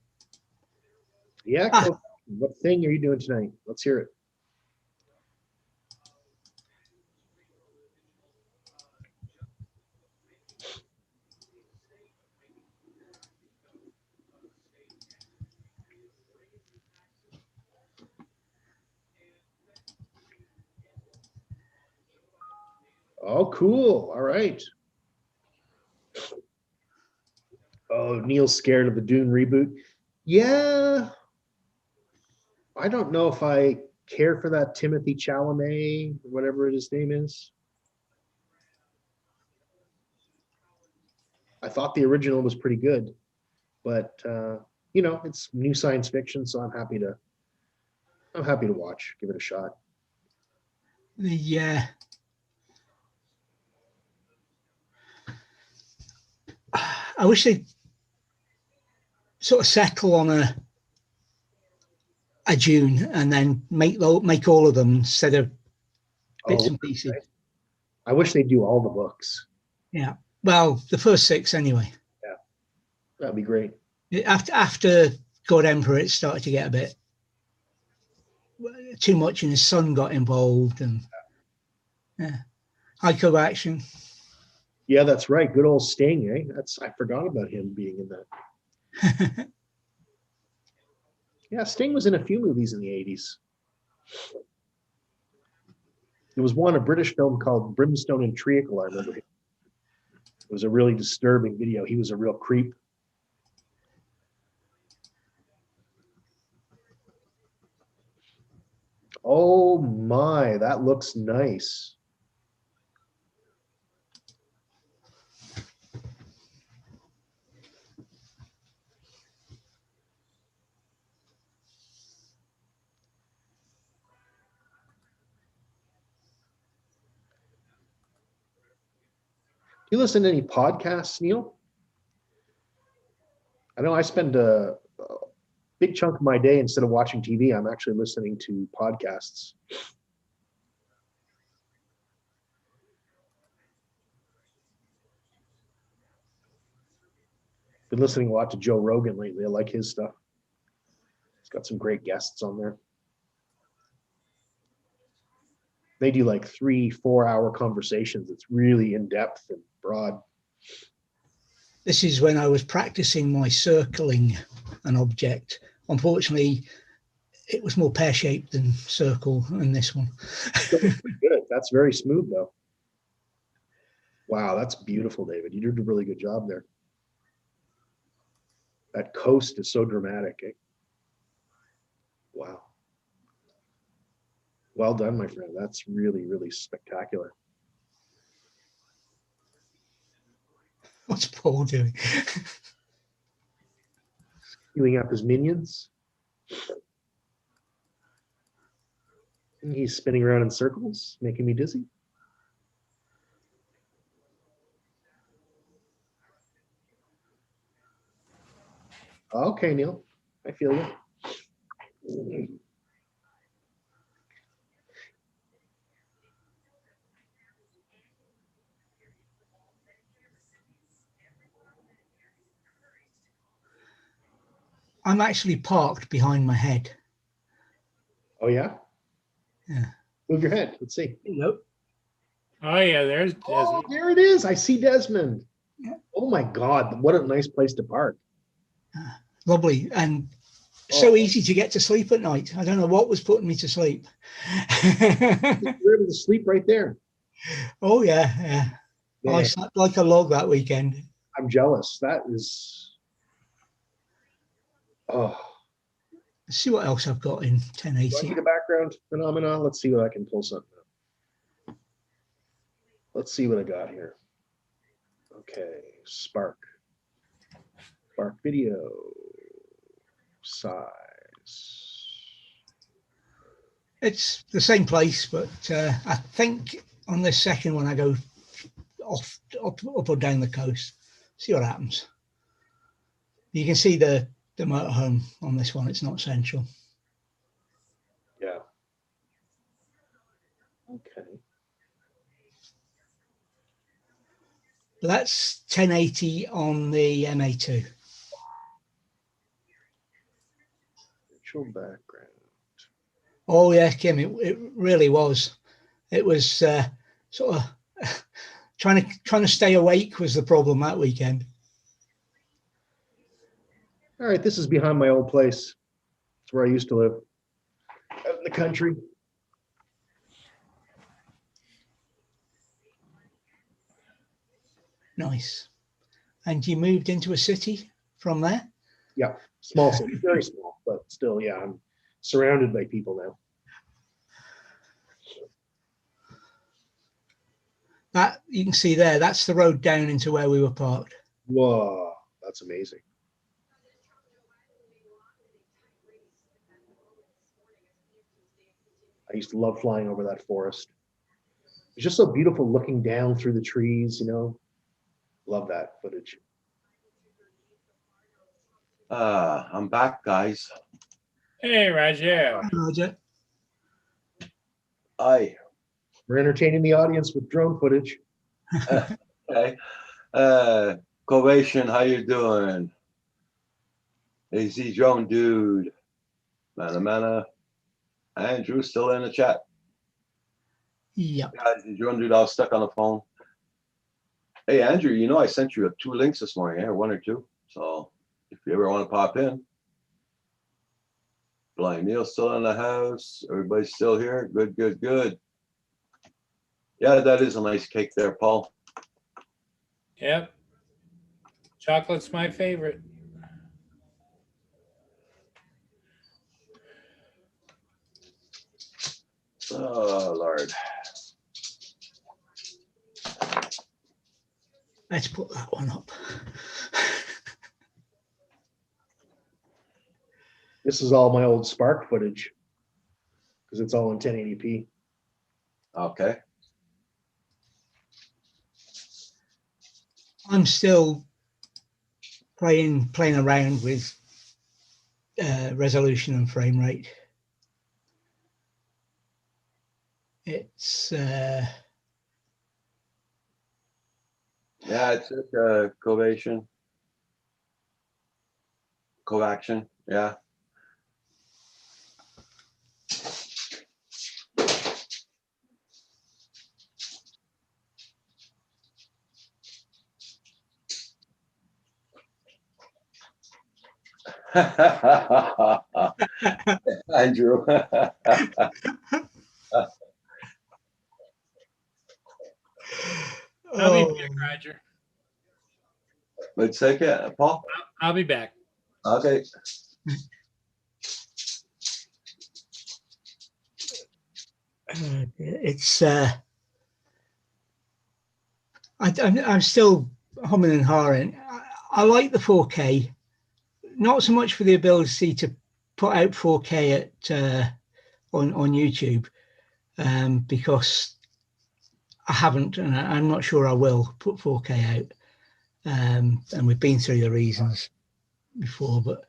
Yeah, Cove, what thing are you doing tonight? Let's hear it. Oh, cool. All right. Oh, Neil's scared of the Dune reboot. Yeah. I don't know if I care for that Timothy Chalamet, whatever his name is. I thought the original was pretty good, but you know, it's new science fiction, so I'm happy to watch, give it a shot. Yeah. I wish they'd sort of settle on a Dune and then make all of them instead of bits and pieces. Right. I wish they'd do all the books. Yeah. Well, the first 6 anyway. Yeah, that'd be great. After God Emperor, it started to get a bit too much, and his son got involved, and yeah, Cove Action. Yeah, that's right. Good old Sting, eh? I forgot about him being in that. Yeah, Sting was in a few movies in the 80s. There was a British film called Brimstone and Treacle, I remember. It was a really disturbing video. He was a real creep. Oh my, that looks nice. Do you listen to any podcasts, Neil? I know I spend a big chunk of my day, instead of watching TV, I'm actually listening to podcasts. Been listening a lot to Joe Rogan lately. I like his stuff. He's got some great guests on there. They do like 3-4 hour conversations. It's really in depth and broad. This is when I was practicing my circling an object. Unfortunately, it was more pear-shaped than circle in this one. Good. That's very smooth though. Wow, that's beautiful, David. You did a really good job there. That coast is so dramatic. Eh? Wow. Well done, my friend. That's really, really spectacular. What's Paul doing? Healing up his minions. He's spinning around in circles, making me dizzy. Okay, Neil, I feel you. I'm actually parked behind my head. Oh, yeah? Yeah. Move your head. Let's see. Nope. Oh, yeah, there's Oh, Desmond. there it is. I see Desmond. Yeah. Oh my God, what a nice place to park. Lovely. And Oh. so easy to get to sleep at night. I don't know what was putting me to sleep. You're able to sleep right there. Oh, yeah. Yeah. I Man, slept like a log that weekend. I'm jealous. That is, oh. Let's see what else I've got in Do I 1080. need a background phenomenon? Let's see what I can pull something up. Let's see what I got here. Okay, Spark. Spark video. Size. It's the same place, but I think on this second one I go up or down the coast. See what happens. You can see the motorhome on this one. It's not central. Yeah. Okay. But that's 1080 on the MA2. Virtual background. Oh yeah, Kim, it really was. It was sort of trying to stay awake was the problem that weekend. All right, this is behind my old place. It's where I used to live, out in the country. Nice. And you moved into a city from there? Yeah, small city, very small, but still, yeah, I'm surrounded by people now. That you can see there, that's the road down into where we were parked. Whoa, that's amazing. I used to love flying over that forest. It's just so beautiful looking down through the trees, you know. Love that footage. I'm back, guys. Hey, Roger. Roger. Hi. We're entertaining the audience with drone footage. Okay. Covation, how you doing? AZ Drone Dude. Mana. Andrew still in the chat. Yep. Guys, the Drone Dude, I was stuck on the phone. Hey, Andrew, you know I sent you 2 links this morning, yeah? 1 or 2. So if you ever want to pop in. Blind Neil's still in the house. Everybody's still here. Good, good, good. Yeah, that is a nice cake there, Paul. Yep. Chocolate's my favorite. Oh, Lord. Let's put that one up. This is all my old Spark footage because it's all in 1080p. Okay. I'm still playing around with resolution and frame rate. It's Yeah, it's Covation. Coaction, yeah. Andrew. I'll be back, Roger. Let's take it, Paul. I'll be back. Okay. It's I'm still humming and hawing. I like the 4K, not so much for the ability to put out 4K at on YouTube, because I haven't, and I'm not sure I will put 4K out. And we've been through the reasons. before, but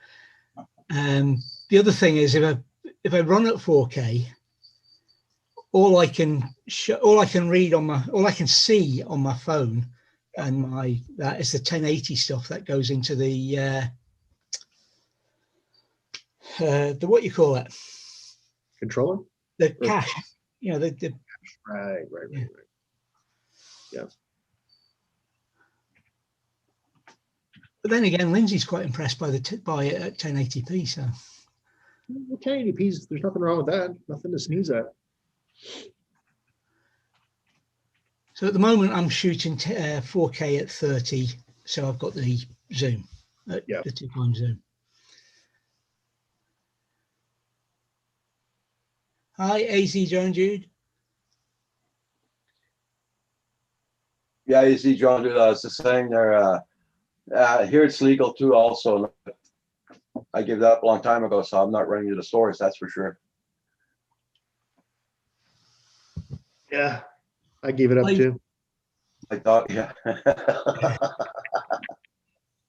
the other thing is if I run at 4K, all I can read on my, all I can see on my phone, and that is the 1080 stuff that goes into the what you call it, Controller? the cache, you know, the Right. Yeah. Yeah. But then again, Lindsay's quite impressed by by it at 1080p. So Well, 1080p's, there's nothing wrong with that. Nothing to sneeze at. at the moment, I'm shooting 4K at 30. So I've got the zoom, the 2-point zoom. Hi, AZ John Jude. Yeah, you see, John, dude, I was just saying there, here it's legal too also. I gave that up a long time ago, so I'm not running to the stores, that's for sure. Yeah. I gave it up too. I thought, yeah.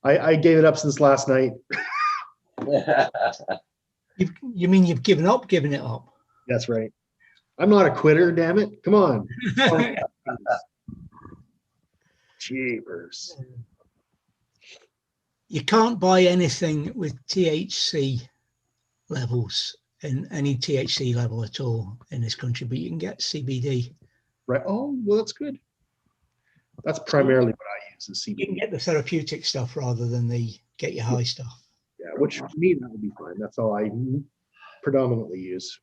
I gave it up since last night. You mean you've given up giving it up? That's right. I'm not a quitter, damn it. Come on. Jeepers. You can't buy anything with THC levels in any THC level at all in this country, but you can get CBD. Right. Oh, well, that's good. That's primarily what I use is You can CBD. get the therapeutic stuff rather than the get you high stuff. Yeah, which for me, that would be fine. That's all I predominantly use.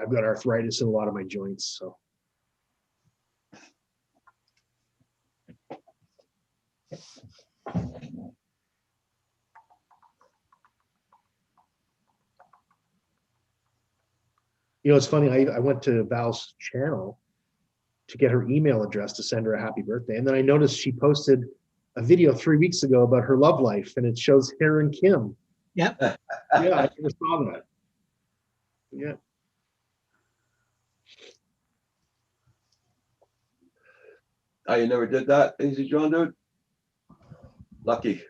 I've got arthritis in a lot of my joints, so. You know, it's funny. I went to Val's channel to get her email address to send her a happy birthday. And then I noticed she posted a video 3 weeks ago about her love life, and it shows her and Kim. Yep. Yeah, I never saw that. Yeah. Oh, you never did that, Easy John, dude? Lucky.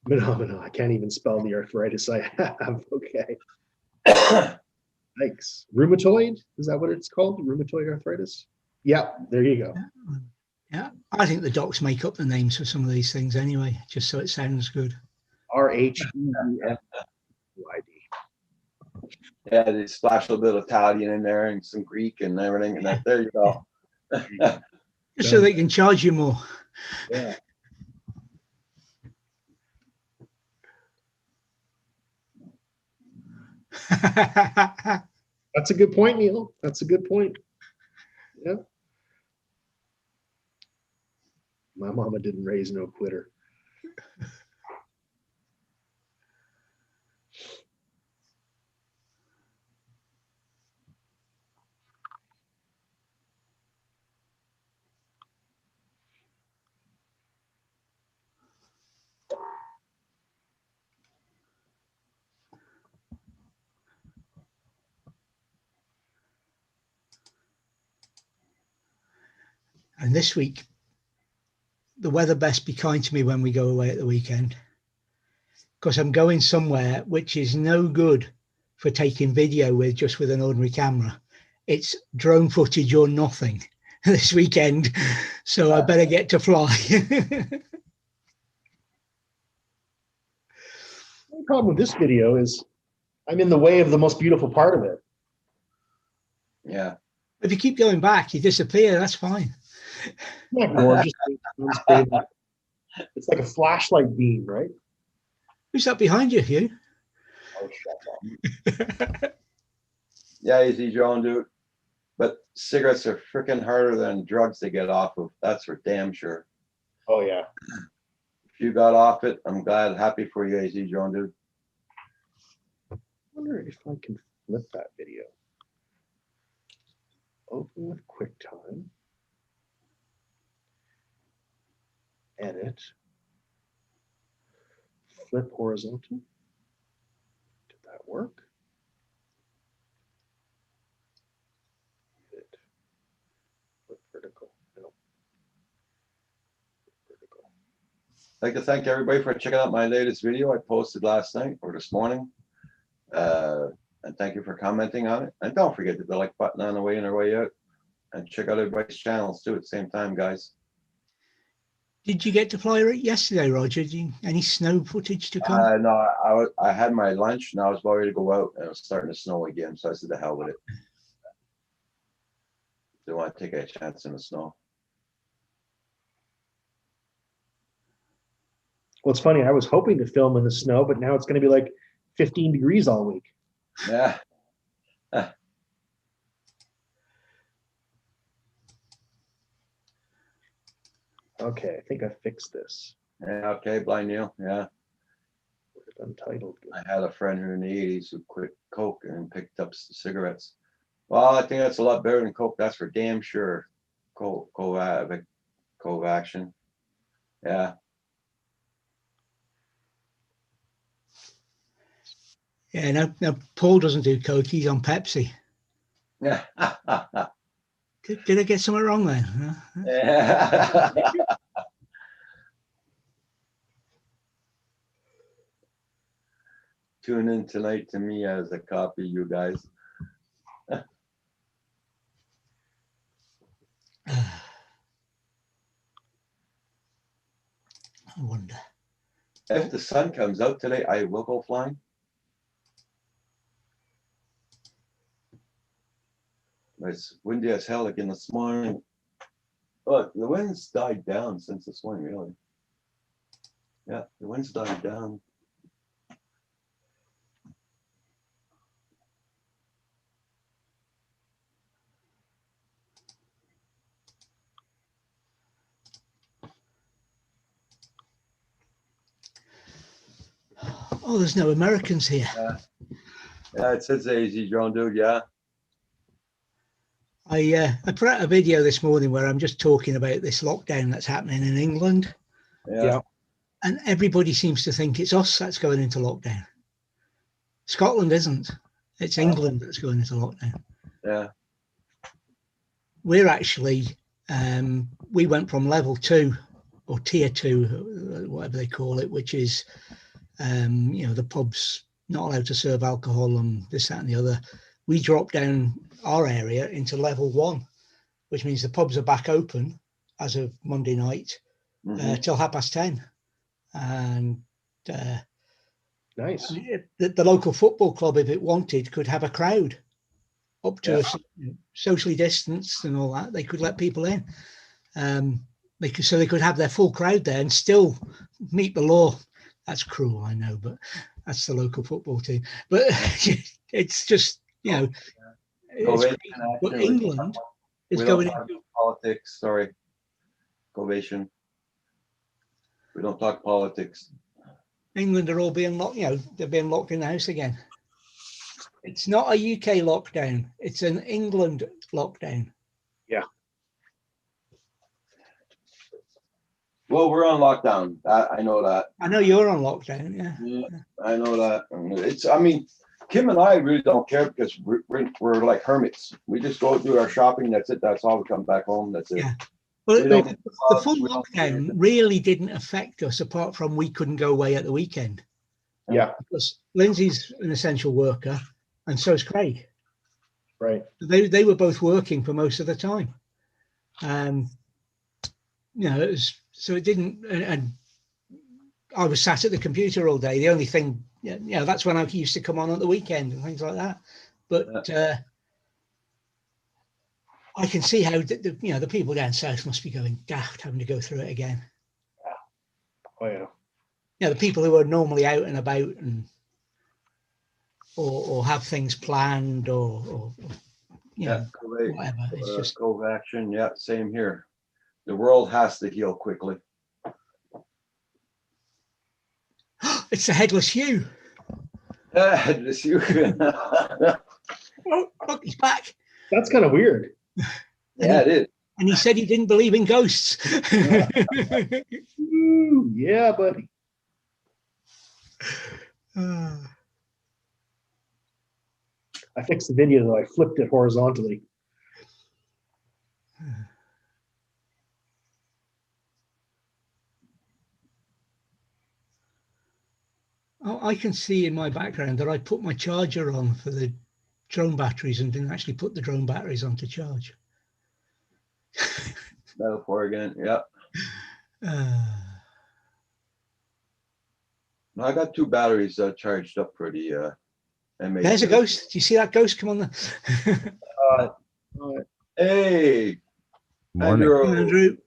Phenomena. I can't even spell the arthritis I have. Okay. Thanks. Rheumatoid? Is that what it's called? Rheumatoid arthritis? Yeah, there you go. Yeah. I think the docs make up the names for some of these things anyway, just so it sounds good. RHEUMYD. Yeah, they splash a little bit of Italian in there and some Greek and everything, and that, there you go. Just so they can charge you more. Yeah. That's a good point, Neil. That's a good point. Yeah. My mama didn't raise no quitter. And this week, the weather best be kind to me when we go away at the weekend, because I'm going somewhere which is no good for taking video with just with an ordinary camera. It's drone footage or nothing this weekend, so I better get to fly. The problem with this video is I'm in the way of the most beautiful part of it. Yeah. If you keep going back, you disappear. That's fine. Isn't that gorgeous? It's like a flashlight beam, right? Who's that behind you, Hugh? Oh, shut up. Yeah, Easy John, dude. But cigarettes are freaking harder than drugs to get off of. That's for damn sure. Oh, yeah. If you got off it, I'm glad, happy for you, Easy John, dude. I wonder if I can flip that video. Open with QuickTime. Edit. Flip horizontal. Did that work? Edit. Flip I'd like to thank everybody for checking out my latest video I posted last night or this morning. And thank you for commenting on it. And don't forget to hit the like button on the way in or way out. And check out everybody's channels too at the same time, guys. Did you get to fly it yesterday, Roger? Any snow footage to come? No, I had my lunch and I was about ready to go out and it was starting to snow again. So I said, the hell with it. Didn't want to take a chance in the snow. Well, it's funny. I was hoping to film in the snow, but now it's going to be like 15 degrees all week. Yeah. Okay, I think I fixed this. Yeah, okay, Blind Neil. Yeah. Untitled. I had a friend who in the 80s who quit Coke and picked up cigarettes. Well, I think that's a lot better than Coke. That's for damn sure. Covaction. Yeah. Yeah, no, Paul doesn't do Coke. He's on Pepsi. Yeah. Did I get something wrong there? Yeah. Tune in tonight to me as a copy, you guys. I wonder. If the sun comes out today, I will go flying. It's windy as hell again this morning. Look, the wind's died down since this morning, really. Yeah, the wind's died down. Oh, there's no Americans here. Yeah, it says easy drone, dude. Yeah. I put out a video this morning where I'm just talking about this lockdown that's happening in England. Yeah. And everybody seems to think it's us that's going into lockdown. Scotland isn't. It's England that's going into lockdown. Yeah. We're actually, we went from level 2 or tier 2, whatever they call it, which is, the pubs not allowed to serve alcohol and this, that and the other. We dropped down our area into level 1, which means the pubs are back open as of Monday night till 10:30. And Nice. the local football club, if it wanted, could have a crowd up to socially distanced and all that. They could let people in. They could have their full crowd there and still meet the law. That's cruel, I know, but that's the local football team. But it's just, it's great. But England is going into politics. Sorry, Covation. We don't talk politics. England are all being locked. They're being locked in the house again. It's not a UK lockdown. It's an England lockdown. Yeah. Well, we're on lockdown. I know that. I know you're on lockdown. Yeah. I know that. I mean, Kim and I really don't care because we're like hermits. We just go do our shopping. That's it. That's all. We come back home. That's it. Yeah. Well, the full lockdown really didn't affect us apart from we couldn't go away at the weekend. Yeah. Because Lindsay's an essential worker and so is Craig. Right. They were both working for most of the time. It was, so it didn't, and I was sat at the computer all day. The only thing, that's when I used to come on at the weekend and things like that. But I can see how the people down south must be going daft having to go through it again. Oh yeah. The people who are normally out and about and or have things planned or whatever. It's just Covaction. Yeah, same here. The world has to heal quickly. It's the headless Hugh. Headless Hugh. Oh, look, he's back. That's kind of weird. Yeah, it is. And he said he didn't believe in ghosts. Ooh, yeah, buddy. I fixed the video though. I flipped it horizontally. I can see in my background that I put my charger on for the drone batteries and didn't actually put the drone batteries on to charge. That'll pour again. Yep. I got 2 batteries charged up for the MA2. There's a ghost. Do you see that ghost? Come on there. Hey, Morning. Andrew. Andrew.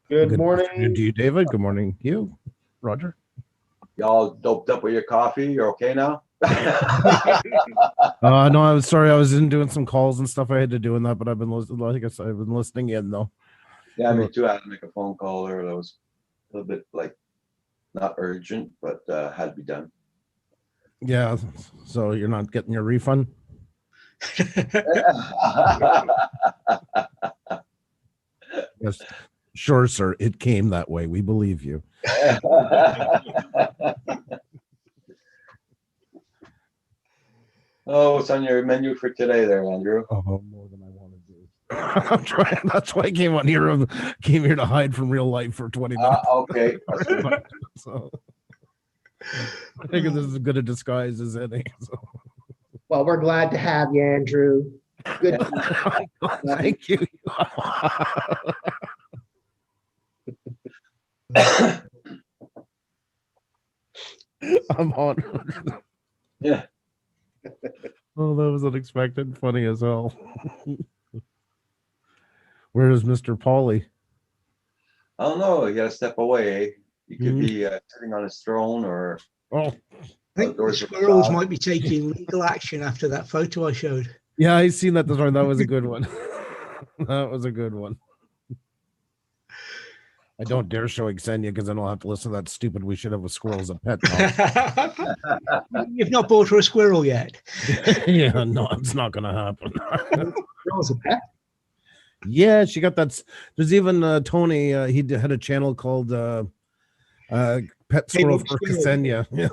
Good afternoon morning. to you, David. Good morning, you, Roger. Y'all doped up with your coffee? You're okay now? No, I was sorry. I was in doing some calls and stuff I had to do in that, but I've been listening. Like I said, I've been listening in though. Yeah, me too. I had to make a phone call there. That was a little bit like not urgent, but had to be done. Yeah. So you're not getting your refund? Yes. Sure, sir. It came that way. We believe you. Oh, what's on your menu for today there, Andrew? Oh, more than I want to do. I'm trying. That's why I came on here. Came here to hide from real life for 20 minutes. Okay. So I think this is as good a disguise as any. So. Well, we're glad to have you, Andrew. Good. Thank you. I'm on. Yeah. Oh, that was unexpected. Funny as hell. Where is Mr. Pauly? I don't know. You got to step away. Eh? You could be sitting on his throne or. Oh, I think the outdoors with squirrels dog. might be taking legal action after that photo I showed. yeah, I seen that this morning. That was a good one. That was a good one. I don't dare show Xenia because then I'll have to listen to that stupid "we should have a squirrel as a pet" talk. You've not bought her a squirrel yet. Yeah, no, it's not gonna happen. Squirrel's a pet. Yeah, she got that. There's even Tony. He had a channel called Pet Squirrel for Ksenia. Yeah.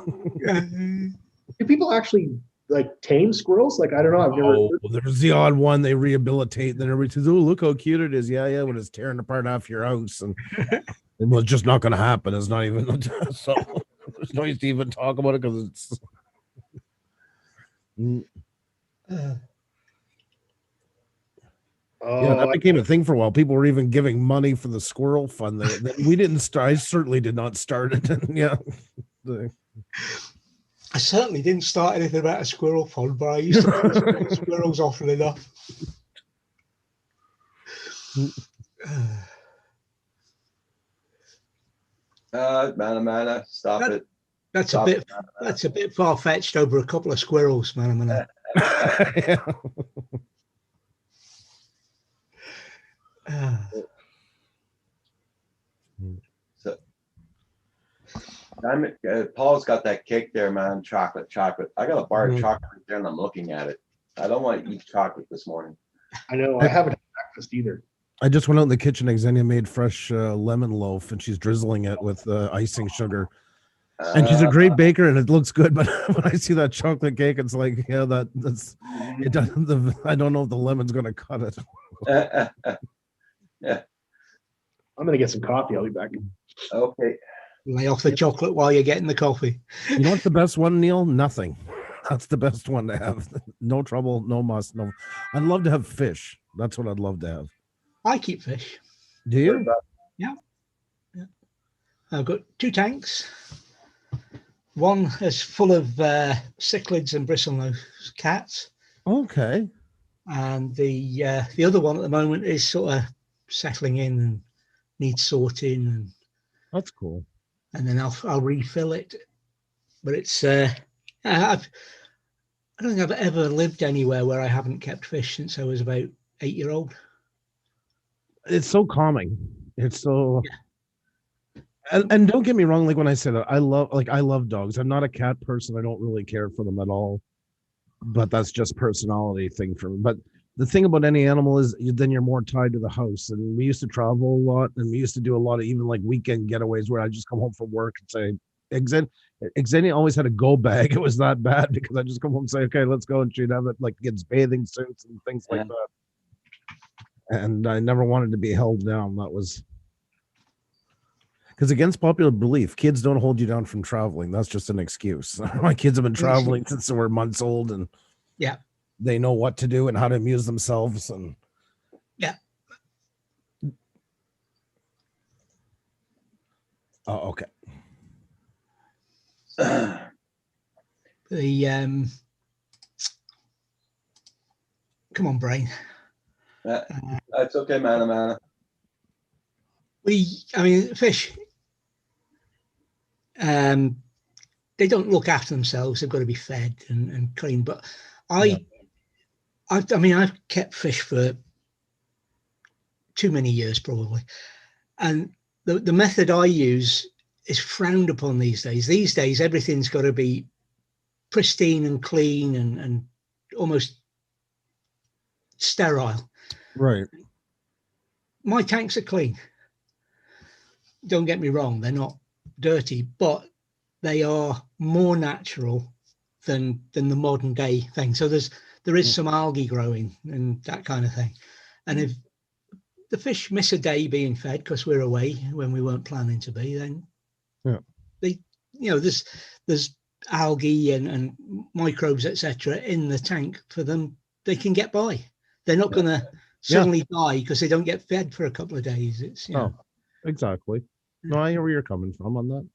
Do people actually like tame squirrels? Like, I don't know. I've never. Oh, there's the odd one they rehabilitate. Then everybody says, "Oh, look how cute it is." Yeah, when it's tearing apart half your house, and well, it's just not going to happen. It's not even. So there's no use to even talk about it because it's. Yeah, that became a thing for a while. People were even giving money for the squirrel fund. We didn't start. I certainly did not start it. Yeah. I certainly didn't start anything about a squirrel fund, but I used to put squirrels often enough. Mana, stop it. That's Stop a bit far fetched over a couple of squirrels, man. Yeah. So, Paul's got that cake there, man. Chocolate. I got a bar of chocolate right there, and I'm looking at it. I don't want to eat chocolate this morning. I know. I haven't had breakfast either. I just went out in the kitchen. Xenia made fresh lemon loaf, and she's drizzling it with icing sugar. And she's a great baker, and it looks good. But when I see that chocolate cake, it's like, yeah, that's it. Doesn't. I don't know if the lemon's going to cut it. Yeah. I'm gonna get some coffee. I'll be back. Okay. Lay off the chocolate while you're getting the coffee. You know what's the best one, Neil? Nothing. That's the best one to have. No trouble, no muss, no. I'd love to have fish. That's what I'd love to have. I keep fish. Do you? Yeah. I've got 2 tanks. One is full of cichlids and bristlenose cats, Okay. and the other one at the moment is sort of settling in and needs sorting, and That's cool. then I'll refill it. But it's I don't think I've ever lived anywhere where I haven't kept fish since I was about 8-year-old. It's so calming. It's so. And don't get me wrong. Like when I say that, I love dogs. I'm not a cat person. I don't really care for them at all. But that's just personality thing for me. But the thing about any animal is then you're more tied to the house. And we used to travel a lot, and we used to do a lot of even like weekend getaways where I just come home from work and say, Xenia always had a go bag. It was that bad because I just come home and say, okay, let's go. And she'd have it like kids' bathing suits and things like that. And I never wanted to be held down. That was Because against popular belief, kids don't hold you down from traveling. That's just an excuse. My kids have been traveling since they were months old, and Yeah. they know what to do and how to amuse themselves. And Yeah. oh, okay. The come on, brain. That's okay, man. I mean, fish. They don't look after themselves. They've got to be fed and clean. But I mean, I've kept fish for too many years probably, and the method I use is frowned upon these days. These days, everything's got to be pristine and clean and almost sterile. Right. My tanks are clean. Don't get me wrong, they're not dirty, but they are more natural than the modern day thing. So there is some algae growing and that kind of thing. And if the fish miss a day being fed because we're away when we weren't planning to be, then there's algae and microbes, etc., in the tank for them. They can get by. They're not going to suddenly die because they don't get fed for a couple of days. It's exactly. No, I hear where you're coming from on that.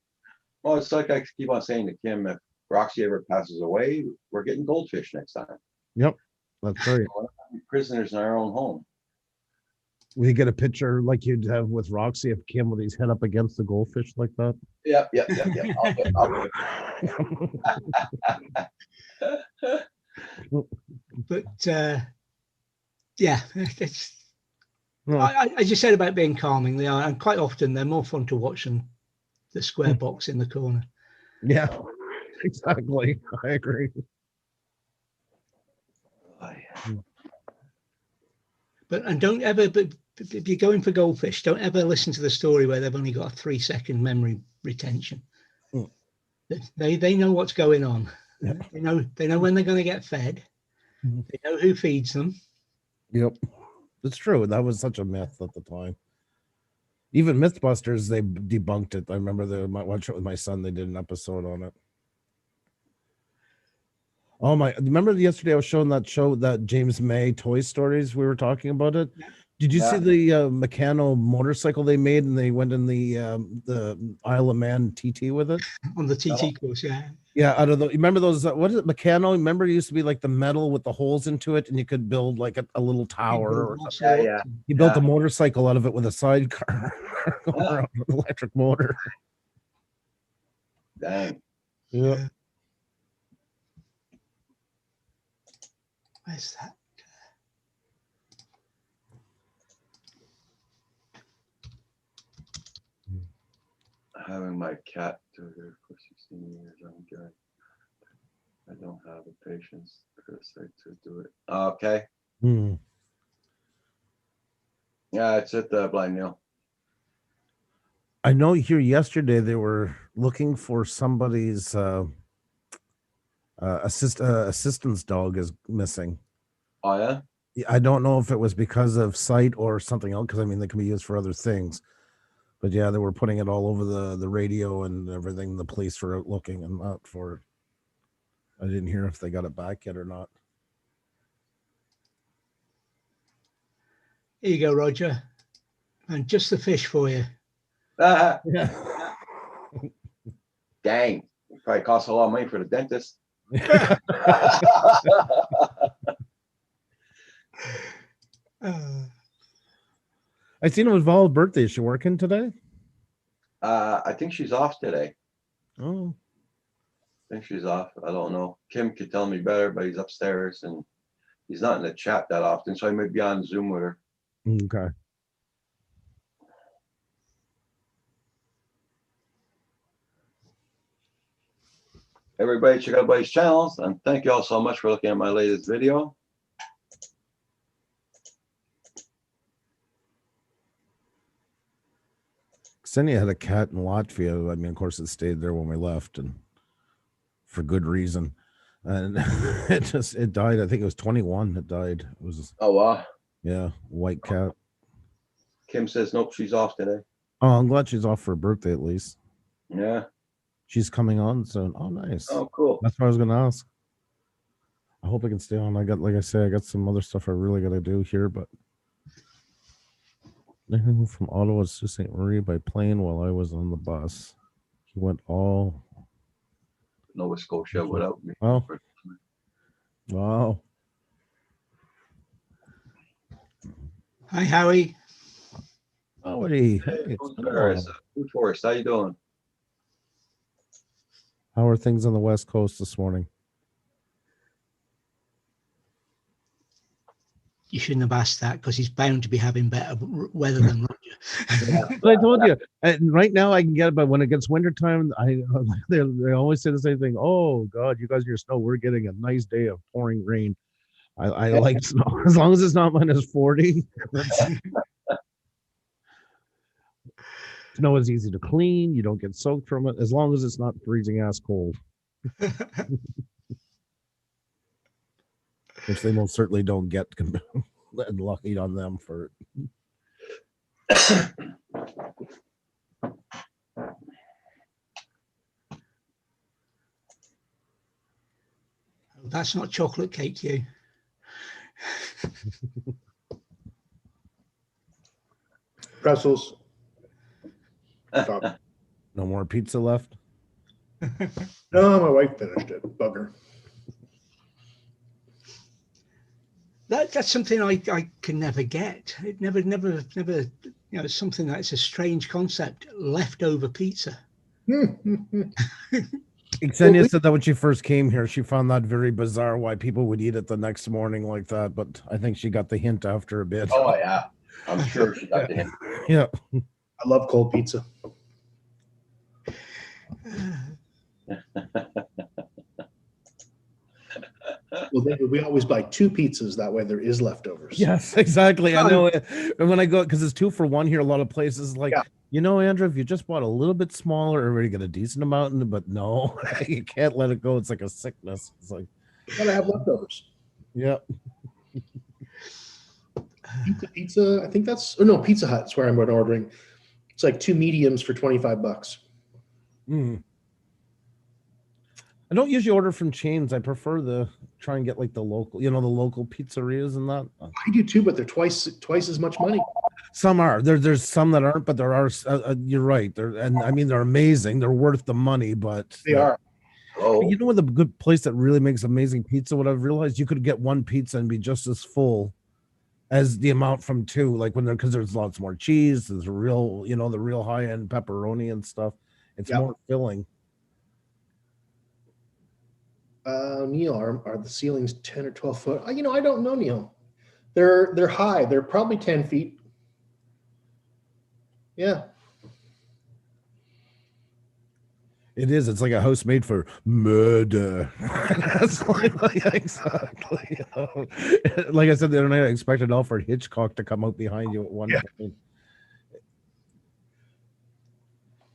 Well, it's like I keep on saying to Kim, if Roxy ever passes away, we're getting goldfish next time. Yep, that's right. We're not prisoners in our own home. We get a picture like you'd have with Roxy of Kim with his head up against the goldfish like that. Yep. I'll But it's. I just said about being calming. They are, and quite often they're more fun to watch than the square box in the corner. Yeah, exactly. I agree. But don't ever. But if you're going for goldfish, don't ever listen to the story where they've only got a 3-second memory retention. They know what's going on. Yeah. They know when they're going to get fed. They know who feeds them. Yep. It's true. That was such a myth at the time. Even Mythbusters, they debunked it. I remember watch it with my son. They did an episode on it. Oh my! Remember yesterday I was showing that show, that James May Toy Stories. We were talking about it. Yeah. Did you see the Meccano motorcycle they made, and they went in the Isle of Man TT with it? On the TT course, yeah. Yeah, out of the, remember those? What is it, Meccano? Remember, it used to be like the metal with the holes into it, and you could build like a little tower. Or something. Yeah. He built a motorcycle out of it with a sidecar, or an electric motor. Dang. Yeah. Where's that? Having my cat do here for 16 years, I'm good. I don't have the patience to do it. Okay. Yeah, it's at the Blind Neil. I know here yesterday they were looking for somebody's assistance dog is missing. Oh yeah? I don't know if it was because of sight or something else, because I mean they can be used for other things. But yeah, they were putting it all over the radio and everything. The police were out looking and out for it. I didn't hear if they got it back yet or not. Here you go, Roger. And just the fish for you. Dang. It probably costs a lot of money for the dentist. I seen it was Val's birthday. Is she working today? I think she's off today. Oh. I think she's off. I don't know. Kim could tell me better, but he's upstairs and he's not in the chat that often, so I may be on Zoom with her. Okay. Everybody check out Buddy's channels, and thank you all so much for looking at my latest video. Ksenia had a cat in Latvia. I mean, of course, it stayed there when we left, and for good reason. And it died. I think it was 21. It died. It was. Oh wow. Yeah, white cat. Kim says nope, she's off today. Oh, I'm glad she's off for her birthday at least. Yeah. She's coming on soon. Oh, nice. Oh, cool. That's what I was gonna ask. I hope I can stay on. I got, like I said, I got some other stuff I really gotta do here, but I moved from Ottawa to St. Marie by plane while I was on the bus. He went all Nova Scotia without me. oh wow. Hi, Howie. Howdy. Hey, Hey, Food it's been a while. Forest, Food Forest, how you doing? How are things on the West Coast this morning? You shouldn't have asked that because he's bound to be having better weather than Roger. I told you. And right now I can get it, but when it gets wintertime, they always say the same thing. Oh God, you guys in your snow, we're getting a nice day of pouring rain. I like snow as long as it's not -40. Snow is easy to clean. You don't get soaked from it as long as it's not freezing ass cold, which they most certainly don't get. And lucky on them for it. That's not chocolate cake, you. Pretzels. No more pizza left. No, my wife finished it. Bugger. That's something I can never get. It never, it's something that's a strange concept. Leftover pizza. Xenia said that when she first came here, she found that very bizarre why people would eat it the next morning like that. But I think she got the hint after a bit. Oh, yeah. I'm sure she got the hint. Yeah. I love cold pizza. Well, we always buy 2 pizzas. That way there is leftovers. Yes, exactly. I know it. And when I go, because it's 2 for 1 here, a lot of places like, Yeah. you know, Andrew, if you just bought a little bit smaller, everybody get a decent amount, but no, you can't let it go. It's like a sickness. It's like, You gotta have leftovers. yeah. Pizza, I think that's, or no, Pizza Hut's where I'm ordering. It's like 2 mediums for $25. Mm. I don't usually order from chains. I prefer the try and get like the local, the local pizzerias and that. I do too, but they're twice as much money. Some are there's some that aren't, but there are. You're right. And I mean they're amazing. They're worth the money, but They are. Oh, You know what, the good place that really makes amazing pizza? What I've realized, you could get 1 pizza and be just as full as the amount from 2. Like because there's lots more cheese. There's real, the real high end pepperoni and stuff. It's Yep. more filling. Neil, are the ceilings 10 or 12 foot? I don't know, Neil. They're high. They're probably 10 feet. Yeah. It is. It's like a house made for murder. That's like exactly. Like I said the other night, I expected Alfred Hitchcock to come out behind you at one point.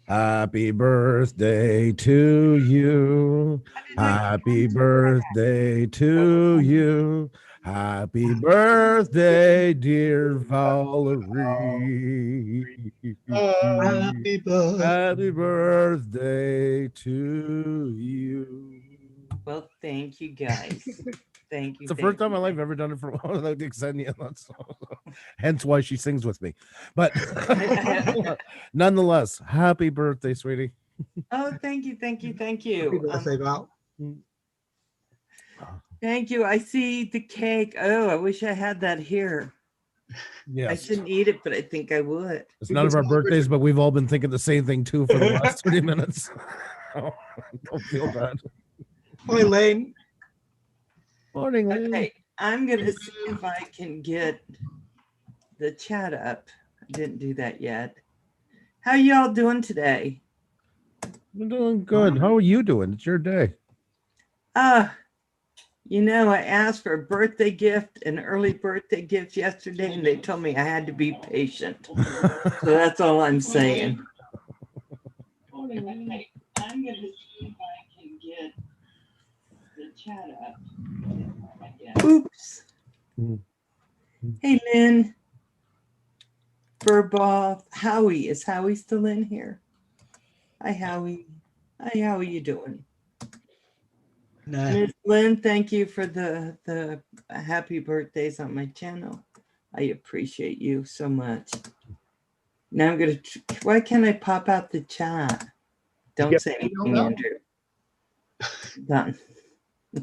Happy birthday to you. Happy birthday to you. Happy birthday, dear Valerie. Happy birthday. Happy birthday to you. Well, thank you guys. Thank you. It's the first time in my life I've ever done it for without Xenia. Hence why she sings with me. But nonetheless, happy birthday, sweetie. Oh, thank you. Thank you. Thank Happy you. birthday, Val. Thank you. I see the cake. Oh, I wish I had that here. I Yes. shouldn't eat it, but I think I would. It's none of our birthdays, but we've all been thinking the same thing too for the last 30 minutes. Oh, don't feel bad. Hi, Lane. Morning, Lynn. Okay, I'm going to see if I can get the chat up. I didn't do that yet. How y'all doing today? I'm doing good. How are you doing? It's your day. I asked for a birthday gift, an early birthday gift yesterday, and they told me I had to be patient. So that's all I'm saying. Okay, I'm going to see if I can get the chat up. Oops. Hey, Lynn. Furball, Howie. Is Howie still in here? Hi, Howie. Hi, how are you doing? Nah. Miss Lynn, thank you for the happy birthdays on my channel. I appreciate you so much. Now I'm gonna. Why can't I pop out the chat? Don't get say my email anything, now? Andrew. Done.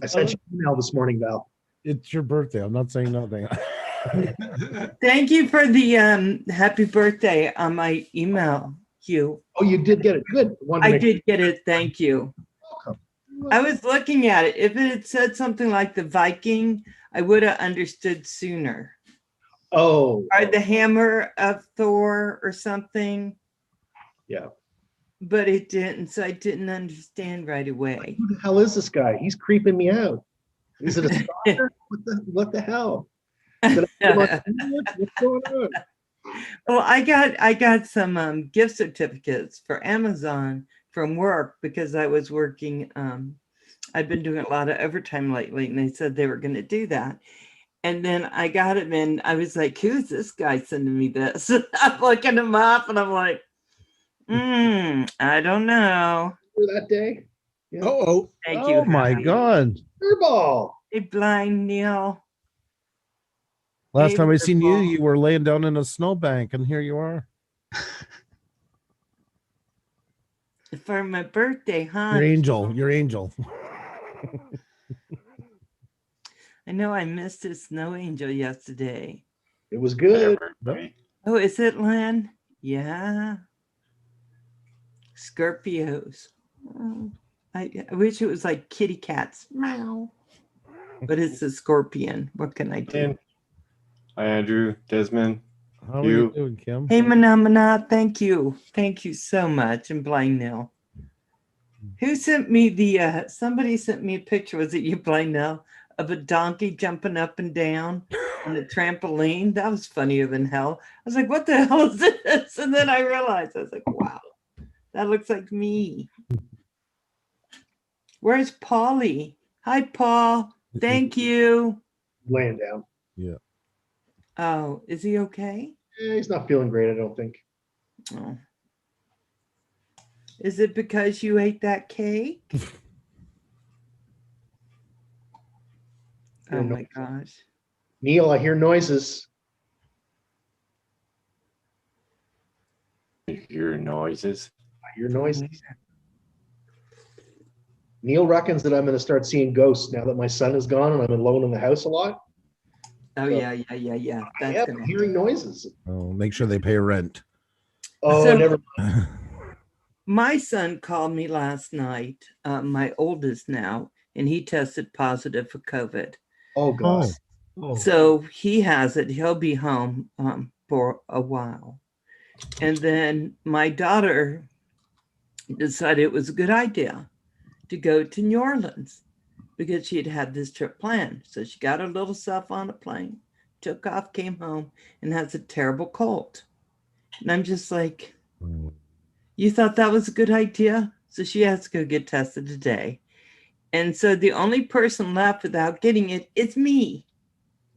I sent you an email this morning, Val. It's your birthday. I'm not saying nothing. Thank you for the happy birthday on my email, Hugh. Oh, you did get it. Good. Wanted to I make did get it. Thank you. welcome. I was looking at it. If it had said something like the Viking, I would have understood sooner. Oh, Or the hammer of Thor or something. yeah. But it didn't, so I didn't understand right away. Who the hell is this guy? He's creeping me out. Is it a stalker? What the hell? Did I put him on Facebook? What's going on? Well, I got some gift certificates for Amazon from work because I was working. I've been doing a lot of overtime lately, and they said they were going to do that. And then I got him, and I was like, "Who's this guy sending me this?" I'm looking him up, and I'm like, I don't know. That day? Yeah. Oh, Thank you. Oh my Howie. God. Furball. Hey, blind Neil. Last Hey, time I seen you, Furball. you were laying down in a snowbank, and here you are. For my birthday, huh? Your angel. Your angel. I know I missed a snow angel yesterday. It was good. Oh, is it, Len? Yeah. Scorpios. Oh, I wish it was like kitty cats. Meow. But it's a scorpion. What can I do? And hi, Andrew, Desmond. How are you You. doing, Kim? Hey, Manamana, thank you. Thank you so much. And Blind Nell. Who sent me the, somebody sent me a picture, was it you, Blind Nell, of a donkey jumping up and down on the trampoline? That was funnier than hell. I was like, what the hell is this? And then I realized, I was like, wow, that looks like me. Where's Polly? Hi, Paul. Thank you. Laying down. Oh, is he okay? Yeah, he's not feeling great, I don't think. Oh. Is it because you ate that cake? Oh my gosh. Neil, I hear noises. You hear noises. I hear noises. Neil reckons that I'm going to start seeing ghosts now that my son is gone and I'm alone in the house a lot. Oh yeah. Yeah, That's I'm gonna hearing noises. Oh, make sure they pay rent. Oh, So- never. My son called me last night, my oldest now, and he tested positive for COVID. Oh, God. oh. So he has it. He'll be home for a while. And then my daughter decided it was a good idea to go to New Orleans because she had had this trip planned. So she got her little self on a plane, took off, came home, and has a terrible cold. And I'm just like, you thought that was a good idea? So she has to go get tested today. And so the only person left without getting it is me.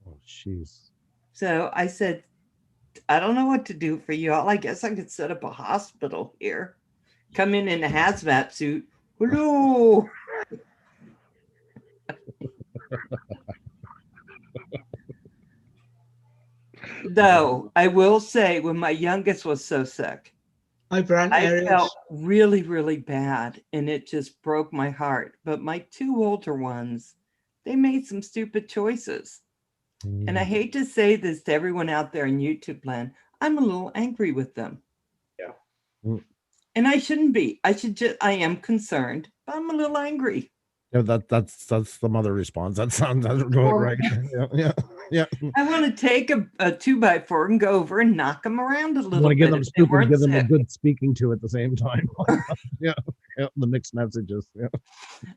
Oh, jeez. So I said, I don't know what to do for you all. I guess I could set up a hospital here. Come in a hazmat suit. Hello. Though I will say, when my youngest was so sick, Hi, Brant. I Ariels. felt really, really bad, and it just broke my heart. But my two older ones, they made some stupid choices. And I hate to say this to everyone out there in YouTube land, I'm a little angry with them. Yeah. And I shouldn't be. I am concerned, but I'm a little angry. Yeah, that's the mother response. That sounds right. Yeah. I want to take a 2x4 and go over and knock them around a You little want to give bit. them if they stupid, weren't give them a sick. good speaking to at the same time. yeah, the mixed messages. Yeah.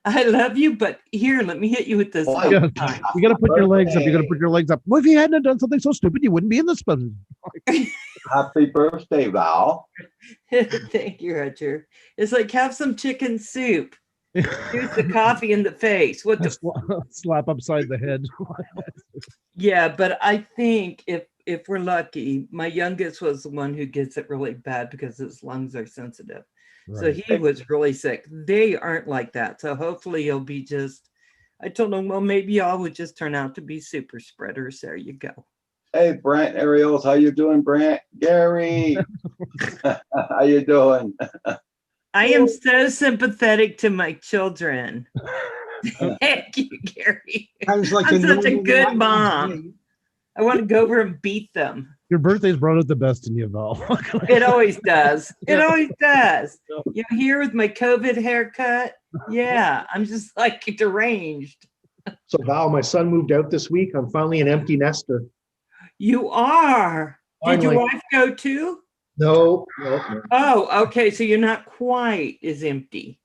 I love you, but here, let me hit you with this. Oh, Yeah. Time. You gotta put your legs up. You gotta put your legs up. Well, if you hadn't done something so stupid, you wouldn't be in this position. Happy birthday, Val. Thank you, Roger. It's like have some chicken soup. Use the coffee in the face. What the Slap upside the head. Yeah, but I think if if we're lucky, my youngest was the one who gets it really bad because his lungs are sensitive. So Right. he was really sick. They aren't like that. So hopefully he'll be just, I told him, well, maybe y'all would just turn out to be super spreaders. There you go. Hey, Brent Ariels, how you doing, Brent? Gary, how you doing? I am so sympathetic to my children. Thank you, Gary. Sounds like I'm such a normal good reaction to mom. me. I want to go over and beat them. Your birthday's brought out the best in you, Val. It always does. It Yeah. always does. You're here with my COVID haircut. Yeah, I'm just like deranged. So Val, my son moved out this week. I'm finally an empty nester. You are. Did your Finally. wife go too? No, no. Oh, okay. So you're not quite as empty.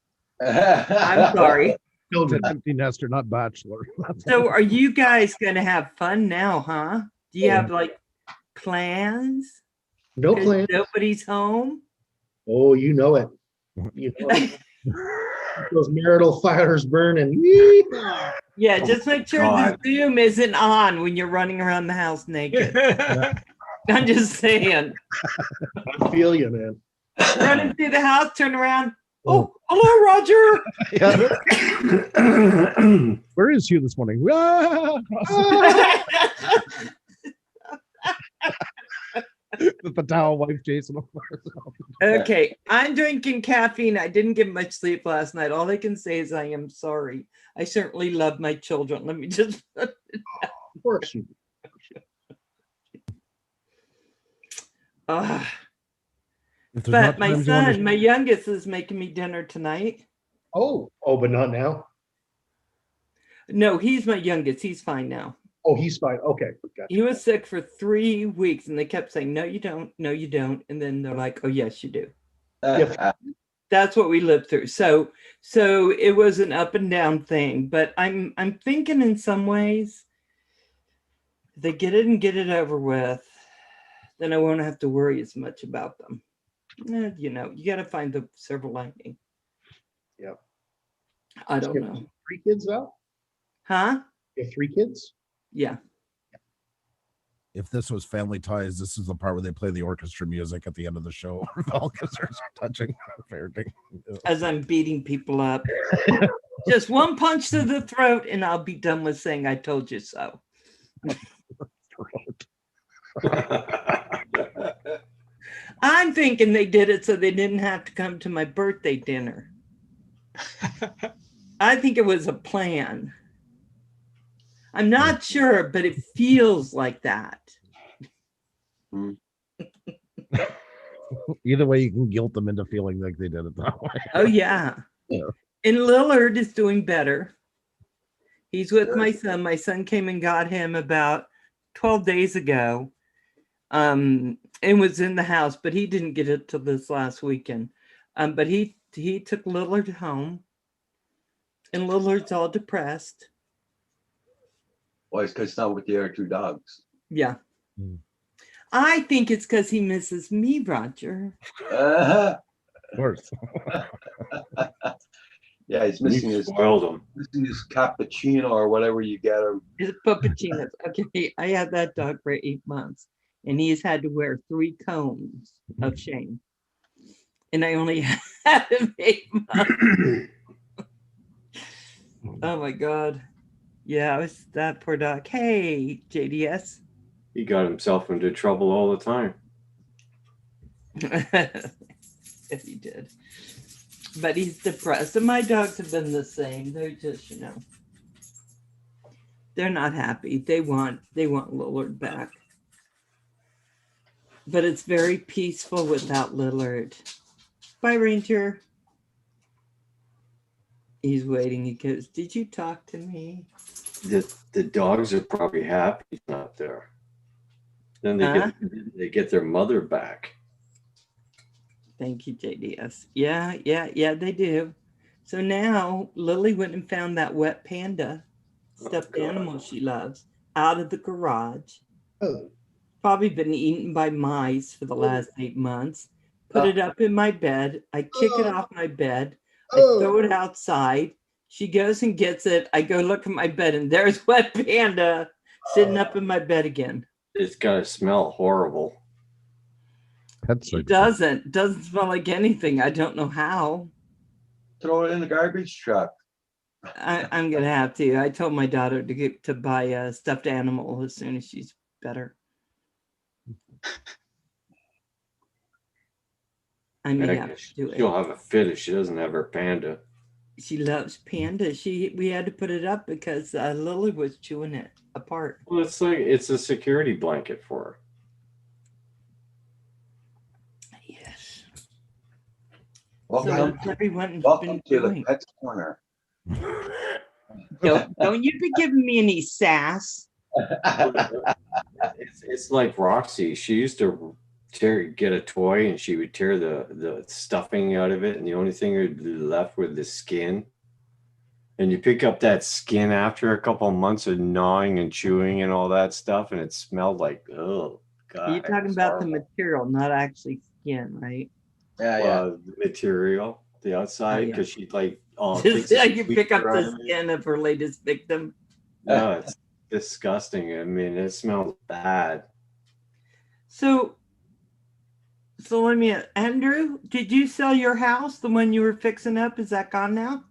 I'm sorry. It's Children. an empty nester, not bachelor. So are you guys going to have fun now, huh? Do you Yeah. have like plans? No 'Cause plan. nobody's home? Oh, you know it. You know it. Those marital fires burning. Yeah, just make sure God. the Zoom isn't on when you're running around the house naked. I'm just saying. I feel you, man. Running through the house, turn around. Oh, hello, Roger. Where is Hugh this morning? Ah! With the towel wife chasing him. Okay, I'm drinking caffeine. I didn't get much sleep last night. All I can say is I am sorry. I certainly love my children. Let me just. Of course you. Ugh. If there's But not my times you wanna- son, my youngest, is making me dinner tonight. Oh, but not now. No, he's my youngest. He's fine now. Oh, he's fine. Okay, gotcha. He was sick for 3 weeks, and they kept saying, "No, you don't. No, you don't." And then they're like, "Oh, yes, you do." That's what we lived through. So it was an up and down thing. But I'm thinking in some ways, if they get it and get it over with, then I won't have to worry as much about them. You know, you got to find the silver lining. Yep. I don't know. 3 kids, Val? Huh? You have 3 kids? Yeah. If this was Family Ties, this is the part where they play the orchestra music at the end of the show. Because they're touching parenting. As I'm beating people up. Just one punch to the throat, and I'll be done with saying I told you so. I'm thinking they did it so they didn't have to come to my birthday dinner. I think it was a plan. I'm not sure, but it feels like that. Either way, you can guilt them into feeling like they did it that way. Oh, yeah. Yeah. And Lillard is doing better. He's with my son. My son came and got him about 12 days ago and was in the house, but he didn't get it till this last weekend. But he took Lillard home, and Lillard's all depressed. Well, it's because it's not with the other 2 dogs. Yeah. Hmm. I think it's because he misses me, Roger. Uh-huh. Of course. Yeah, he's missing his cappuccino or whatever you get him. His puppuccinos. Okay, I had that dog for 8 months, and he's had to wear 3 cones of shame. And I only had him 8 months. Oh my God. Yeah, it was that poor dog. Hey, JDS. He got himself into trouble all the time. Yes, he did. But he's depressed. And my dogs have been the same. They're just, you know, they're not happy. They want Lillard back. But it's very peaceful without Lillard. Bye, Ranger. He's waiting. He goes, "Did you talk to me?" The dogs are probably happy he's not there. Then they get their mother back. Thank you, JDS. Yeah, they do. So now Lily went and found that wet panda stuffed animal she loves out of the garage. Oh. Probably been eaten by mice for the last 8 months. Put it up in my bed. I kick it off my bed. I throw it outside. She goes and gets it. I go look at my bed, and there's wet panda sitting up in my bed again. It's gotta smell horrible. Pets are It doesn't smell like anything. I don't know how. Throw it in the garbage truck. I'm gonna have to. I told my daughter to buy a stuffed animal as soon as she's better. I may have to do She'll it. have a fit if she doesn't have her panda. She loves panda. We had to put it up because Lily was chewing it apart. Well, it's a security blanket for her. Yes. Welcome, That's what everyone's welcome been to the doing. Pets Corner. Don't you be giving me any sass. It's like Roxy. She used to get a toy and she would tear the stuffing out of it, and the only thing would be left with the skin. And you pick up that skin after a couple of months of gnawing and chewing and all that stuff, and it smelled like, oh god. You're talking it's about the horrible. material, not actually skin, right? Yeah, yeah. Well, the material, the outside, yeah. because she like takes Just the like you pick up squeaker the out of it. skin of her latest victim. No, it's disgusting. I mean, it smells bad. So let me, Andrew, did you sell your house, the one you were fixing up? Is that gone now?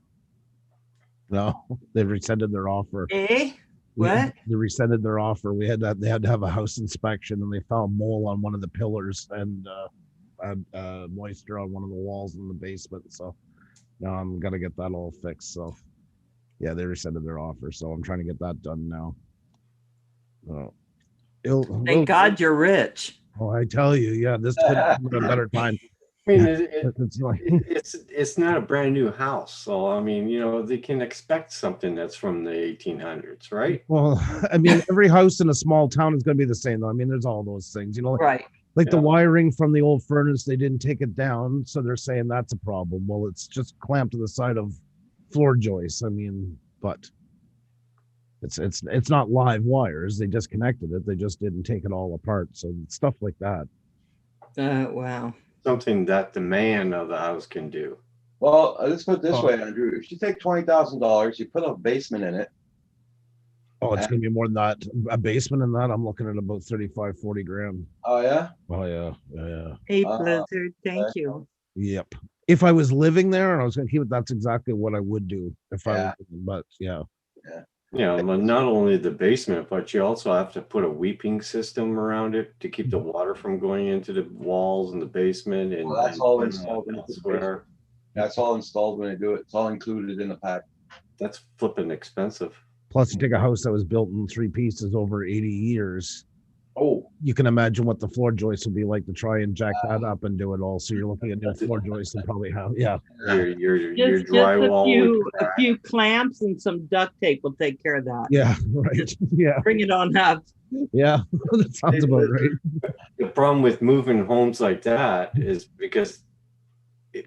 No, they rescinded their offer. Eh? We- What? They rescinded their offer. They had to have a house inspection, and they found mold on one of the pillars and moisture on one of the walls in the basement. So now I'm gonna get that all fixed. So yeah, they rescinded their offer. So I'm trying to get that done now. Thank God you're rich. Oh, I tell you, yeah, this could have been a better time. I mean, It's like, it's not a brand new house, so I mean, they can expect something that's from the 1800s, right? well, I mean, every house in a small town is going to be the same, though. I mean, there's all those things, Right. like the Yeah. wiring from the old furnace, they didn't take it down, so they're saying that's a problem. Well, it's just clamped to the side of floor joists. I mean, but it's not live wires. They disconnected it. They just didn't take it all apart. So stuff like that. Wow. Something that the man of the house can do. Well, let's put it this Oh. way, Andrew. If you take $20,000, you put a basement in it. Oh, it's going to be more than that. A basement in that, I'm looking at about 35, 40 grand. Oh yeah. Oh yeah, yeah. Hey, Uh, Blizzard, thank you. Yep. If I was living there and I was going to keep it, that's exactly what I would do. If I Yeah. was, but yeah. Not only the basement, but you also have to put a weeping system around it to keep the water from going into the walls in the basement and Well, that's all and installed into the elsewhere. That's all installed when they do it. It's all included in the pack. That's flipping expensive. Plus, you take a house that was built in 3 pieces over 80 years. Oh, You can imagine what the floor joists would be like to try and jack that up and do it all. So you're looking at new floor joists and probably have, yeah. Your Just drywall. a few clamps and some duct tape will take care of that. Yeah, right. Yeah, Bring it on up. yeah. That sounds about right. The problem with moving homes like that is because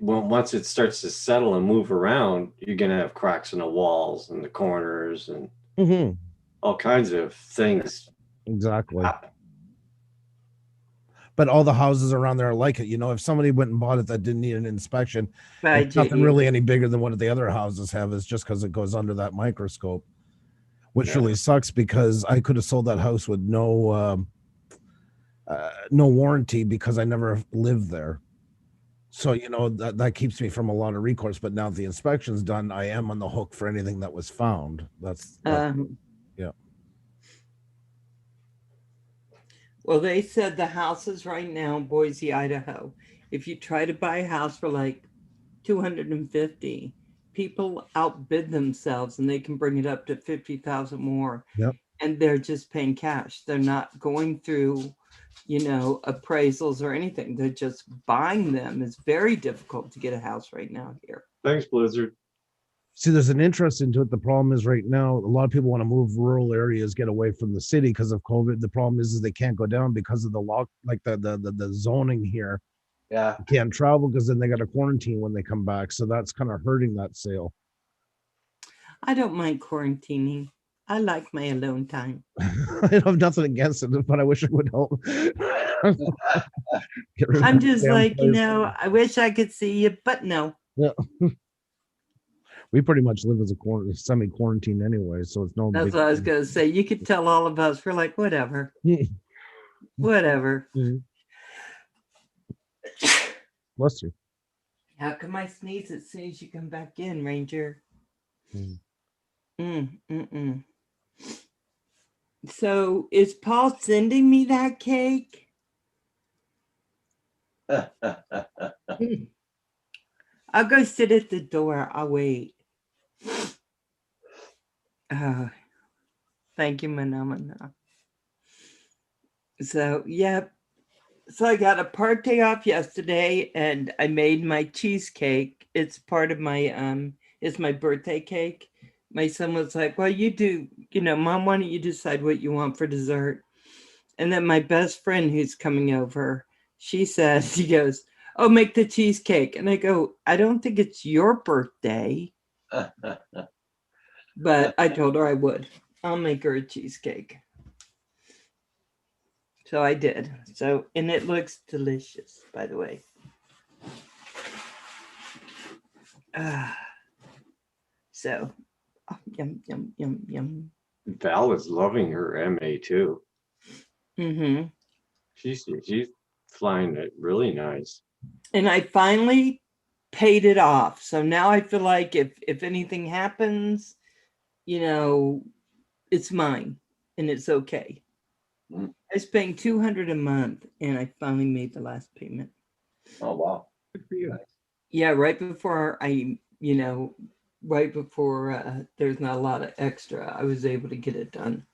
once it starts to settle and move around, you're gonna have cracks in the walls and the corners and Mhm. all kinds of things Exactly. happen. But all the houses around there are like it. If somebody went and bought it that didn't need an inspection, Right, it's nothing really any bigger than what the other houses have. Is just because it goes under that microscope, which Yeah. really sucks because I could have sold that house with no warranty because I never lived there. So that keeps me from a lot of recourse. But now that the inspection's done, I am on the hook for anything that was found. That's yeah. Well, they said the houses right now in Boise, Idaho, if you try to buy a house for like 250, people outbid themselves and they can bring it up to 50,000 more. Yep. And they're just paying cash. They're not going through, appraisals or anything. They're just buying them. It's very difficult to get a house right now here. Thanks, Blizzard. See, there's an interest into it. The problem is right now, a lot of people want to move rural areas, get away from the city because of COVID. The problem is they can't go down because of the lock, like the zoning here. yeah. You can't travel because then they got to quarantine when they come back. So that's kind of hurting that sale. I don't mind quarantining. I like my alone time. I have nothing against it, but I wish it would help. Get rid of I'm the just damn like, place. I wish I could see you, but no. We pretty much live as a semi-quarantine anyway, so it's no That's big what I was deal. going to say. You could tell all of us, we're like, whatever. Whatever. Bless you. How come I sneeze as soon as you come back in, Ranger? Mm. Mm. So is Paul sending me that cake? I'll go sit at the door. I'll wait. Thank you, Manamana. So, yep. So I got a part day off yesterday and I made my cheesecake. It's part of my, it's my birthday cake. My son was like, well, you do, Mom, why don't you decide what you want for dessert? And then my best friend who's coming over, she goes, oh, make the cheesecake. And I go, I don't think it's your birthday. But I told her I would. I'll make her a cheesecake. So I did. So, and it looks delicious, by the way. So, yum, yum, yum, yum. Val is loving her MA too. Mm-hmm. She's flying it really nice. And I finally paid it off. So now I feel like if anything happens, it's mine and it's okay. I was paying $200 a month and I finally made the last payment. Oh, wow. Good for you. Yeah, right before there's not a lot of extra, I was able to get it done.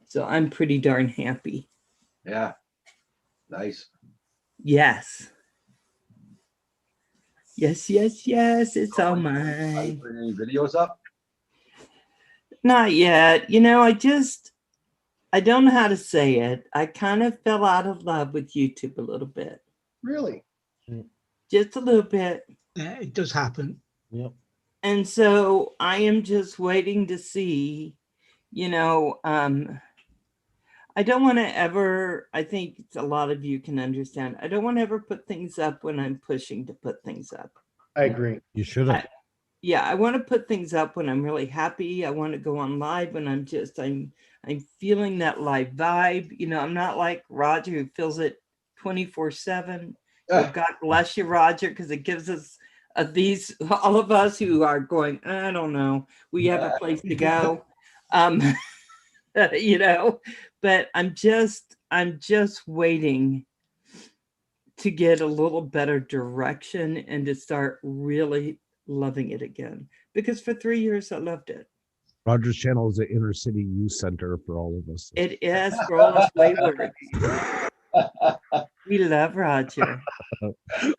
So I'm pretty darn happy. Yeah. Nice. Yes. Yes, it's all Are you mine. putting any videos up? Not yet. I don't know how to say it. I kind of fell out of love with YouTube a little bit. Really? Just a little bit. Yeah, it does happen. Yep. And so I am just waiting to see, I don't want to ever, I think a lot of you can understand, I don't want to ever put things up when I'm pushing to put things up. I agree. You should have. Yeah, I want to put things up when I'm really happy. I want to go on live when I'm feeling that live vibe. I'm not like Roger who feels it 24/7. So God bless you, Roger, because it gives us all of us who are going, I don't know, we have a place to go. But I'm just waiting to get a little better direction and to start really loving it again, because for 3 years I loved it. Roger's channel is the inner city youth center for all of us. It is for all us wayward. We love Roger.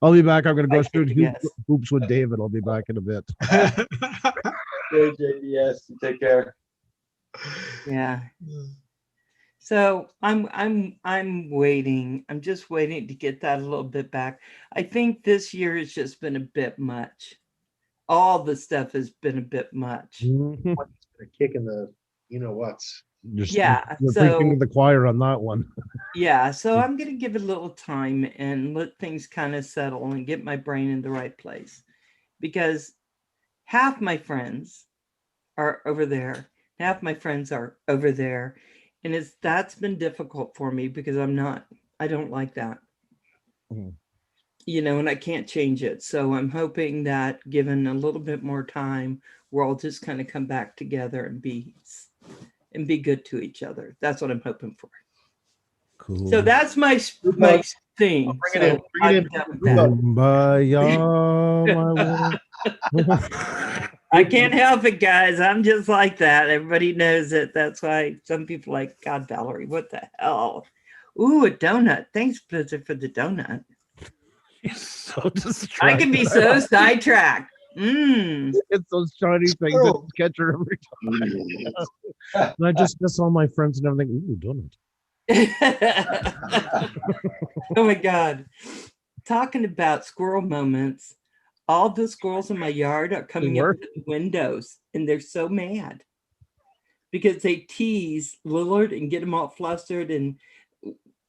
I'll be back. I'm going to go shoot Yes. hoops with David. I'll be back in a bit. Good, JDS. Take care. Yeah. So I'm waiting. I'm just waiting to get that a little bit back. I think this year has just been a bit much. All the stuff has been a bit much. Mhm. A kick in the, what's. Yeah, You're so- preaching to the choir on that one. Yeah, so I'm going to give it a little time and let things kind of settle and get my brain in the right place, because half my friends are over there, half my friends are over there, and that's been difficult for me because I don't like that. Mhm. And I can't change it. So I'm hoping that given a little bit more time, we'll all just kind of come back together and be good to each other. That's what I'm hoping for. Cool. So that's my thing. Bring it in, So bring it I'm in. done with that. Kumbaya, my I can't help it, guys. I'm just like that. Everybody knows it. That's why some people like, God, Valerie, what the hell? Ooh, a donut. Thanks, Blizzard, for the donut. You're so distracted. I can be so sidetracked. Mm. It's those shiny things that catch her every time. And I just miss all my friends and everything. Ooh, donut. Oh my God. Talking about squirrel moments, all the squirrels in my yard are coming up to the windows and they're so mad because they tease Lillard and get him all flustered. And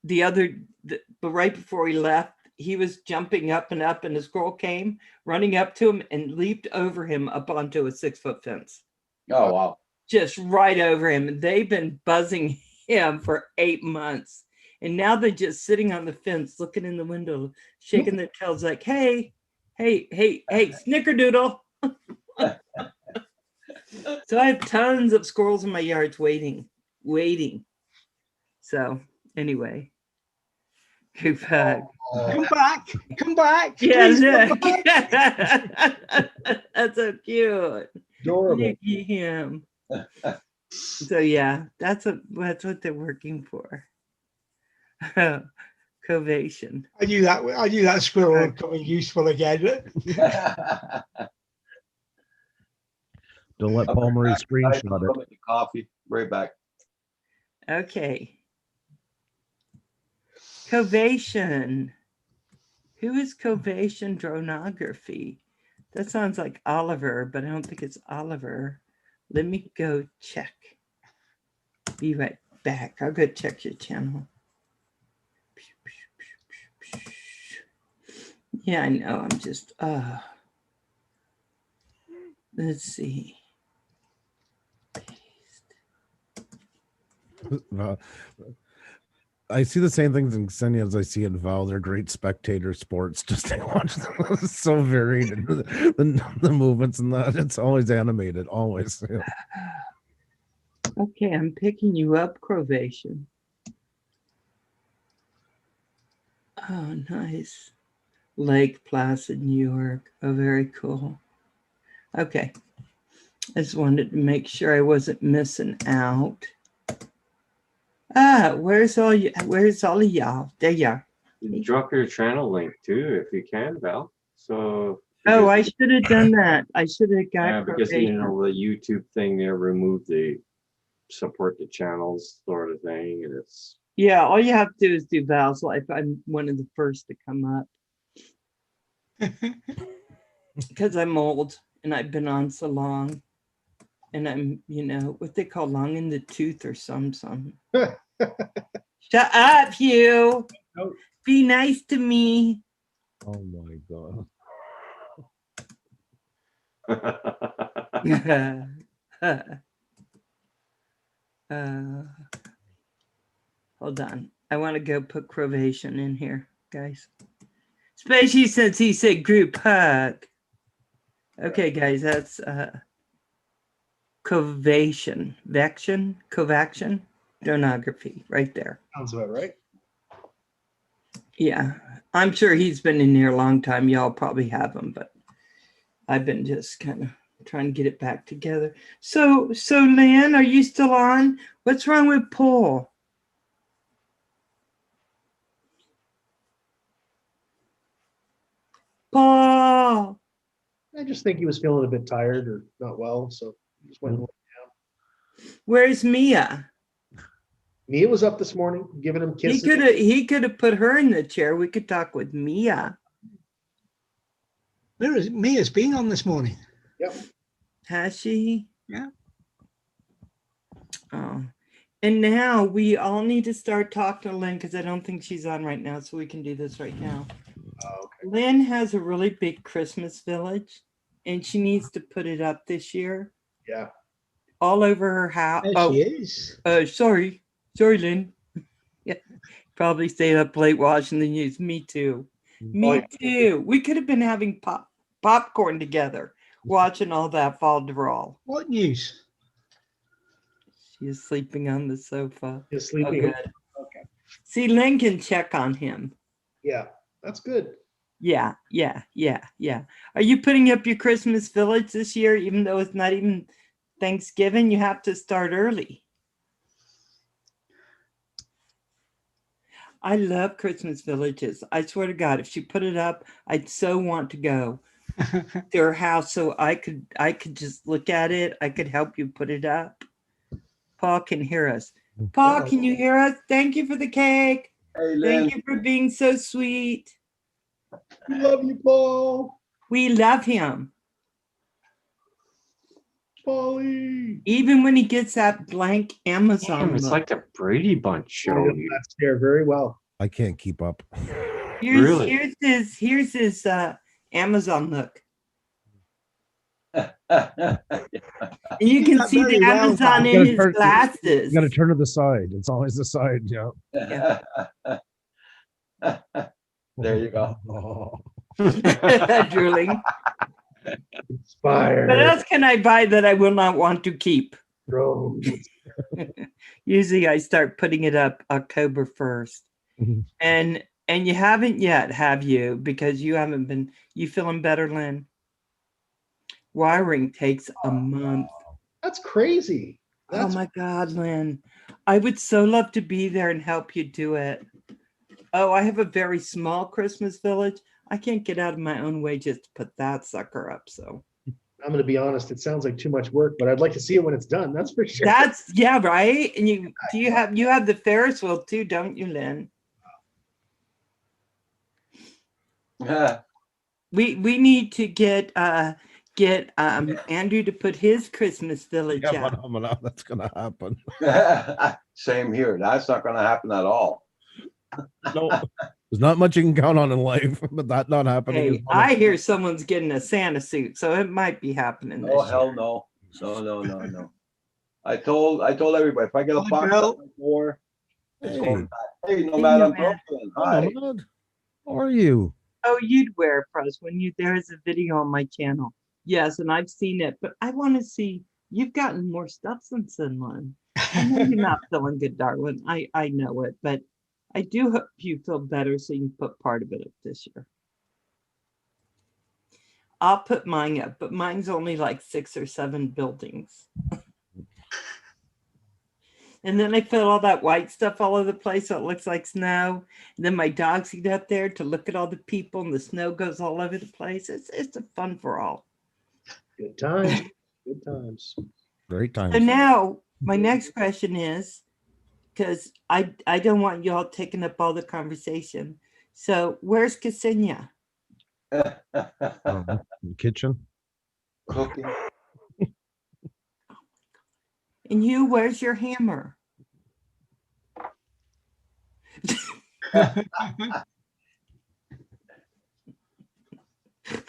but right before he left, he was jumping up and a squirrel came running up to him and leaped over him up onto a 6-foot fence. Oh, wow. Just right over him. And they've been buzzing him for 8 months. And now they're just sitting on the fence, looking in the window, shaking their tails like, hey, hey, hey, hey, snickerdoodle. So I have tons of squirrels in my yards waiting. So anyway, Coop Hug. Come back. Come back. Yeah, Please come look. back. That's so cute. Adorable. Look at him. So yeah, that's what they're working for. Covation. I knew that squirrel would come in useful again. Don't let Paul Murray screenshot I'll it. go make the coffee. Right back. Okay. Covation. Who is Covation Dronography? That sounds like Oliver, but I don't think it's Oliver. Let me go check. Be right back. I'll go check your channel. Yeah, I know. I'm just, let's see. I see the same things in Xenia as I see in Val. They're great spectator sports. Just to watch them. It's so varied. The movements and that. It's always animated. Always. Yeah. Okay, I'm picking you up, Crovation. Oh, nice. Lake Placid, New York. Oh, very cool. Okay. I just wanted to make sure I wasn't missing out. Where's all of y'all? There you are. Drop your channel link too, if you can, Val. So. Oh, I should have done that. I should have got. Yeah, because you know the YouTube thing there removed the support the channels sort of thing, and it's. Yeah, all you have to do is do Val's Life. I'm one of the first to come up because I'm old and I've been on so long, and I'm, you know, what they call long in the tooth or something. Shut up, Hugh. Nope. Be nice to me. Oh my god. Hold on. I want to go put Crovation in here, guys. Especially since he said group hug. Okay, guys, that's Covation. Covaction, Dronography, right there. Sounds about right. Yeah, I'm sure he's been in here a long time. Y'all probably have him, but I've been just kind of trying to get it back together. So Lynn, are you still on? What's wrong with Paul? Paul. I just think he was feeling a bit tired or not well, so he just went. Where's Mia? Mia was up this morning, giving him kisses. He could have put her in the chair. We could talk with Mia. Where is Mia's been on this morning? Yep. Has she? Yeah. Oh. And now we all need to start talking to Lynn because I don't think she's on right now, so we can do this right now. Oh, okay. Lynn has a really big Christmas village and she needs to put it up this year. Yeah. All over her house. There she is. Sorry, Lynn. Yeah, probably stayed up late watching the news. Me too. Me too. We could have been having popcorn together, watching all that fall to roll. What news? She is sleeping on the sofa. He's sleeping. Oh, good. Okay. See, Lynn can check on him. Yeah, that's good. Yeah. Are you putting up your Christmas village this year, even though it's not even Thanksgiving? You have to start early. I love Christmas villages. I swear to God, if she put it up, I'd so want to go to her house so I could just look at it. I could help you put it up. Paul can hear us. Paul, can you hear us? Thank you for the cake. Hey, Lynn. Thank you for being so sweet. We love you, Paul. We love him. Paulie. Even when he gets that blank Amazon Damn, it's look. like the Brady Bunch show. That's there very well. I can't keep up. Here's his Amazon look. You can Not see the very well, Amazon Bob. in You his gotta turn- glasses. You got to turn to the side. It's always the side. Yeah. There you go. Drooling. Inspired. What else can I buy that I will not want to keep? Drones. Usually I start putting it up October 1st. Mhm. And you haven't yet, have you? Because you haven't been, you feeling better, Lynn? Wiring takes a month. That's crazy. That's Oh my God, Lynn. I would so love to be there and help you do it. Oh, I have a very small Christmas village. I can't get out of my own way just to put that sucker up. So I'm going to be honest. It sounds like too much work, but I'd like to see it when it's done. That's for sure. that's, yeah, right. And you have the Ferris wheel too, don't you, Lynn? We need to get Andrew to put his Christmas village Yeah, out. phenomena. That's gonna happen. Same here. That's not gonna happen at all. No, there's not much you can count on in life, but that not happening. is Hey, one of- I hear someone's getting a Santa suit, so it might be happening this Oh, year. hell no. No. I told everybody, if I get a box girl. at my door, it's Hey. going back. Hey, no Hey, matter, I'm Nomad. Brooklyn. Oh, Hi. Nomad. How are you? Oh, you'd wear pros when there is a video on my channel. Yes, and I've seen it, but I want to see, you've gotten more stuff since then, Lynn. I know you're not feeling good, darling. I know it, but I do hope you feel better so you can put part of it up this year. I'll put mine up, but mine's only like 6 or 7 buildings. And then I put all that white stuff all over the place so it looks like snow. And then my dogs get up there to look at all the people and the snow goes all over the place. It's a fun for all. Good times. Good times. Great time. So now my next question is, because I don't want y'all taking up all the conversation. So where's Ksenia? Kitchen. Cooking. And you, where's your hammer?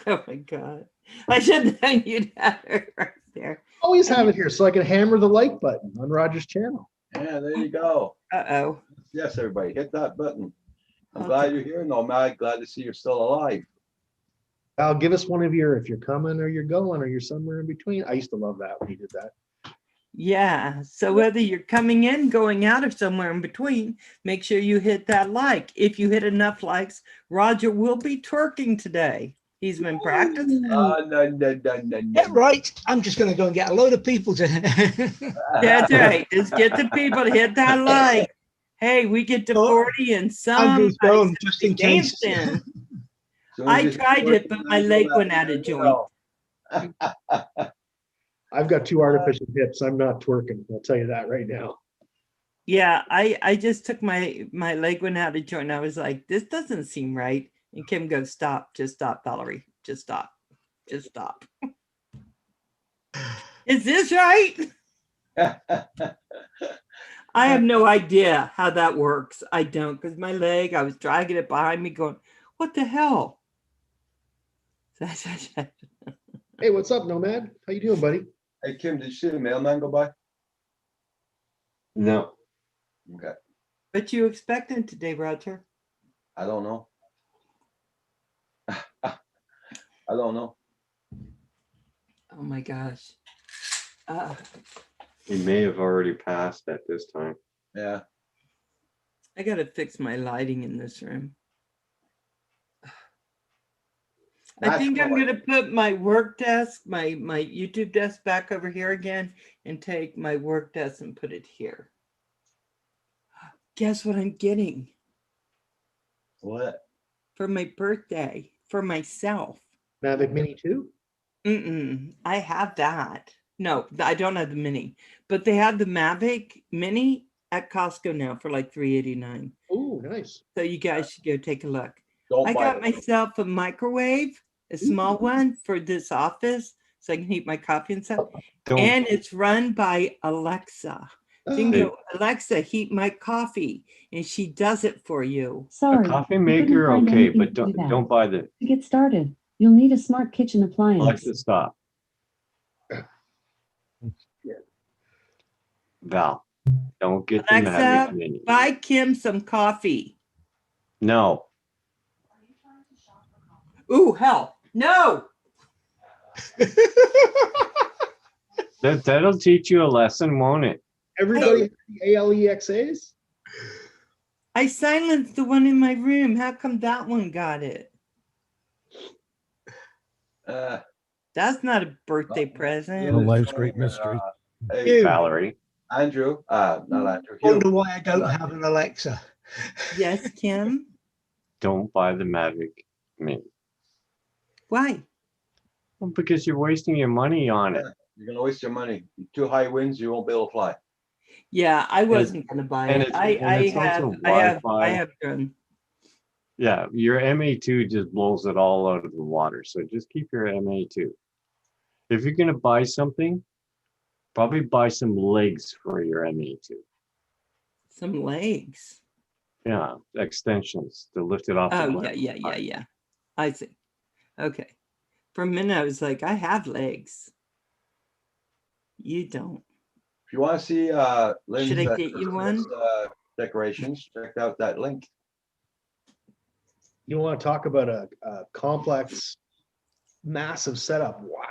Oh my God. I should have known you'd have her right there. Always have it here so I can hammer the like button on Roger's channel. Yeah, there you go. Uh-oh. Yes, everybody, hit that button. I'm Okay. glad you're here, Nomad. Glad to see you're still alive. Al, give us one of your, if you're coming or you're going or you're somewhere in between. I used to love that when he did that. Yeah. So whether you're coming in, going out, or somewhere in between, make sure you hit that like. If you hit enough likes, Roger will be twerking today. He's been practicing. No. Yeah, right. I'm just going to go and get a load of people to. That's right. Just get the people to hit that like. Hey, we get to Oh, 40 and some. Andrew's gone, just in case. dancing. Soon I as you tried start it, but my to leg go went back, out of you joint. know. I've got 2 artificial hips. I'm not twerking. I'll tell you that right now. Yeah, I just took my leg went out of joint. And I was like, this doesn't seem right. And Kim goes, stop, just stop, Valerie. Just stop. Just stop. Is this right? I have no idea how that works. I don't, because my leg, I was dragging it behind me going, what the hell? Hey, what's up, Nomad? How you doing, buddy? Hey, Kim, did you see the mailman go by? No. Okay, What you expecting today, Roger? I don't know. I don't know. Oh my gosh. He may have already passed at this time. Yeah. I gotta fix my lighting in this room. I That's think I'm what- gonna put my work desk, my YouTube desk back over here again and take my work desk and put it here. Guess what I'm getting What? for my birthday for myself? Mavic Mini 2? I have that. No, I don't have the mini, but they have the Mavic Mini at Costco now for like $3.89. Oh, nice. So you guys should go take a look. Don't I buy got it. myself a microwave, a small one for this office, so I can heat my coffee and stuff. Don't. And it's run by Alexa. So you can go, Alexa, heat my coffee, and she does it for you. A Sorry. coffee I couldn't maker, find okay, anything but to do that. don't buy the To get started, you'll need a smart kitchen appliance. Alexa stop. Val, don't get the Mavic Alexa, Mini. buy Kim some coffee. No, Ooh, hell, no. that'll teach you a lesson, won't it? Everybody has the ALEXAs? I silenced the one in my room. How come that one got it? That's not a birthday Oh, present. life's great mystery. Hey, You Valerie. Andrew, not Andrew. wonder Hugh. why I don't have an Alexa. Yes, Kim. Don't buy the Mavic Mini. Why? Well, because you're wasting your money on it. You're gonna waste your money. Too high winds, you won't be able to fly. Yeah, I wasn't gonna buy and it. it's- I and it's have also I Wi-Fi. have done. Yeah, your MA2 just blows it all out of the water. So just keep your MA2. If you're gonna buy something, probably buy some legs for your MA2. Some legs. Yeah, extensions to lift it off. the Oh ground. yeah. I see. Okay. For a minute I was like, I have legs. You don't. If you want to see Lynn's Should I get you Christmas, one? decorations, check out that link. You want to talk about a complex, massive setup? Wow,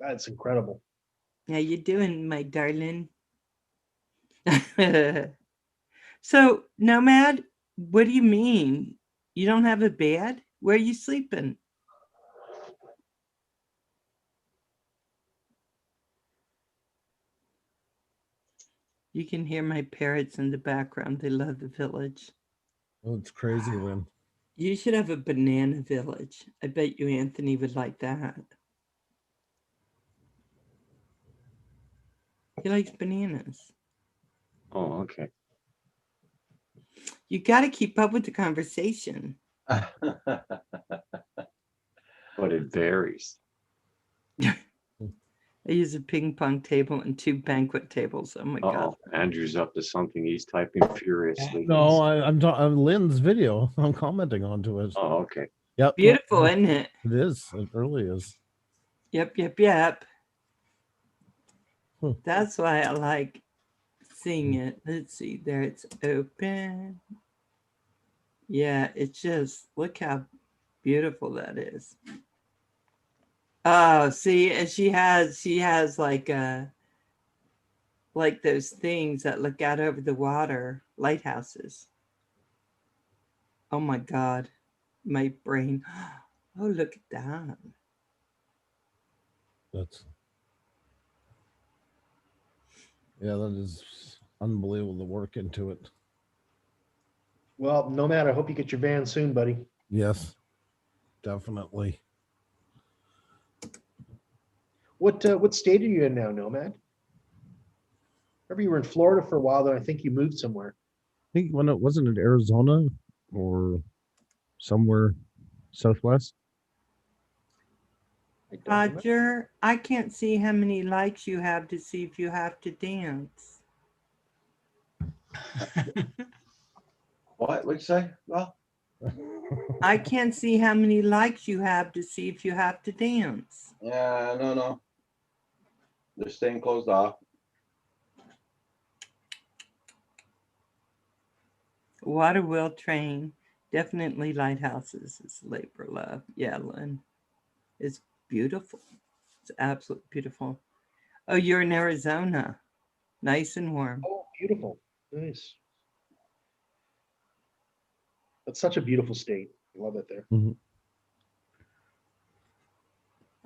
that's incredible. How you doing, my darling? So, Nomad, what do you mean? You don't have a bed? Where are you sleeping? You can hear my parrots in the background. They love the village. Oh, it's crazy, Lynn. You should have a banana village. I bet you Anthony would like that. He likes bananas. Oh, okay. You got to keep up with the conversation. But it varies. I use a ping pong table and 2 banquet tables. Oh my God. Oh, Andrew's up to something. He's typing furiously. No, I'm talking Lynn's video. I'm commenting onto it. Oh, okay. Yep. Beautiful, isn't it? It is. It really is. Yep. Hmm. That's why I like seeing it. Let's see, there it's open. Yeah, it's just, look how beautiful that is. Oh, see, and she has like those things that look out over the water, lighthouses. Oh my God, my brain. Oh, look at that. That is unbelievable, the work into it. Well, no matter. I hope you get your van soon, buddy. Yes, definitely. What state are you in now, Nomad? Remember you were in Florida for a while, then I think you moved somewhere. I think when it wasn't in Arizona or somewhere southwest. I don't remember. Roger, I can't see how many likes you have to see if you have to dance. What? What'd you say? Well, I can't see how many likes you have to see if you have to dance. yeah, no. They're staying closed off. Water wheel train, definitely lighthouses is labor love. Yeah, Lynn, it's beautiful. It's absolutely beautiful. Oh, you're in Arizona, nice and warm. Oh, beautiful. Nice. That's such a beautiful state. I love it there.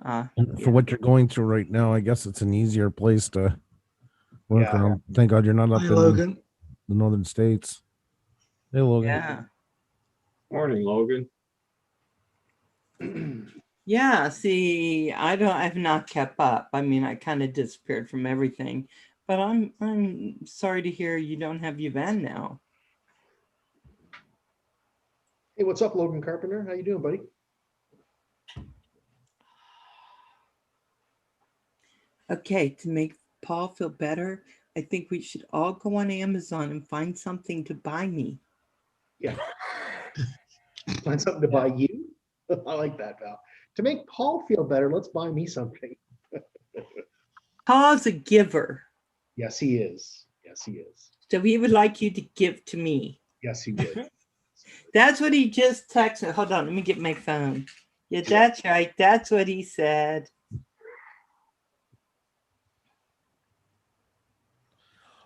And for what you're going through right now, I guess it's an easier place to work Yeah. around. Thank God you're not up Hi, in Logan. the northern states. Hey, Logan. Yeah. Morning, Logan. Yeah, see, I've not kept up. I mean, I kind of disappeared from everything, but I'm sorry to hear you don't have your van now. Hey, what's up, Logan Carpenter? How you doing, buddy? Okay, to make Paul feel better, I think we should all go on Amazon and find something to buy me. Yeah. Find something to buy you? I like that, Val. To make Paul feel better, let's buy me something. Paul's a giver, Yes, he is. Yes, he is. so he would like you to give to me. Yes, he would. That's what he just texted. Hold on, let me get my phone. Yeah, that's right. That's what he said.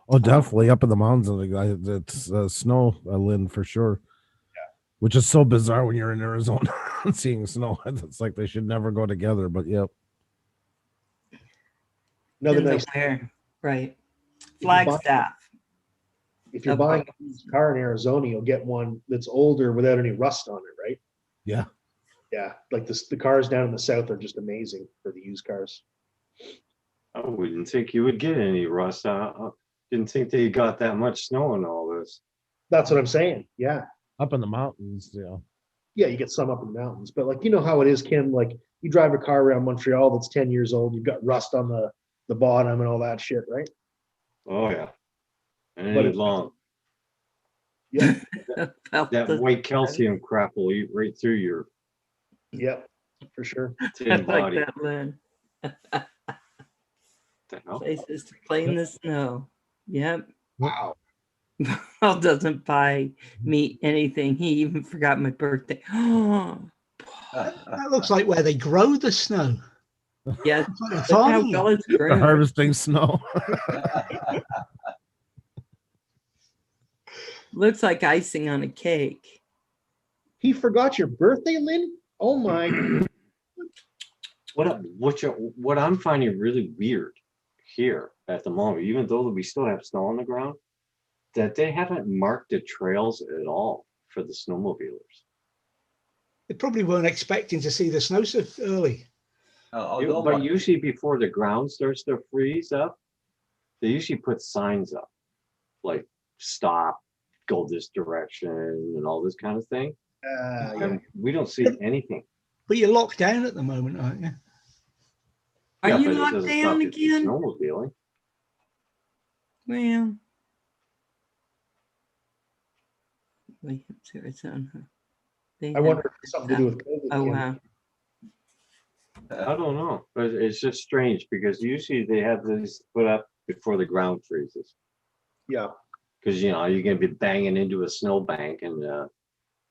Oh, definitely up in the mountains. It's snow, Lynn, for sure. Yeah. Which is so bizarre when you're in Arizona and seeing snow. It's like they should never go together. But yep. Another Depends nice on where, right? you're buying- Flagstaff. If you're Okay. buying a used car in Arizona, you'll get one that's older without any rust on it, right? Yeah. Yeah, like the cars down in the south are just amazing for the used cars. I wouldn't think you would get any rust. Didn't think they got that much snow and all this. That's what I'm saying. Yeah. Up in the mountains, yeah. Yeah, you get some up in the mountains, but like, you know how it is, Kim, like you drive a car around Montreal that's 10 years old, you've got rust on the bottom and all that shit, right? Oh yeah. And But it it- long. Yeah. Felt That the- white calcium crap will eat right through your Yep, for sure. I tin like body. that, Lynn. The hell? Places to play in the snow. Yep. Wow. Paul doesn't buy me anything. He even forgot my birthday. Oh, That looks like where they grow the snow. yeah. It's like a Look how farming well lot. it's They're grown. harvesting snow. Looks like icing on a cake. He forgot your birthday, Lynn? Oh my. What I'm finding really weird here at the moment, even though we still have snow on the ground, that they haven't marked the trails at all for the snowmobilers. They probably weren't expecting to see the snow so early. But usually before the ground starts to freeze up, they usually put signs up, like stop, go this direction, and all this kind of thing. Yeah. And we don't see anything. But you're locked down at the moment, aren't you? Are Yeah, you but it locked doesn't down stop you from again? Snowmobiling. Well, Williams, Arizona. They I have- wonder if it's something to do with COVID. Oh, Kim. wow. I don't know, but it's just strange because usually they have this put up before the ground freezes. Yeah. Because you know you're gonna be banging into a snowbank, and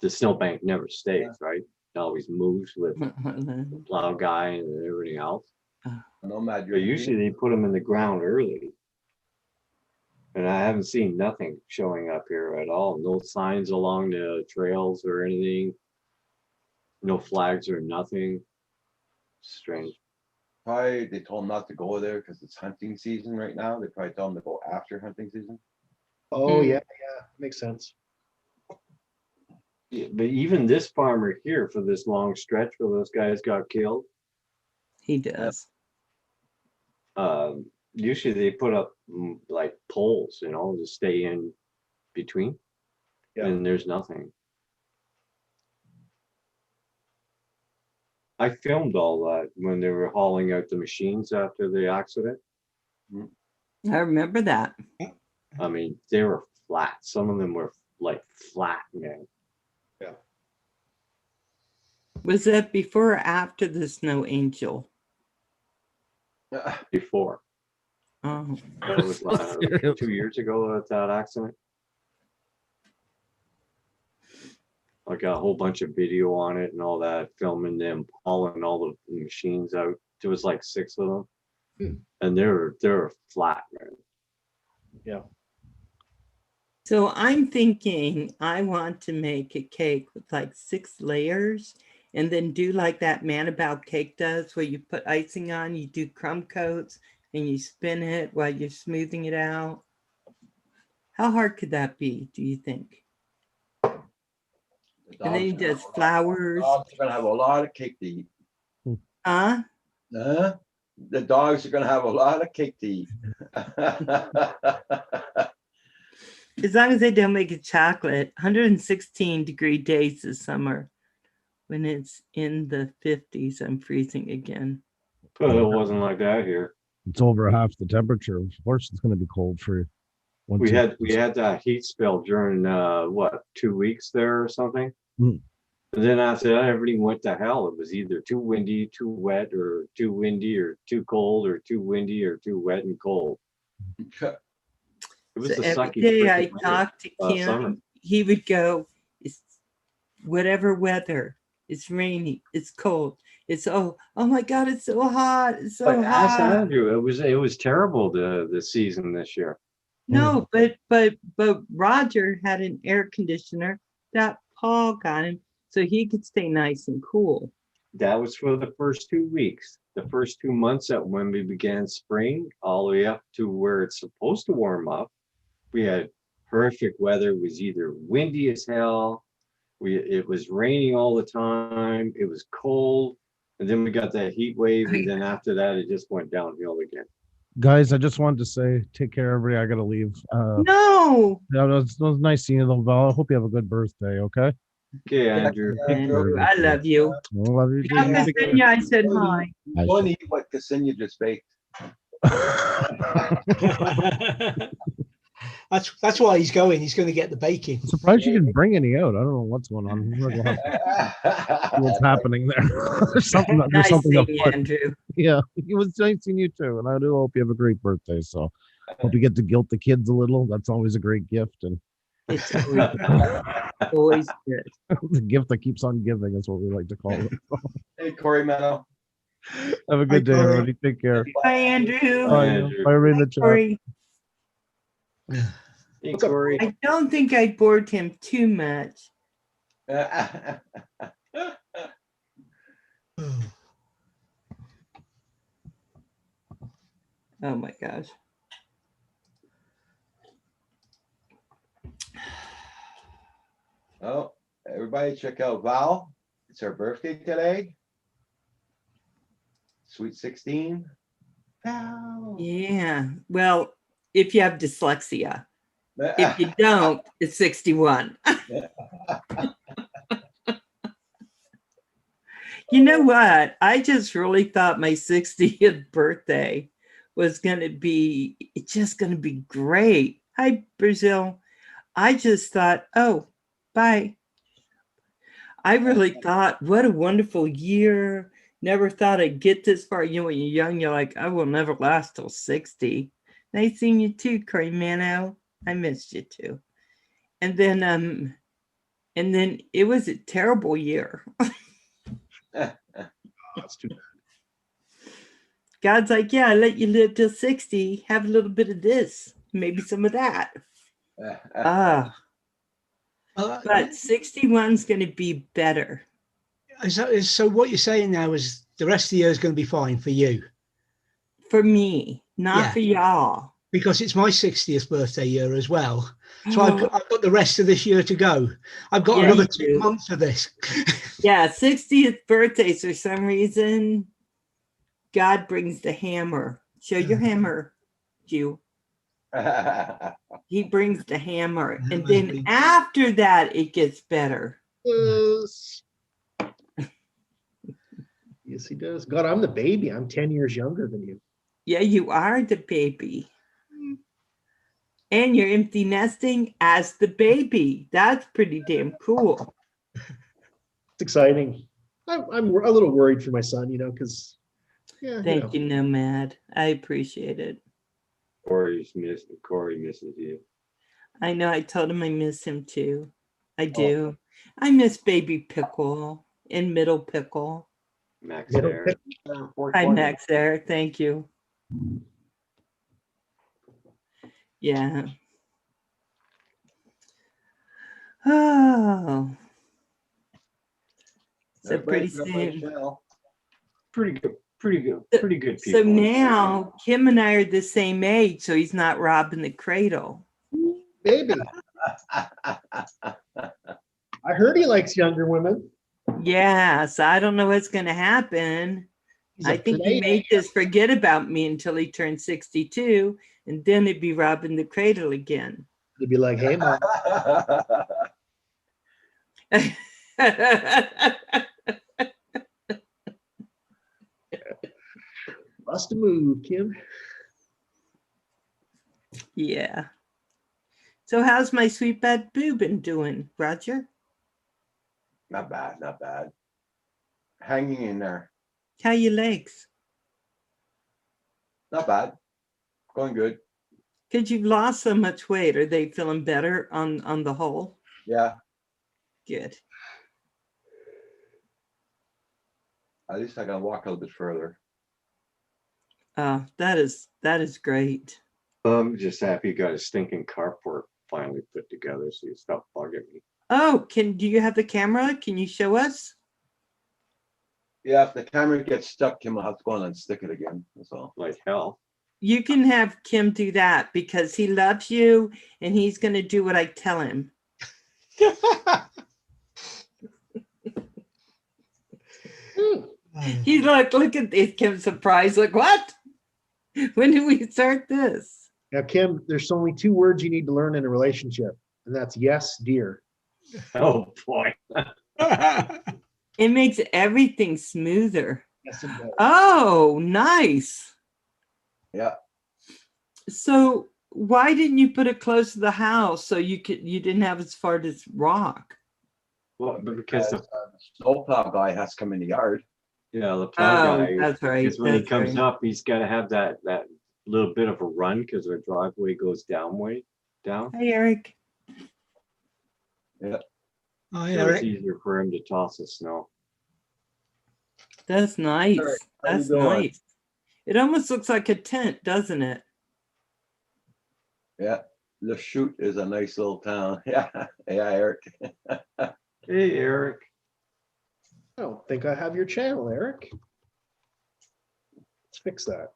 the snowbank never stays, right? It always moves with the plow guy and everything else. Nomad. But usually they put them in the ground early, and I haven't seen nothing showing up here at all. No signs along the trails or anything. No flags or nothing. Strange. Probably they told them not to go there because it's hunting season right now. They probably tell them to go after hunting season. Oh, Hmm. yeah, makes sense. Yeah, but even this farmer here for this long stretch where those guys got killed, He does. usually they put up like poles, you know, to stay in between. Yeah. And there's nothing. I filmed all that when they were hauling out the machines after the accident. I remember that. I mean, they were flat. Some of them were like flat, man. Was that before or after the snow angel? Before. Oh, That was 2 years ago at that accident. I got a whole bunch of video on it and all that, filming them hauling all the machines out. There was like 6 of them. And they're flat, man. Yeah. so I'm thinking I want to make a cake with like 6 layers and then do like that Manabao cake does, where you put icing on, you do crumb coats and you spin it while you're smoothing it out. How hard could that be, do you think? And then he does flowers. Dogs are gonna have a lot of cake to eat. Huh? The dogs are gonna have a lot of cake to eat. As long as they don't make it chocolate. 116-degree days this summer. When it's in the 50s, I'm freezing again. But it wasn't like that here. It's over half the temperature. Of course, it's going to be cold for you. We had that heat spell during 2 weeks there or something. Mm. And then after that, everything went to hell. It was either too windy, too wet, or too windy, or too cold, or too windy, or too wet and cold. It was So a every sucky day I freaking weather talked to last summer. Kim, he would go, it's whatever weather, it's rainy, it's cold, it's oh my God, it's so hot, it's so But ask hot. Andrew, it was terrible the season this year. No, but Roger had an air conditioner that Paul got him so he could stay nice and cool. That was for the first 2 weeks. The first 2 months that when we began spring, all the way up to where it's supposed to warm up, we had perfect weather. It was either windy as hell, it was raining all the time, it was cold, and then we got that heat wave, and then after that, it just went downhill again. Guys, I just wanted to say, take care, everybody. I gotta leave. No. It was nice seeing you, though, Val. I hope you have a good birthday. Okay. Okay, Andrew. Andrew, I love you. I love you. Yeah, too. Ksenia, I said hi. Go and eat what Ksenia just baked. That's why he's going. He's going to get the baking. I'm surprised you didn't bring any out. I don't know what's going on. We'll have to see what's happening there. There's something. There's Nice something seeing you, afoot. Andrew. Yeah, it was nice seeing you too, and I do hope you have a great birthday. So, hope you get to guilt the kids a little. That's always a great gift, and It's always good. the gift that keeps on giving is what we like to call it. Hey, Corey Meno. Have a good day, Corey. everybody. Take care. Bye, Andrew. Bye. Andrew. Bye, everybody in the chat. Corey. Hey, What's up, Corey. I don't think I bored him too much. Oh my gosh. Oh, everybody check out Val. It's her birthday today. Sweet 16. Val. Yeah. Well, if you have dyslexia. If you don't, it's 61. You know what? I just really thought my 60th birthday was going to be, it's just going to be great. Hi, Brazil. I just thought, oh, bye. I really thought, what a wonderful year. Never thought I'd get this far. You know, when you're young, you're like, I will never last till 60. Nice seeing you too, Corey Mano. I missed you too. And then it was a terrible year. That's too bad. God's like, yeah, I let you live till 60. Have a little bit of this, maybe some of that. But 61's going to be better. So what you're saying now is the rest of the year is going to be fine for you. For me, not Yeah. for y'all. Because it's my 60th birthday year as well. So I've got the rest of this year to go. I've got Yeah, another you 2 do. months of this. Yeah, 60th birthdays for some reason. God brings the hammer. Show your hammer, Jew. He brings the hammer. And then after that, it gets better. Yes. Yes, he does. God, I'm the baby. I'm 10 years younger than you. Yeah, you are the baby. And you're empty nesting as the baby. That's pretty damn cool. It's exciting. I'm a little worried for my son, because Thank you, Nomad. I appreciate it. Corey misses you. I know I told him I miss him too. I do. I miss baby Pickle and middle Pickle. Max Middle there. Hi, Max there. Thank you. Yeah. Oh. So pretty soon. Pretty good people. So now Kim and I are the same age, so he's not robbing the cradle. Baby. I heard he likes younger women. Yeah, so I don't know what's going to happen. He's a I think he player. may just forget about me until he turns 62, and then he'd be robbing the cradle again. He'd be like, hey, Mom. Must have moved, Kim. Yeah. So how's my sweet bad boo been doing, Roger? Not bad, not bad. Hanging in there. How your legs? Not bad. Going good. Because you've lost so much weight. Are they feeling better on the whole? Yeah, Good. at least I can walk a little bit further. That is great. I'm just happy you got a stinking carport finally put together, so you stop bugging me. Oh, do you have the camera? Can you show us? Yeah, if the camera gets stuck, Kim will have to go on and stick it again. That's all. Like hell. You can have Kim do that because he loves you and he's going to do what I tell him. He's like, look at this. Kim's surprised. Like, what? When did we start this? Now, Kim, there's only 2 words you need to learn in a relationship, and that's yes, dear. Oh boy. It makes everything smoother. Yes, it does. Oh, nice. Yeah. So why didn't you put it close to the house so you didn't have as far to rock? Well, because the, snowplow guy has to come in the yard. yeah, the plow Oh, guy, that's right. because when he That's comes right. up, he's got to have that little bit of a run because the driveway goes down. Hey, Eric. Hi, So it's Eric. easier for him to toss the snow. That's nice. Eric, how you That's doing? nice. It almost looks like a tent, doesn't it? Yeah, Le Chute is a nice little town. Yeah, yeah, Eric. Hey, Eric. I don't think I have your channel, Eric. Let's fix that.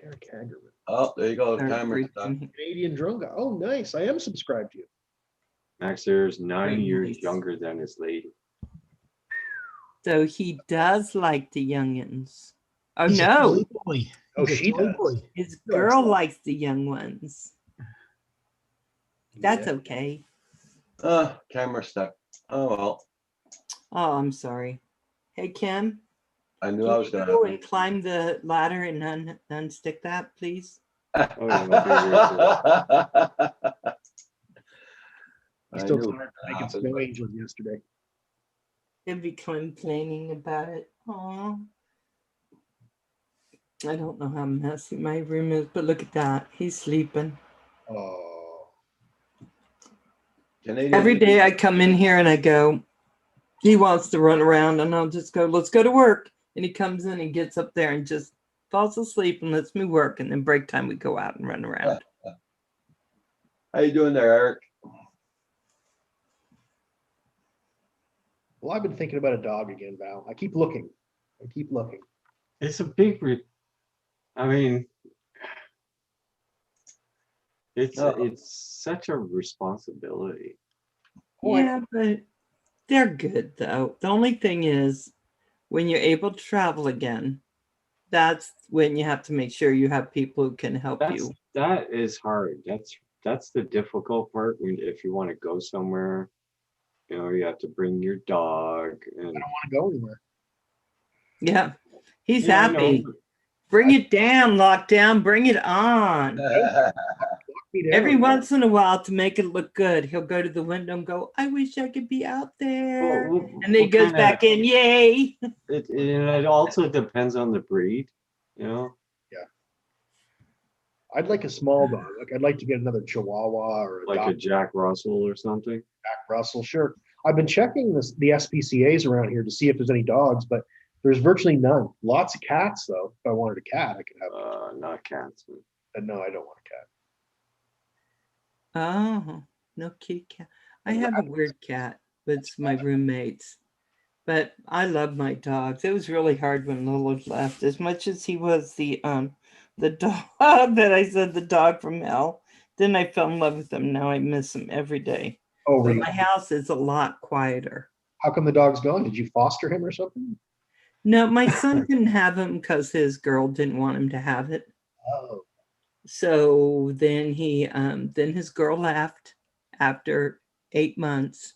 Eric Hagerman. Oh, there you go. The Eric timer's Reed. done. Canadian drone guy. Oh, nice. I am subscribed to you. Max there's 9 Very years nice. younger than his lady. So he does like the youngins. Oh He's a no, toy boy. Oh, He's a she toy does. boy. his No, it's girl not. likes the young ones. That's Yeah. okay. Camera stuck. Oh, well, Oh, I'm sorry. Hey, Kim, I knew can I was you gonna. go and climb the ladder and unstick that, please? Oh, yeah, I'll He's I still knew tired it from making happened, snow but- angels yesterday. He'll be complaining about it. Aw. I don't know how messy my room is, but look at that. He's sleeping. Oh, Canadian Every day I come in here and I go, he wants to run around, and I'll just go, let's go to work. And he comes in and gets up there and just falls asleep and lets me work. And then break time, we go out and run around. How you doing there, Eric? well, I've been thinking about a dog again, Val. I keep looking. It's a big, I mean, it's such a responsibility. Yeah, but they're good though. The only thing is when you're able to travel again, that's when you have to make sure you have people who can help you. That is hard. That's the difficult part. When if you want to go somewhere, you know, you have to bring your dog and I don't want to go anywhere. Yeah, he's Yeah, I know, happy. but Bring it down, lockdown, bring it on. Me down. Every once in a while to make it look good, he'll go to the window and go, I wish I could be out there. And then he goes back in, yay. It also depends on the breed, you know. I'd like a small dog. Like I'd like to get another Chihuahua or a Like a dog, Jack Russell or something. Jack Russell. Sure. I've been checking the SPCA's around here to see if there's any dogs, but there's virtually none. Lots of cats though. If I wanted a cat, I could have. Not cats. But no, I don't want a cat. Oh, no kitty cat. I have a weird cat with my roommates, but I love my dogs. It was really hard when Lolo left. As much as he was the dog that I said, the dog from hell, then I fell in love with him. Now I miss him every day. Oh, But really? my house is a lot quieter. How come the dog's gone? Did you foster him or something? No, my son didn't have him because his girl didn't want him to have it. Oh, So then then his girl left after 8 months.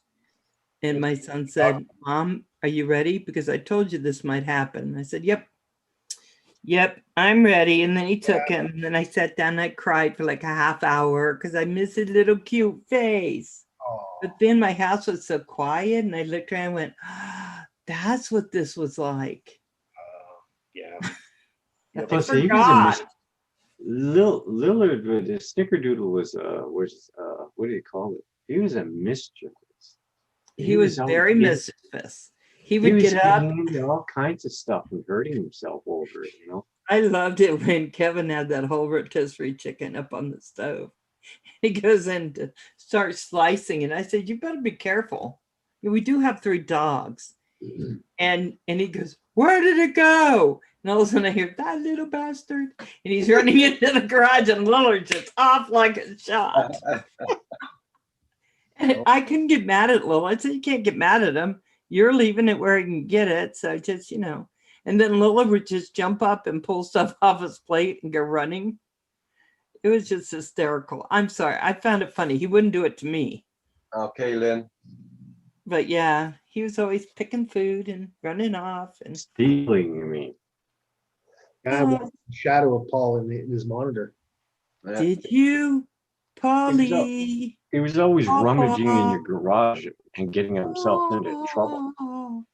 And my son said, Mom, are you ready? Because I told you this might happen. I said, Yep, I'm ready. And then he took him. And then I sat down and I cried for like a half hour because I miss his little cute face. Oh, But then my house was so quiet, and I looked around and went, "Ah, that's what this was like." yeah. I Plus, he was a forgot. Lillard with his Snickerdoodle was what do you call it? He was a mischievous. He was out very getting- mischievous. He He would was get up. getting into all kinds of stuff and hurting himself over it. You know. I loved it when Kevin had that whole rotisserie chicken up on the stove. He goes in to start slicing, and I said, "You better be careful. We do have 3 dogs." And he goes, "Where did it go?" And all of a sudden I hear, "That little bastard." And he's running into the garage, and Lillard's just off like a shot. And I couldn't get mad at Lil. I said, "You can't get mad at him. You're leaving it where he can get it." So just, and then Lillard would just jump up and pull stuff off his plate and go running. It was just hysterical. I'm sorry. I found it funny. He wouldn't do it to me. Okay, Lynn. But yeah, he was always picking food and running off. And Stealing, you mean? I watched the shadow of Paul in his monitor. Yeah. did you, Polly? He was always Papa. rummaging in your garage and getting himself into trouble. Oh,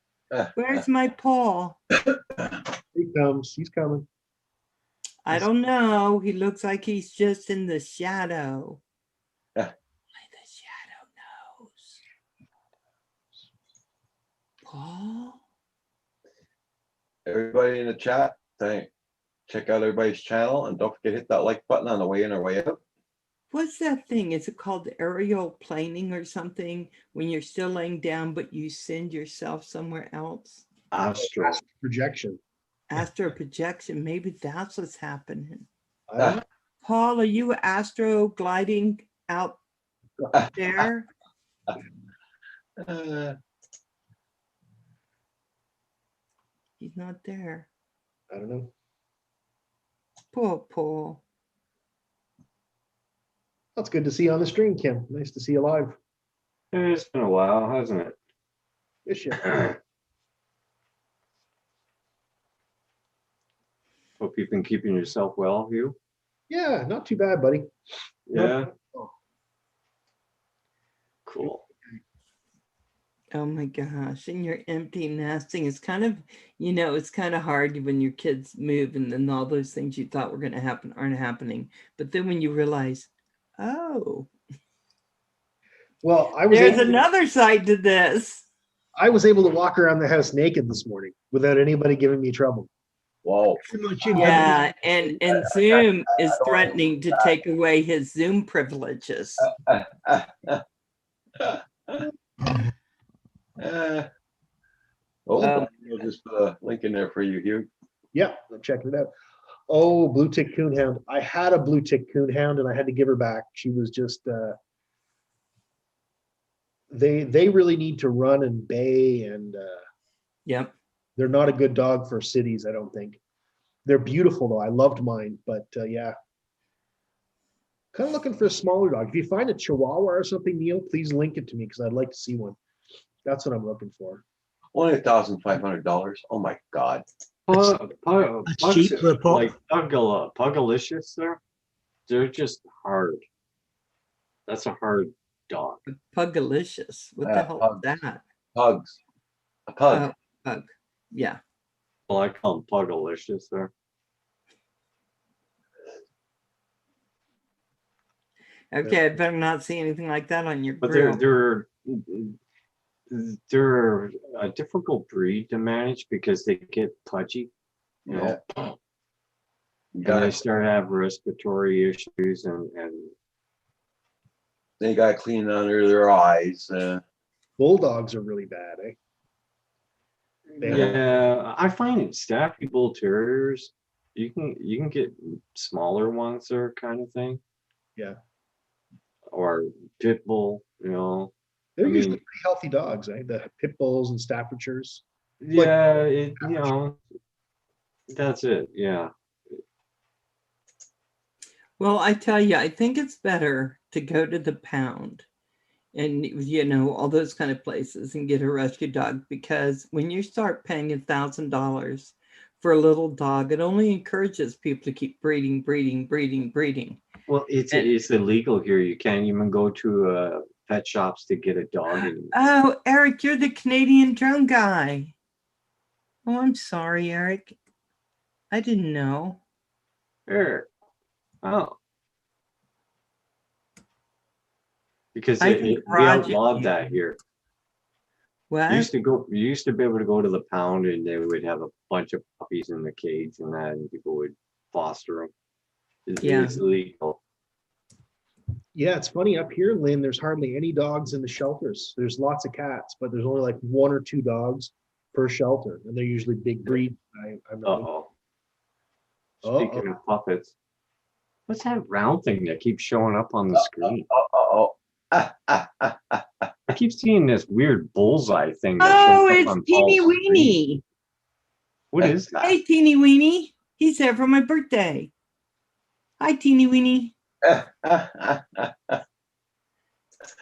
where's my Paul? He comes. He's coming. I don't know. He looks like he's just in the shadow. Yeah. Only the shadow knows. Paul? Everybody in the chat, check out everybody's channel and don't forget to hit that like button on the way in or way out. What's that thing? Is it called aerial planing or something? When you're still laying down, but you send yourself somewhere else? Astro. Projection. Astro projection. Maybe that's what's happening. I don't know. Paul, are you astro gliding out there? Uh, He's not there. I don't know. Poor Paul. That's good to see you on the stream, Kim. Nice to see you live. It's been a while, hasn't it? Miss you. Hope you've been keeping yourself well, Hugh. Yeah, not too bad, buddy. Yeah. Cool. Oh my gosh. And your empty nesting is kind of, it's kind of hard when your kids move and then all those things you thought were going to happen aren't happening. But then when you realize, oh, Well, I was there's able, another side to this. I was able to walk around the house naked this morning without anybody giving me trouble. whoa. Pretty much in Yeah. And Zoom is threatening to take away his Zoom privileges. I'll just put a link in there for you, Hugh. Yeah, I'm checking it out. Oh, blue tick coonhound. I had a blue tick coonhound and I had to give her back. She was just they really need to run and bay, and Yep. they're not a good dog for cities, I don't think. They're beautiful though. I loved mine, but yeah. Kind of looking for a smaller dog. If you find a Chihuahua or something, Neil, please link it to me because I'd like to see one. That's what I'm looking for. Only $1,500. Oh my God. That's cheap for a pup. Like Pugalicious there, they're just hard. That's a hard dog. Pugalicious. What the Yeah, hell pugs. is that? Pugs. A pug. Oh, pug. Yeah. Well, I call them Pugalicious there. Okay, I better not see anything like that on your But grill. they're a difficult breed to manage because they get pudgy, you know, Yeah. and Got they it. start to have respiratory issues and They got to clean under their eyes. Bulldogs are really bad, eh? They- yeah, I find it Staffy Bull Terriers. You can get smaller ones there, kind of thing. Yeah. Or pit bull, you know. They're I usually mean- pretty healthy dogs, eh? The pit bulls and Staffordshires. Yeah, that's it. Yeah. Well, I tell you, I think it's better to go to the pound and, all those kind of places and get a rescue dog, because when you start paying $1,000 for a little dog, it only encourages people to keep breeding. Well, it's And- illegal here. You can't even go to a pet shops to get a dog. And Oh, Eric, you're the Canadian drone guy. Oh, I'm sorry, Eric. I didn't know. Sure. Oh. Because I think we Roger outlawed knew. that here. What? You used to be able to go to the pound and they would have a bunch of puppies in the cage and that, and people would foster them. Yeah. It's illegal. Yeah, it's funny up here, Lynn, there's hardly any dogs in the shelters. There's lots of cats, but there's only like 1 or 2 dogs per shelter. And they're usually big breed. I'm not. Uh-oh. Uh-oh. Speaking of puppets, what's that round thing that keeps showing up on the screen? I keep seeing this weird bullseye thing. that Oh, shows up it's on Teeny Paul's screen. Weeny. What is that? Hey, Teeny Weeny. He's there for my birthday. Hi, Teeny Weeny.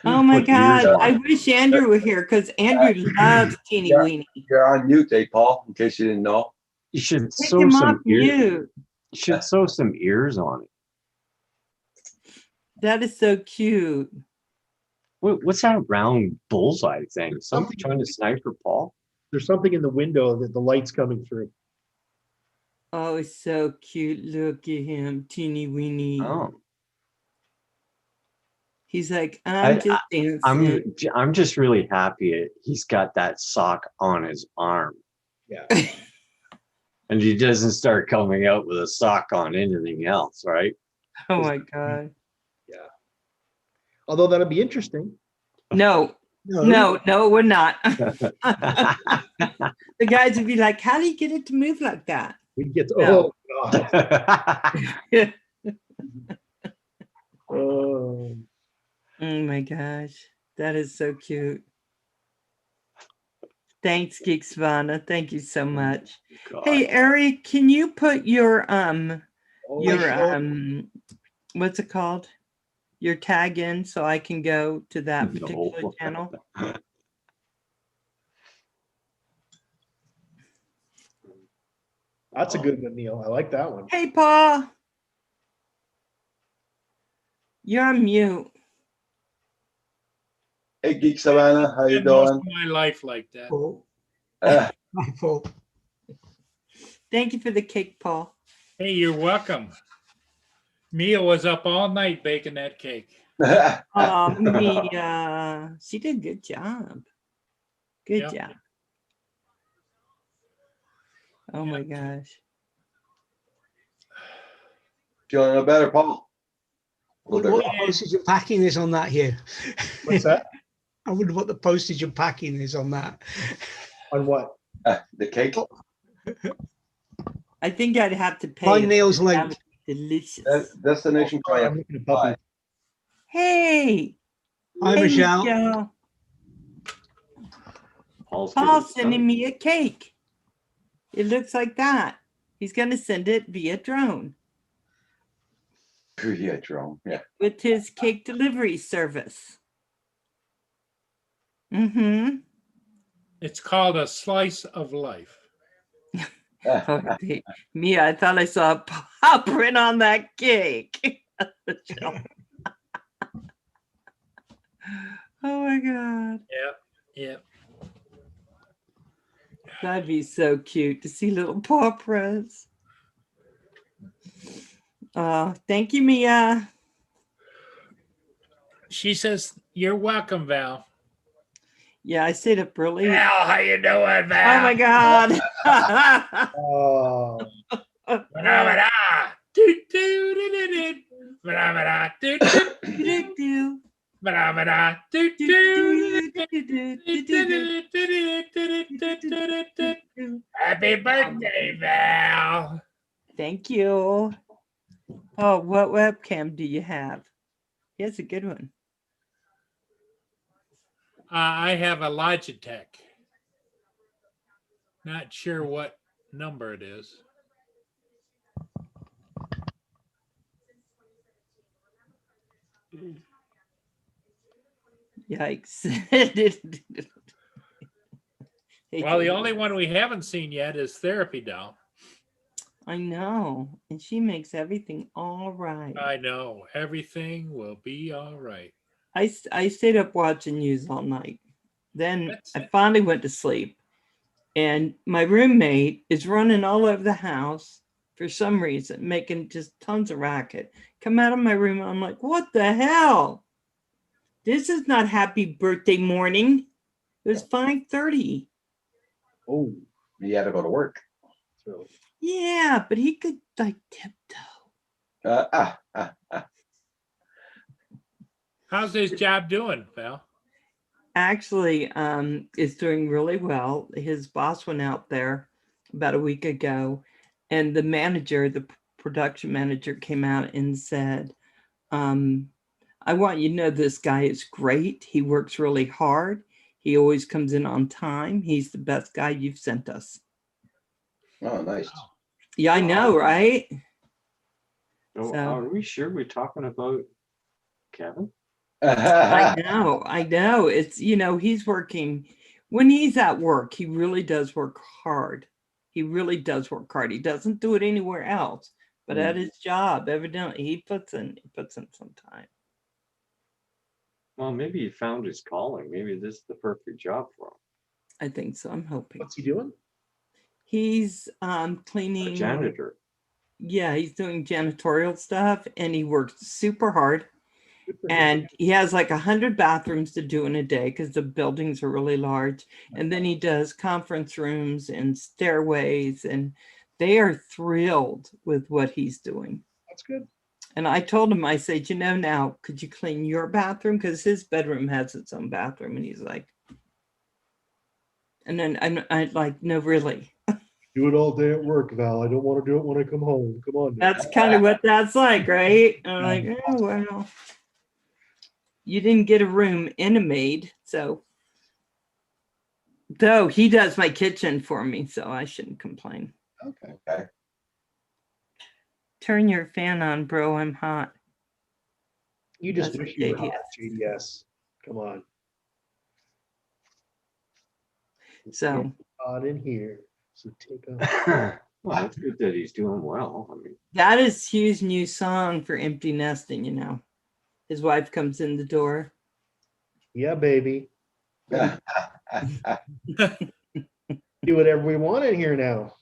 Oh my Put ears God. on I it. wish Andrew were here because Andrew loves Teeny Yeah. Weeny. You're on mute, Paul, in case you didn't know. You should Take sew him off some ears. mute. You should sew some ears on it. That is so cute. What's that round bullseye thing? Somebody Something- trying to sniper Paul? There's something in the window that the light's coming through. Oh, it's so cute. Look at him, Teeny Weeny. Oh, He's like, I'm just dancing. I'm just really happy he's got that sock on his arm. Yeah. And he doesn't start coming out with a sock on anything else, right? Oh my God. Yeah. Although that'd be interesting. No, no, we're not. The guys would be like, how do you get it to move like that? We'd get to, No. oh God. Oh. Oh my gosh, that is so cute. Thanks, Geek Savannah. Thank you so much. God. Hey, Eric, can you put your Oh, sure. what's it called? Your tag in so I can go to that particular No. channel? That's a good one, Neil. I like that one. Hey, Paul. You're on mute. Hey, Geek Savannah, how you Spent most doing? of my life like that. Paul. Uh, My fault. Thank you for the cake, Paul. Hey, you're welcome. Mia was up all night baking that cake. Mia, she did a good job. Good Yep. job. Oh my gosh. Feeling no better, Paul? A What little the bit. postage and packing is on that here? What's that? I wonder what the postage and packing is on that. On what? The cake? I think I'd have to pay. My it. nails That late. would be delicious. Destination I'm Triumph. looking at puppies. Hey. Hi, Hey, Michelle. Paul's Paul's getting sending me a cake. It looks like that. He's going to send it via drone Yeah, Jerome. Yeah. with his cake delivery service. Mm-hmm. It's called a slice of life. Okay. Mia, I thought I saw a paw print on that cake. Oh my God. Yeah. That'd be so cute to see little paw prints. Thank you, Mia. She says, "You're welcome, Val." Yeah, I stayed up early. Val, how you doing, Val? Oh my God. Oh, Ba-da-ba-da. Do-do-do-do-do. Ba-da-ba-da. Do-do. Ba-da-ba-da. Do-do. Happy birthday, Val. Thank you. Oh, what webcam do you have? Here's a good one. I have a Logitech. Not sure what number it is. Yikes. Well, the only one we haven't seen yet is Therapy Doll. I know. And she makes everything all right. I know. Everything will be all right. I stayed up watching news all night. Then That's I it. finally went to sleep. And my roommate is running all over the house for some reason, making just tons of racket. Come out of my room, I'm like, what the hell? This is not happy birthday morning. It was 5:30. Oh, You had to go to work. it's early. Yeah, but he could like tiptoe. How's his job doing, Val? Actually, is doing really well. His boss went out there about a week ago, and the manager, the production manager, came out and said, I want you to know this guy is great. He works really hard. He always comes in on time. He's the best guy you've sent us. Oh, nice. Yeah, I know, right? Oh, So- are we sure we're talking about Kevin? I know. It's, he's working, when he's at work, he really does work hard. He really does work hard. He doesn't do it anywhere else, but at his job, evidently, he puts in some time. Well, maybe he found his calling. Maybe this is the perfect job for him. I think so. I'm hoping. What's he doing? He's A cleaning. janitor. Yeah, he's doing janitorial stuff, and he works super hard. Good for him. And he has like 100 bathrooms to do in a day because the buildings are really large. And then he does conference rooms and stairways, and they are thrilled with what he's doing. That's good. And I told him, I said, now, could you clean your bathroom? Because his bedroom has its own bathroom. And he's like, and then I'm like, no, really. Do it all day at work, Val. I don't want to do it when I come home. Come on. now. That's kind of what that's like, right? And I'm like, oh, well, you didn't get a room in a maid. So, though he does my kitchen for me, so I shouldn't complain. Okay. Okay. Turn your fan on, bro. I'm hot. You just That's wish you were JDS. hot, JDS. Come on. It's So, getting hot in here. So take off. Well, it's good that he's doing well. I mean, that is Hugh's new song for empty nesting, His wife comes in the door. Yeah, baby. Do whatever we want in here now.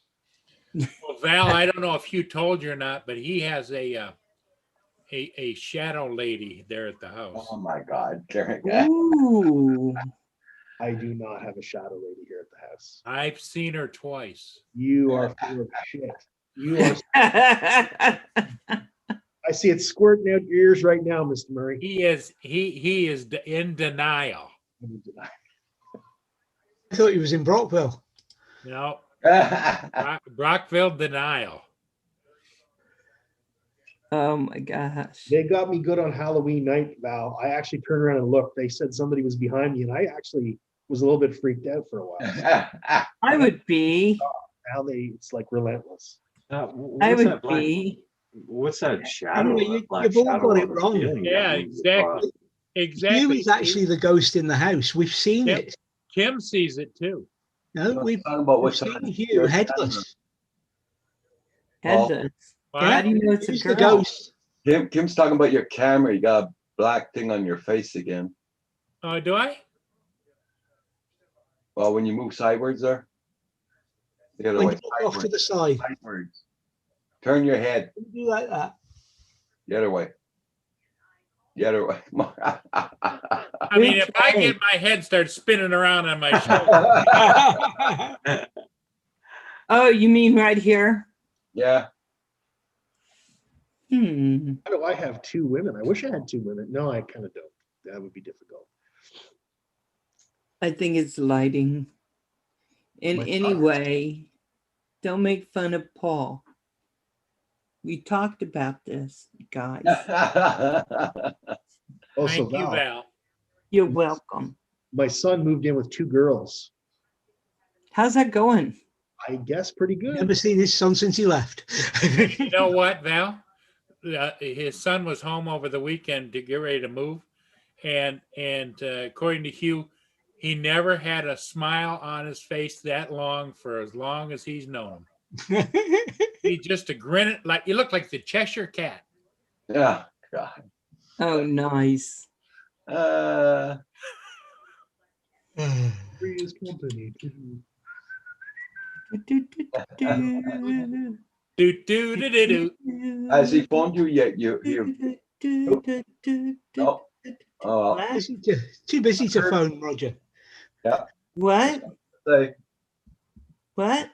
Well, Val, I don't know if you told you or not, but he has a shadow lady there at the house. Oh my God. Karen. Ooh. I do not have a shadow lady here at the house. I've seen her twice. You are full of shit. You are. I see it squirting out your ears right now, Mr. Murray. He is in denial. I thought he was in Brockville. No, Brockville denial. Oh my gosh. They got me good on Halloween night, Val. I actually turned around and looked. They said somebody was behind me, and I actually was a little bit freaked out for a while. I would be. Now it's like relentless. I would be. What's that shadow? Anyway, that black you've all shadow got it on the wrong. ceiling that Yeah, moves exactly. across? Exactly. Hugh is actually the ghost in the house. We've seen Yep. it. Kim sees it too. No, we've Talking about we've what seen side? Hugh headless. Headless. How What? do you know it's a He's the girl? ghost. Kim's talking about your camera. You got a black thing on your face again. Oh, do I? Well, when you move sideways there. The other When way. you look off to Sideways. the side, Sideways. Turn your head do like that. the other way. The other way. I mean, if I get my head starts spinning around on my shoulder, Oh, you mean right here? Yeah. Hmm. How do I have two women? I wish I had two women. No, I kind of don't. That would be difficult. I think it's lighting. In My any God. way, don't make fun of Paul. We talked about this, guys. Also, thank you, Val, Val. You're welcome. my son moved in with two girls. How's that going? I guess pretty good. Never seen his son since he left. You know what, Val? His son was home over the weekend to get ready to move, and according to Hugh, he never had a smile on his face that long for as long as he's known him. He just a grin, like you look like the Cheshire Cat. Yeah. God. Oh, nice. Three's Company. Do do do do do. Has he phoned you yet? You. No. Oh, well. Too busy to phone, Roger. Yeah. What? Say, What?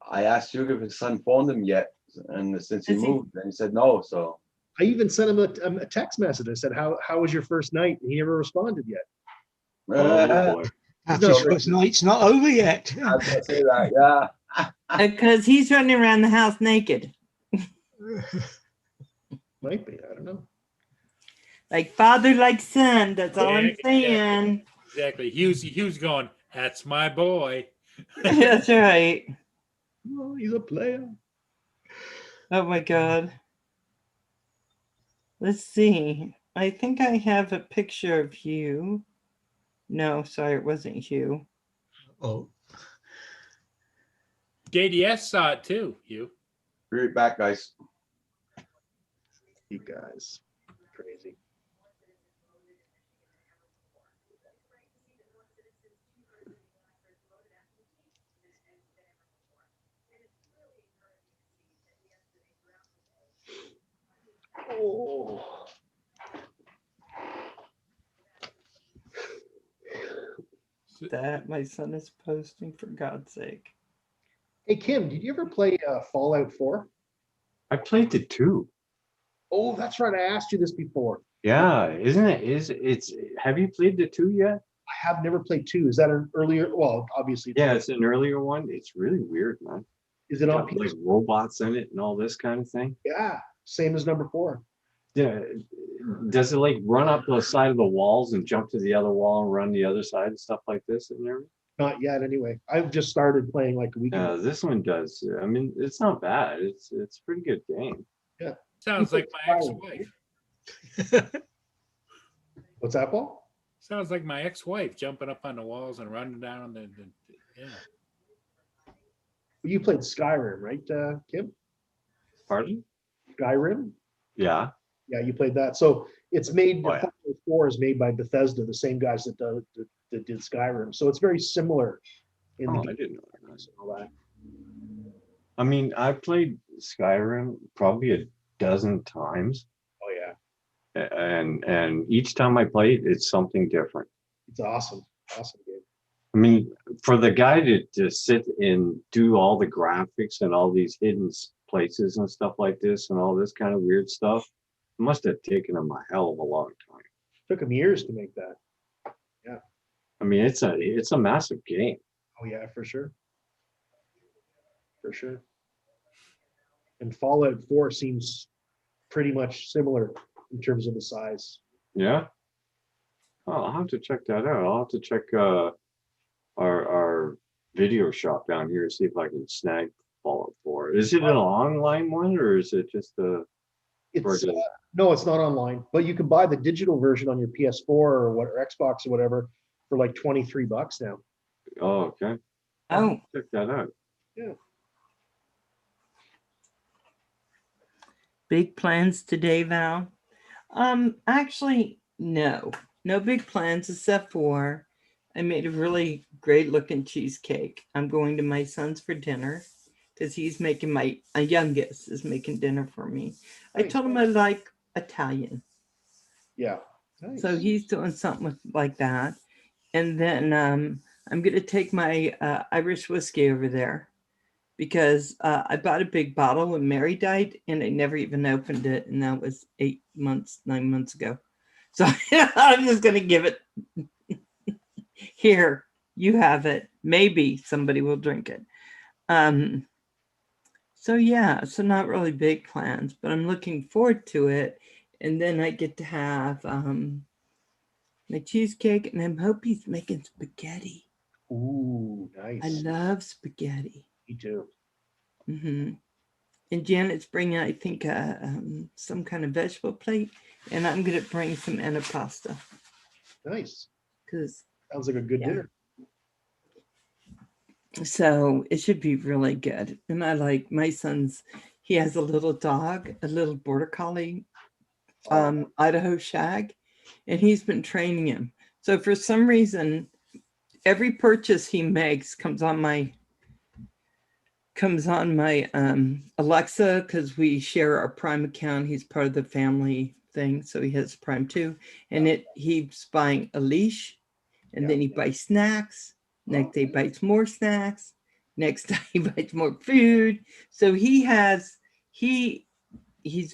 I asked Hugh if his son phoned him yet, and since he Has he- moved, and he said no. So I even sent him a text message. I said, how was your first night? And he never responded yet. Oh, boy. After No. first night's not over yet. I was gonna say that. Yeah. Because he's running around the house naked. Might be. I don't know. Like father, like son. That's all Yeah, I'm saying. Exactly. Hugh's going, that's my boy. That's right. Oh, he's a player. Oh my God. Let's see. I think I have a picture of you. No, sorry, it wasn't Hugh. Oh, JDS saw it too, Hugh. Be right back, guys. You guys. Crazy. Oh. That my son is posting, for God's sake. Hey, Kim, did you ever play Fallout 4? I played the 2. Oh, that's right. I asked you this before. Yeah, isn't it? It's have you played the 2 yet? I have never played 2. Is that an earlier? Well, obviously. Yeah, it's an earlier one. It's really weird, man. Is it on Got like PS? robots in it and all this kind of thing. Yeah, same as number 4. Yeah. Does it like run up the side of the walls and jump to the other wall and run the other side and stuff like this in there? Not yet, anyway. I've just started playing like a week ago. This one does. I mean, it's not bad. It's a pretty good game. Sounds like my ex-wife. What's that, Paul? Sounds like my ex-wife jumping up on the walls and running down yeah. You played Skyrim, right, Kim? Pardon? Skyrim? Yeah. Yeah, you played that. So it's made, Oh, yeah. Fallout 4 is made by Bethesda, the same guys that did Skyrim. So it's very similar in Oh, the I didn't know that. games and all that. I mean, I played Skyrim probably a dozen times, Oh yeah, and each time I play it, it's something different. it's awesome. Awesome game. I mean, for the guy to sit and do all the graphics and all these hidden places and stuff like this and all this kind of weird stuff, it must have taken him a hell of a long time. Took them years to make that. I mean, it's a massive game. Oh yeah, for sure. For sure. And Fallout 4 seems pretty much similar in terms of the size. Yeah. Oh, I'll have to check that out. I'll have to check our video shop down here to see if I can snag Fallout 4. Is it an online one or is it just a? It's no, it's not online, but you can buy the digital version on your PS4 or Xbox or whatever for like $23 now. Oh, okay. Oh, Check that out. big plans today, Val? Actually, no big plans except for I made a really great looking cheesecake. I'm going to my son's for dinner because he's making my youngest is making dinner for me. I Nice. told him I like Italian. Yeah. Nice. So he's doing something with like that. And then I'm going to take my Irish whiskey over there because I bought a big bottle when Mary died and I never even opened it. And that was 9 months ago. So I'm just going to give it here. You have it. Maybe somebody will drink it. So yeah, so not really big plans, but I'm looking forward to it. And then I get to have my cheesecake, and I'm hoping he's making spaghetti. Ooh, nice. I love spaghetti. Me too. Hmm. And Janet's bringing, I think, some kind of vegetable plate, and I'm gonna bring some antipasta Nice. because Sounds like a good Yeah. dinner. so it should be really good. And I like my son's. He has a little dog, a little border collie, Idaho shag, and he's been training him. So for some reason, every purchase he makes comes on my Alexa, because we share our Prime account. He's part of the family thing, so he has Prime too. And he's buying a leash, and then he buys snacks. Next day he buys more snacks. Next day he buys more food. So he's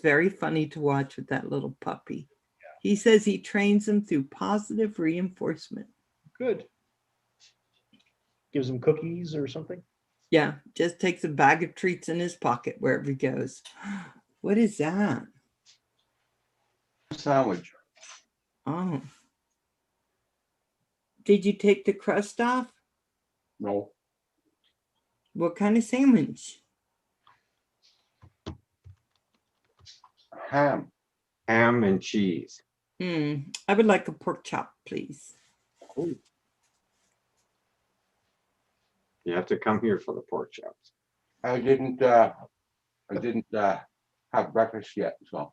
very funny to watch with that little puppy. He says he trains him through positive reinforcement. Good. Gives him cookies or something. Yeah, just takes a bag of treats in his pocket wherever he goes. What is that? Sandwich. Oh. Did you take the crust off? No. What kind of sandwich? Ham. Ham and cheese. I would like a pork chop, please. You have to come here for the pork chops. I didn't have breakfast yet, so.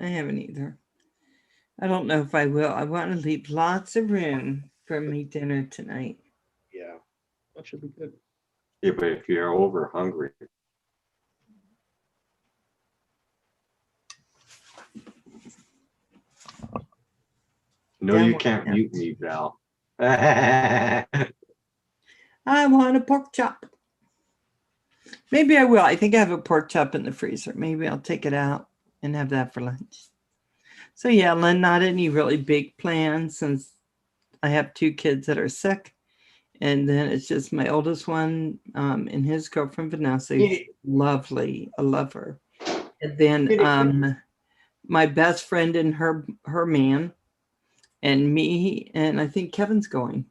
I haven't either. I don't know if I will. I want to leave lots of room for me dinner tonight. Yeah, that should be good. Yeah, but if you're over hungry. No, Then you what can't happens? mute me, Val. I want a pork chop. Maybe I will. I think I have a pork chop in the freezer. Maybe I'll take it out and have that for lunch. So yeah, Lynn, not any really big plans since I have 2 kids that are sick. And then it's just my oldest one and his girlfriend, Vanessa, who's lovely. I love her. And then my best friend and her man and me, and I think Kevin's going.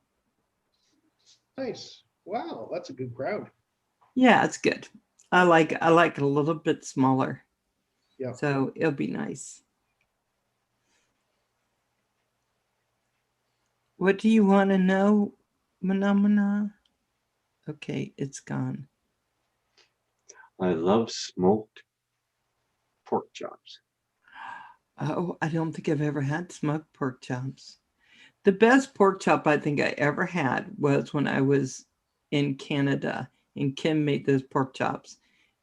Nice. Wow, that's a good crowd. Yeah, it's good. I like it a little bit smaller. Yeah. So it'll be nice. What do you want to know, Manamana? Okay, it's gone. I love smoked pork chops. Oh, I don't think I've ever had smoked pork chops. The best pork chop I think I ever had was when I was in Canada and Kim made those pork chops.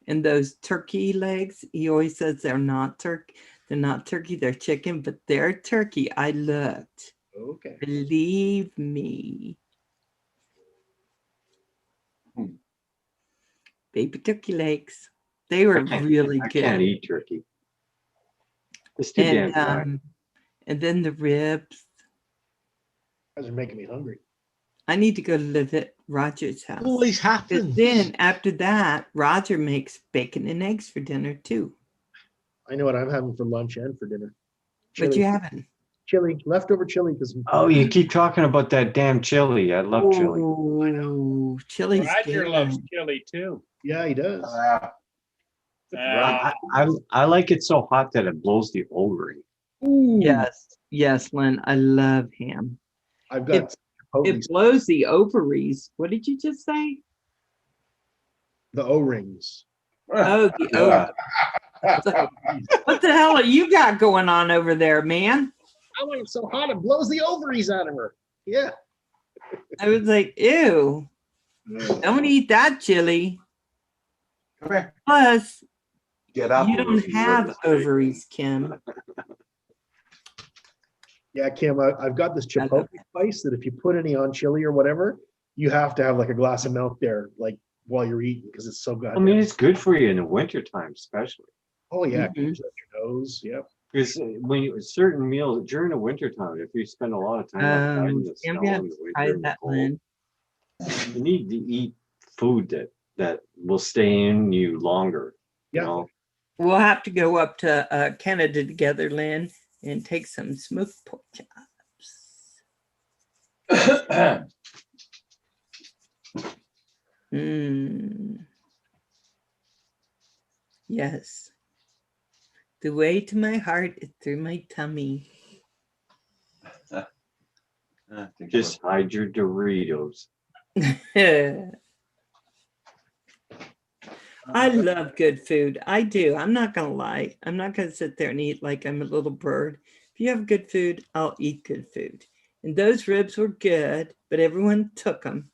And those turkey legs, he always says they're not turkey. They're not turkey, they're chicken, but they're turkey. I looked. Okay. Believe me. Baby turkey legs. They were really I good. can't eat turkey. It's too damn dry. And then the ribs. You guys are making me hungry. I need to go live at Roger's house. Always Because happens. then after that, Roger makes bacon and eggs for dinner too. I know what I'm having for lunch and for dinner. What you having? Chili, leftover chili, because Oh, you keep talking about that damn chili. I love chili. Oh, chili's Roger good. loves chili too. yeah, he does. I like it so hot that it blows the ovary. Yes, Lynn. I love ham. I've got It blows the ovaries. What did you just say? the O-rings. Oh, the ovaries. What the hell are you got going on over there, man? I want it so hot it blows the ovaries out of her. Yeah. I was like, ew. Don't eat that chili. Come here. Plus, Get up. you don't have ovaries, Kim. Yeah, Kim, I've got this chipotle spice that if you put any on chili or whatever, you have to have like a glass of milk there, like while you're eating, because it's so good. I mean, it's good for you in the wintertime, especially. Oh yeah, Mhm. keeps out your nose. Yep. Because when you certain meals during the wintertime, if you spend a lot of time outside in the Kim, snow you in have the to winter, try and the that, cold, Lynn. you need to eat food that will stay in you longer. You Yeah. know, We'll have to go up to Canada together, Lynn, and take some smoked pork chops. Yes. The way to my heart is through my tummy. just hide your Doritos. I love good food. I do. I'm not going to lie. I'm not going to sit there and eat like I'm a little bird If you have good food, I'll eat good food. And those ribs were good, but everyone took them.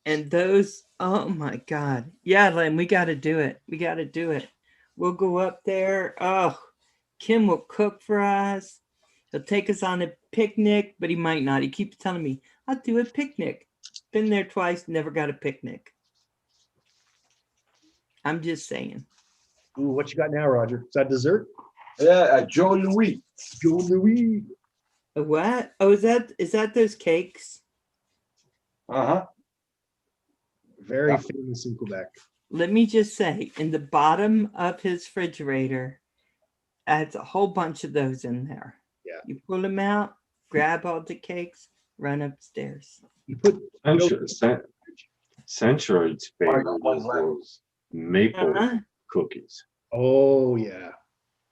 And those, oh my God. Yeah, Len, we got to do it. We got to do it. We'll go up there. Oh, Kim will cook for us. He'll take us on a picnic, but he might not. He keeps telling me, I'll do a picnic. Been there twice, never got a picnic. I'm just saying. Ooh, what you got now, Roger? Is that dessert? Yeah, Joe Louis. Joe Louis. A what? Oh, is that those cakes? Uh-huh. Very Yeah. famous in Quebec. Let me just say, in the bottom of his refrigerator, adds a whole bunch of those in there. Yeah. You pull them out, grab all the cakes, run upstairs. You put Centroid's favorite was those maple Uh-huh. cookies. Oh yeah,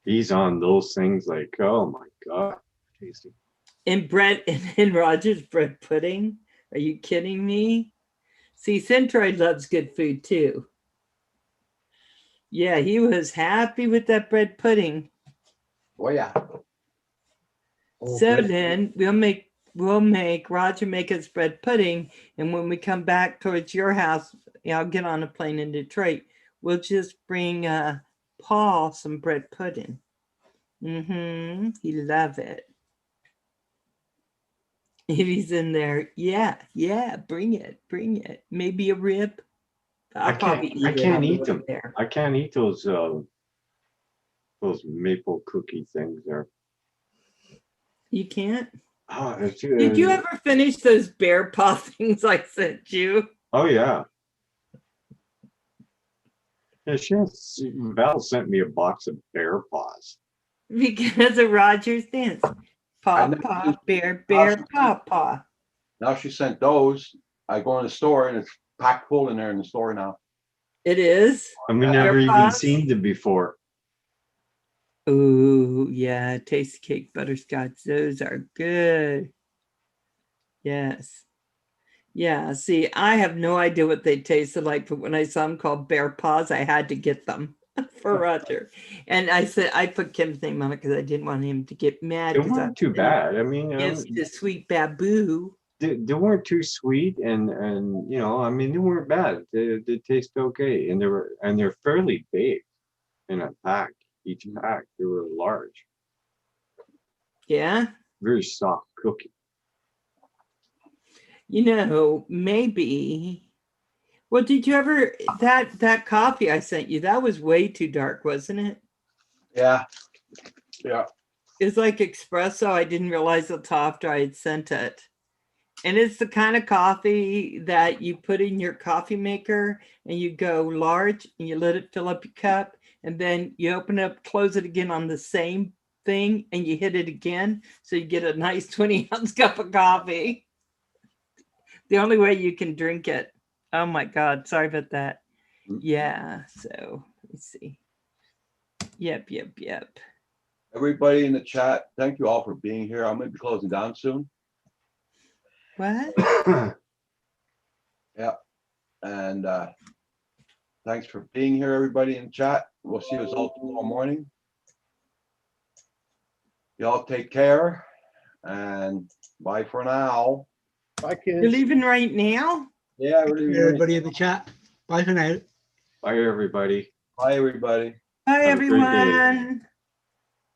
He's on those things like, oh my God. tasty. And bread and Roger's bread pudding. Are you kidding me? See, Centroid loves good food too. Yeah, he was happy with that bread pudding. Oh, yeah. Oh, So bread. then we'll make Roger make us bread pudding, and when we come back towards your house, I'll get on a plane in Detroit. We'll just bring Paul some bread pudding. He love it. If he's in there, yeah, bring it. Maybe a rib. I can't probably it eat on the way them. there. I can't eat those maple cookie things there. You can't. Oh, Did you ever finish those bear paw things I sent you? Oh yeah. Yeah, Val sent me a box of bear paws. Because of Roger's dance. Paw, I know. paw, bear, bear, paw, paw. Now she sent those. I go in the store and it's packed full in there in the store now. It is. And we Bear never even paws? seen them before. Ooh, yeah, tasty cake butterscotch. Those are good. Yes. Yeah, see, I have no idea what they tasted like, but when I saw them called bear paws, I had to get them for Roger. And I said, I put Kim's name on it because I didn't want him to get mad. They 'cause I weren't too said, bad. I mean, It's the sweet baboo. they weren't too sweet, and I mean, they weren't bad. They taste okay, and they're fairly big in a pack. Each pack, they were large, Yeah. very soft cookie. Maybe. Well, did you ever that coffee I sent you? That was way too dark, wasn't it? Yeah. Yeah. It's like espresso. I didn't realize until after I had sent it. And it's the kind of coffee that you put in your coffee maker and you go large and you let it fill up your cup. And then you open up, close it again on the same thing and you hit it again. So you get a nice 20-ounce cup of coffee. The only way you can drink it. Oh my God. Sorry about that. Yeah. So let's see. Yep. Everybody in the chat, thank you all for being here. I'm going to be closing down soon. What? Yeah. And thanks for being here, everybody in the chat. We'll see you all tomorrow morning. Y'all take care and bye for now. Bye, kids. You're leaving right now? Yeah, we're leaving. Everybody in the chat. Bye for now. Bye, everybody. Bye, everybody. Bye, Have a great day. everyone.